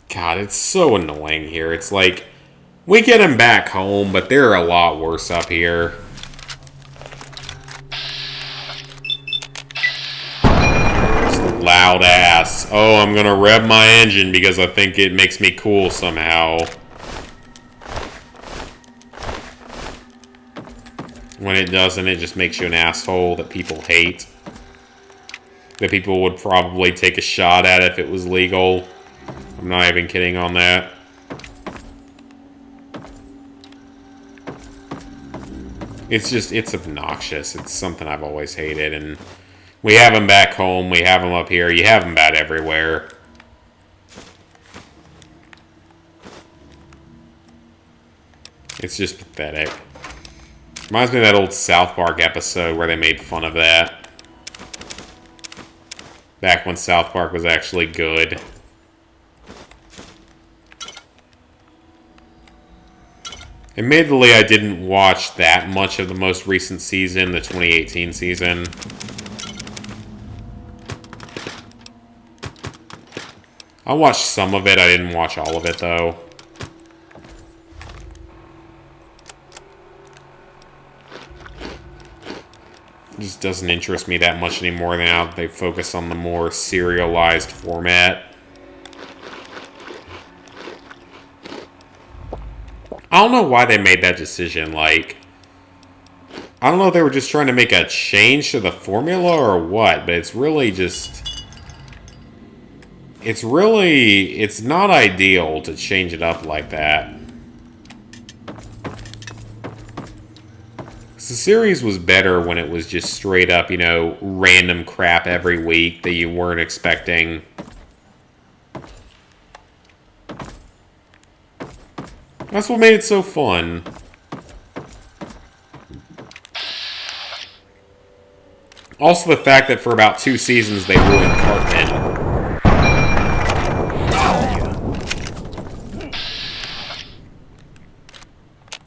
God, it's so annoying here. It's like, we get them back home, but they're a lot worse up here. Just loud ass. Oh, I'm gonna rev my engine because I think it makes me cool somehow. When it doesn't, it just makes you an asshole that people hate. That people would probably take a shot at if it was legal. I'm not even kidding on that. It's obnoxious. It's something I've always hated, and we have them back home. We have them up here. You have them bad everywhere. It's just pathetic. Reminds me of that old South Park episode where they made fun of that. Back when South Park was actually good. Admittedly, I didn't watch that much of the most recent season, the 2018 season. I watched some of it, I didn't watch all of it, though. It just doesn't interest me that much anymore now that they focus on the more serialized format. I don't know why they made that decision, like... I don't know if they were just trying to make a change to the formula or what, but it's really just... It's not ideal to change it up like that. The series was better when it was just straight up, you know, random crap every week that you weren't expecting. That's what made it so fun. Also the fact that for about 2 seasons they ruined Cartman.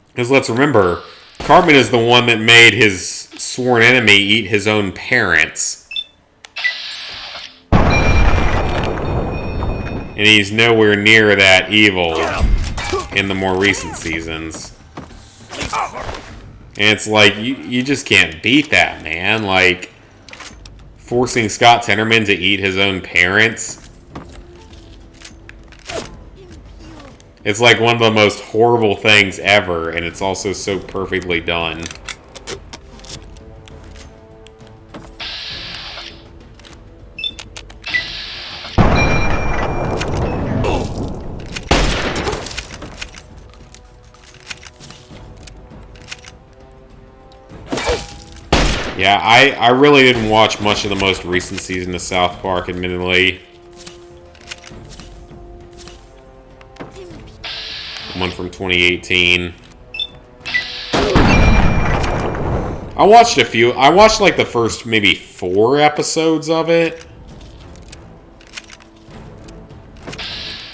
Because let's remember, Cartman is the one that made his sworn enemy eat his own parents. And he's nowhere near that evil in the more recent seasons. And it's like, you just can't beat that, man. Like, forcing Scott Tenorman to eat his own parents. It's like one of the most horrible things ever, and it's also so perfectly done. Yeah, I really didn't watch much of the most recent season of South Park, admittedly. One from 2018. I watched a few. I watched like the first maybe 4 episodes of it.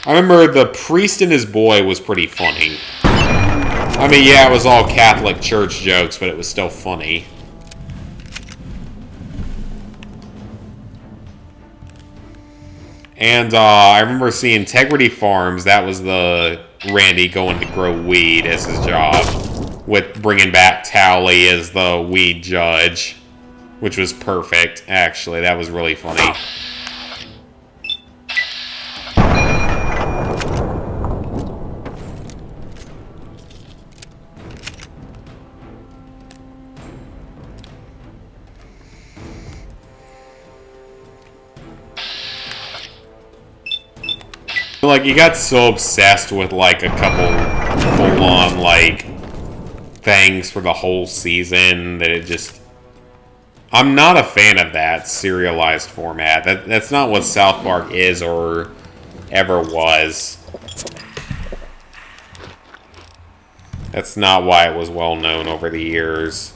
I remember the priest and his boy was pretty funny. I mean, yeah, it was all Catholic church jokes, but it was still funny. And I remember seeing Integrity Farms. That was the Randy going to grow weed as his job, with bringing back Towley as the weed judge, which was perfect, actually. That was really funny. Like, you got so obsessed with, like, a couple full-on, like, things for the whole season that it just... I'm not a fan of that serialized format. That's not what South Park is or ever was. That's not why it was well known over the years.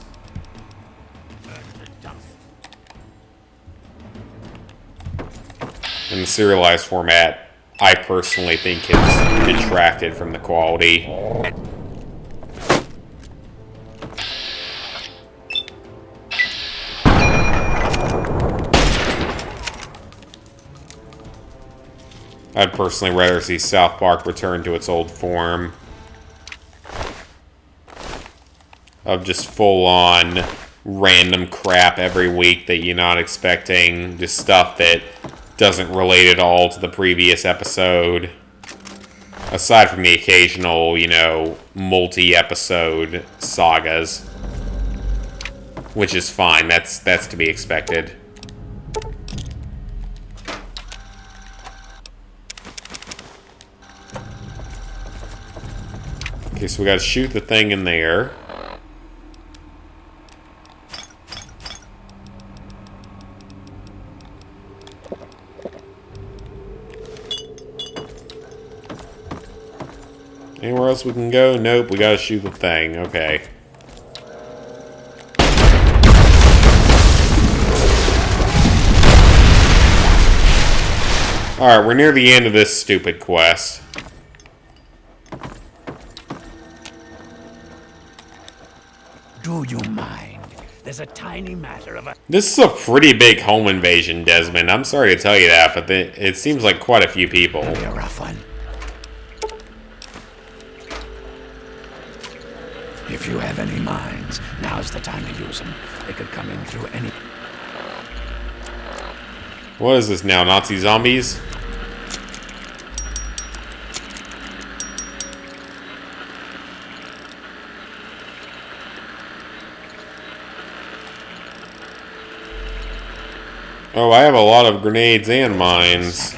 And the serialized format, I personally think, has detracted from the quality. I'd personally rather see South Park return to its old form of just full-on random crap every week that you're not expecting, just stuff that doesn't relate at all to the previous episode. Aside from the occasional, you know, multi-episode sagas. Which is fine, that's to be expected. Okay, so we gotta shoot the thing in there. Anywhere else we can go? Nope, we gotta shoot the thing. Okay. Alright, we're near the end of this stupid quest. Do you mind? There's a tiny matter of a... This is a pretty big home invasion, Desmond. I'm sorry to tell you that, but it seems like quite a few people. Be a rough one. If you have any mines, now's the time to use them. They could come in through any... What is this now? Nazi zombies? Oh, I have a lot of grenades and mines.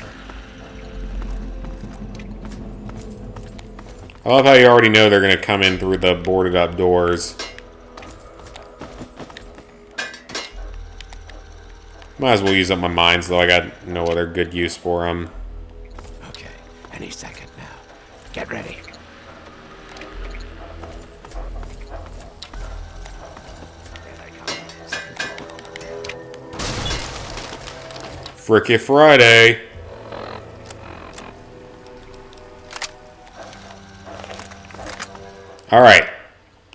I love how you already know they're going to come in through the boarded up doors. Might as well use up my mines, though. I got no other good use for them. Okay, any second now. Get ready. Frickin' Friday. Alright.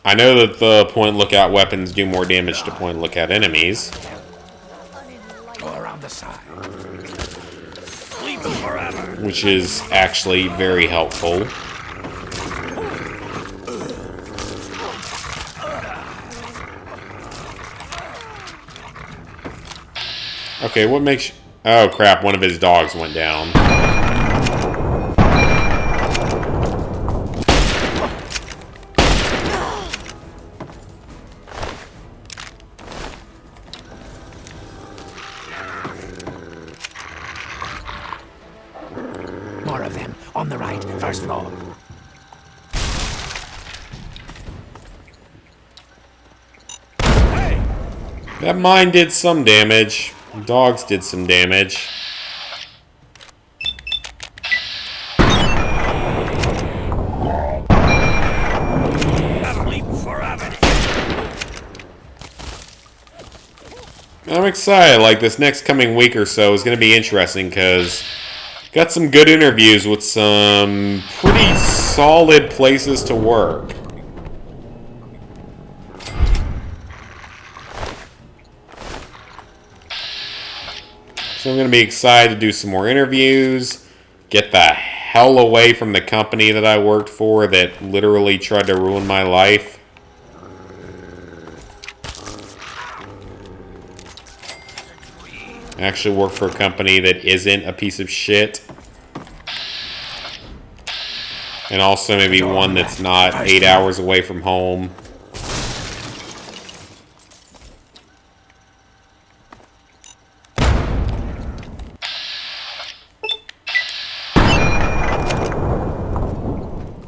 I know that the point lookout weapons do more damage to point lookout enemies. Go around the side. Leave them forever. Which is actually very helpful. Okay, what makes... Oh crap, one of his dogs went down. More of them. On the right, first floor. That mine did some damage. Dogs did some damage. I'm excited. Like, this next coming week or so is going to be interesting because got some good interviews with some pretty solid places to work. So I'm going to be excited to do some more interviews, get the hell away from the company that I worked for that literally tried to ruin my life. I actually work for a company that isn't a piece of shit. And also maybe one that's not 8 hours away from home.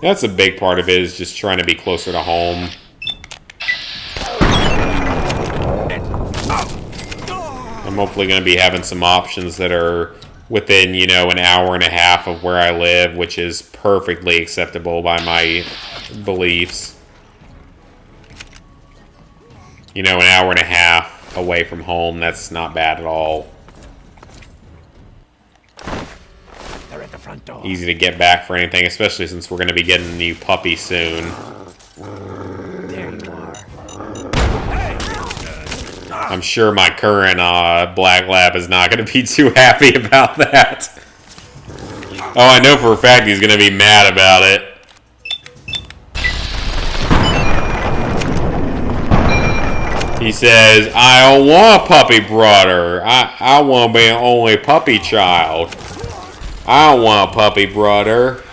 That's a big part of it, is just trying to be closer to home. I'm hopefully going to be having some options that are within, you know, an hour and a half of where I live, which is perfectly acceptable by my beliefs. You know, an hour and a half away from home, that's not bad at all. They're at the front door. Easy to get back for anything, especially since we're going to be getting a new puppy soon. There you are. I'm sure my current Black Lab is not going to be too happy about that. Oh, I know for a fact he's going to be mad about it. He says, I don't want a puppy brother. I want to be an only puppy child. I don't want a puppy brother.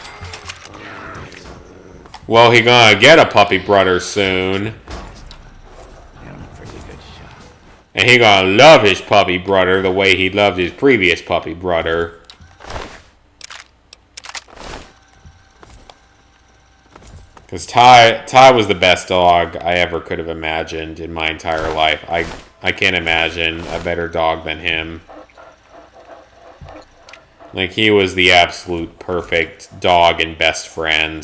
Well, he gonna get a puppy brother soon. And he gonna love his puppy brother the way he loved his previous puppy brother. Because Ty was the best dog I ever could have imagined in my entire life. I can't imagine a better dog than him. Like, he was the absolute perfect dog and best friend.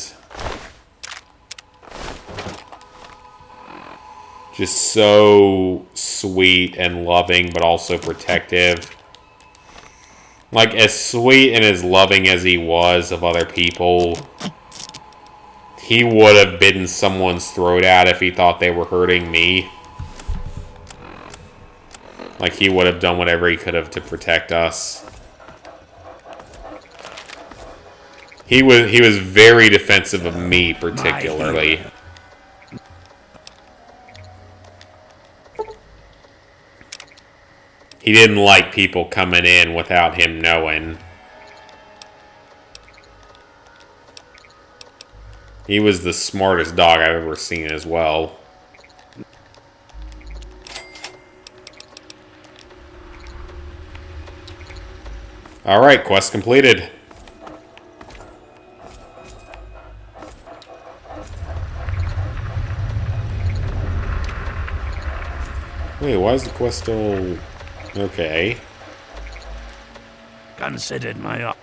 Just so sweet and loving, but also protective. Like, as sweet and as loving as he was of other people, he would have bitten someone's throat out if he thought they were hurting me. Like, he would have done whatever he could have to protect us. He was very defensive of me, particularly. He didn't like people coming in without him knowing. He was the smartest dog I've ever seen as well. Alright, quest completed. Wait, why is the quest still... Okay. Considered my op.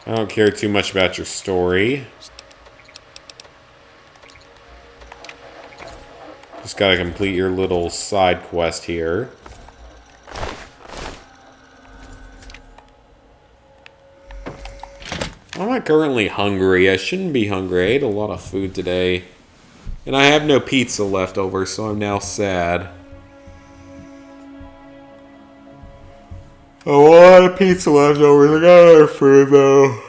I don't care too much about your story. Just gotta complete your little side quest here. I'm not currently hungry. I shouldn't be hungry. I ate a lot of food today. And I have no pizza left over, so I'm now sad. A lot of pizza left over. I got other food, though.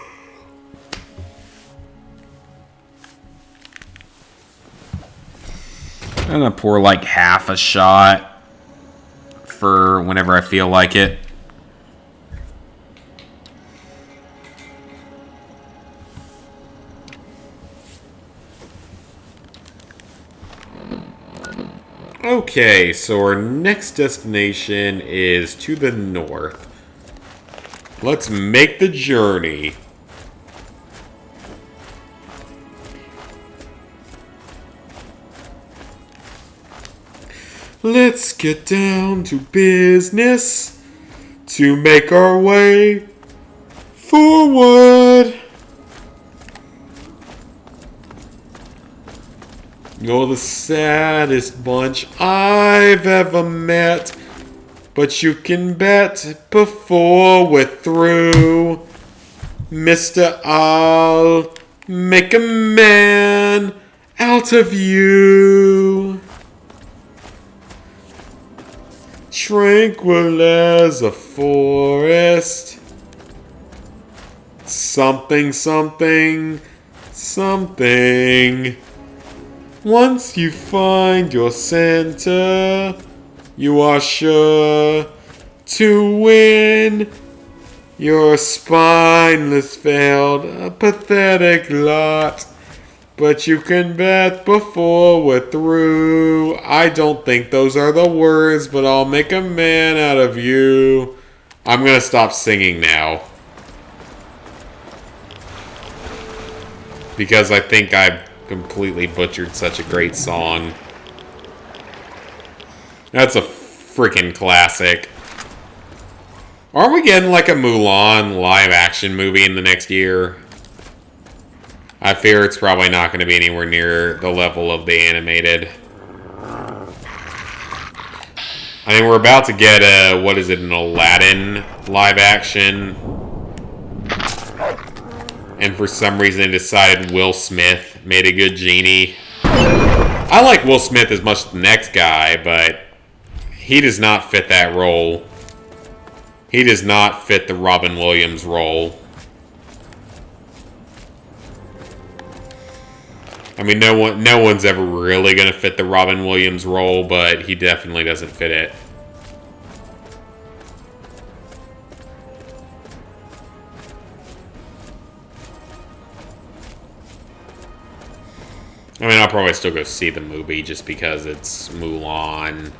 I'm gonna pour like half a shot for whenever I feel like it. Okay, so our next destination is to the north. Let's make the journey. Let's get down to business to make our way forward. You're the saddest bunch I've ever met, but you can bet before we're through, Mister, I'll make a man out of you. Tranquil as a forest. Something, something, something. Once you find your center, you are sure to win. You're a spineless, failed, a pathetic lot. But you can bet before we're through. I don't think those are the words, but I'll make a man out of you. I'm gonna stop singing now. Because I think I've completely butchered such a great song. That's a freaking classic. Aren't we getting like a Mulan live action movie in the next year? I fear it's probably not going to be anywhere near the level of the animated. I mean, we're about to get a, what is it, an Aladdin live action. And for some reason they decided Will Smith made a good genie. I like Will Smith as much as the next guy, but he does not fit that role. He does not fit the Robin Williams role. I mean, no one's ever really going to fit the Robin Williams role, but he definitely doesn't fit it. I mean, I'll probably still go see the movie just because it's Mulan.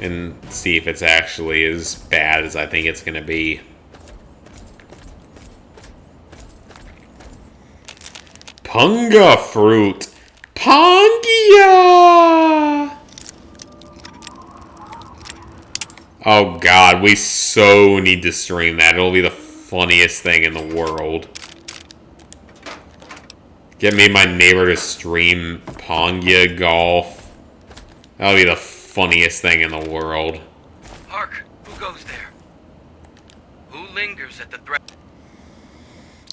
And see if it's actually as bad as I think it's going to be. Punga fruit. Pongia! Oh god, we so need to stream that. It'll be the funniest thing in the world. Get me and my neighbor to stream Pongia Golf. That'll be the funniest thing in the world. Hark! Who goes there? Who lingers at the threat?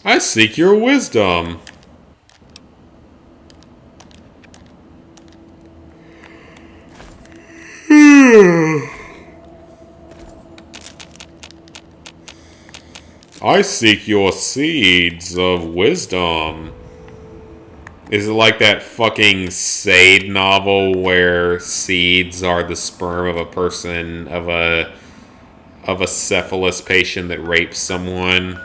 I seek your wisdom. I seek your seeds of wisdom. Is it like that fucking Sade novel where seeds are the sperm of a person, of a syphilis patient that rapes someone?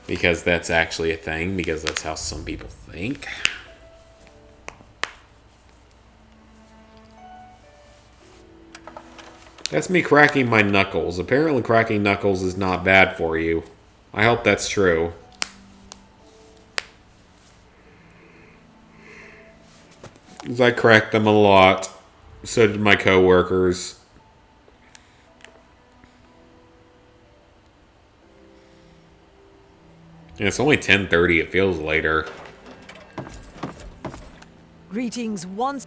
Because that's actually a thing, because that's how some people think. That's me cracking my knuckles. Apparently cracking knuckles is not bad for you. I hope that's true. 'Cause I cracked them a lot. So did my coworkers. And it's only 10:30. It feels later. Greetings once.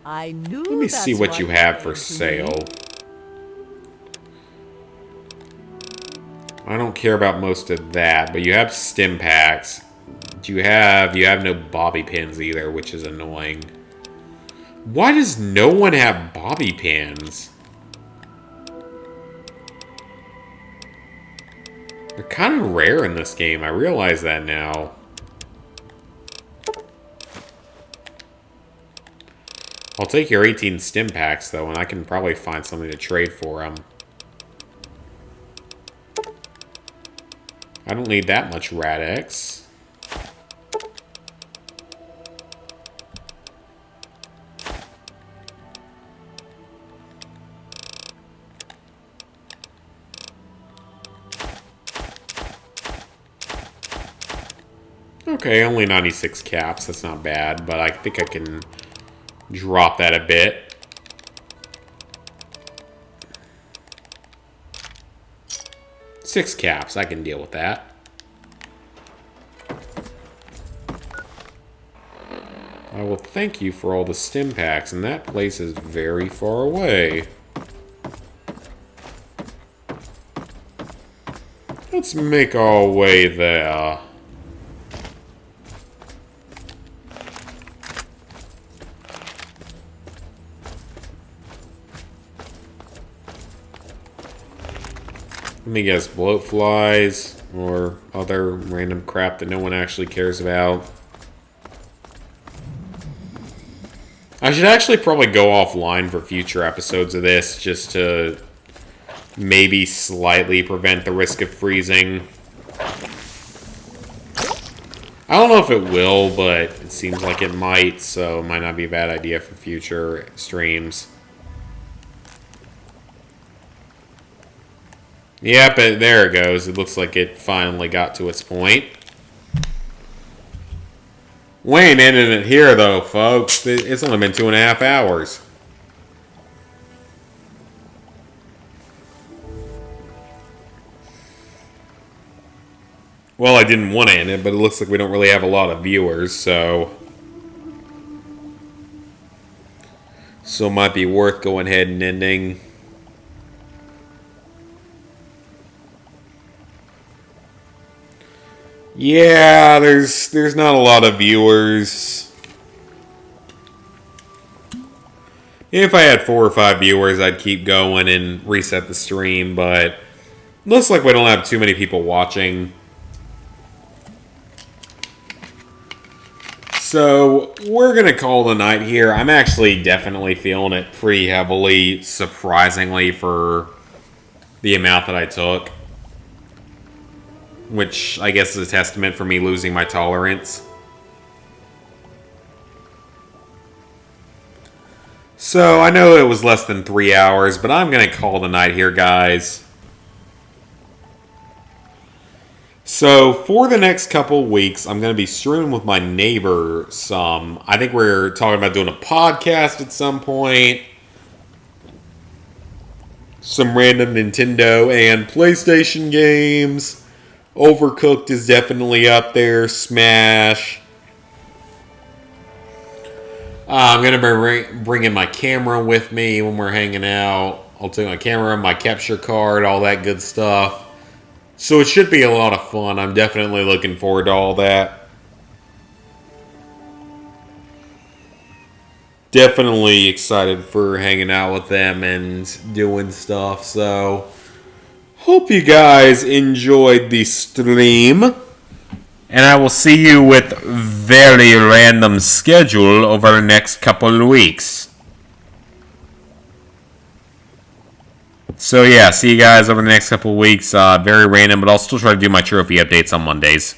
I knew. Let me see what you have for sale. I don't care about most of that, but you have stim packs. You have no bobby pins either, which is annoying. Why does no one have bobby pins? They're kind of rare in this game. I realize that now. I'll take your 18 stim packs, though, and I can probably find something to trade for them. I don't need that much Rad-X. Okay, only 96 caps. That's not bad, but I think I can drop that a bit. Six caps, I can deal with that. I will thank you for all the stim packs, and that place is very far away. Let's make our way there. Let me guess, bloat flies or other random crap that no one actually cares about. I should actually probably go offline for future episodes of this just to maybe slightly prevent the risk of freezing. I don't know if it will, but it seems like it might, so it might not be a bad idea for future streams. Yep, there it goes. It looks like it finally got to its point. We ain't ending it here, though, folks. It's only been 2.5 hours. Well, I didn't want to end it, but it looks like we don't really have a lot of viewers, so it might be worth going ahead and ending. Yeah, there's not a lot of viewers. If I had 4 or 5 viewers, I'd keep going and reset the stream, but looks like we don't have too many people watching. So, we're going to call the night here. I'm actually definitely feeling it pretty heavily, surprisingly, for the amount that I took. Which, I guess, is a testament for me losing my tolerance. So, I know it was less than 3 hours, but I'm going to call the night here, guys. So for the next couple weeks, I'm going to be streaming with my neighbor some. I think we're talking about doing a podcast at some point. Some random Nintendo and PlayStation games. Overcooked is definitely up there. Smash. I'm going to be bringing my camera with me when we're hanging out. I'll take my camera, my capture card, all that good stuff. So it should be a lot of fun. I'm definitely looking forward to all that. Definitely excited for hanging out with them and doing stuff. So, hope you guys enjoyed the stream. And I will see you with very random schedule over the next couple of weeks. So yeah, see you guys over the next couple of weeks. Very random, but I'll still try to do my trophy updates on Mondays.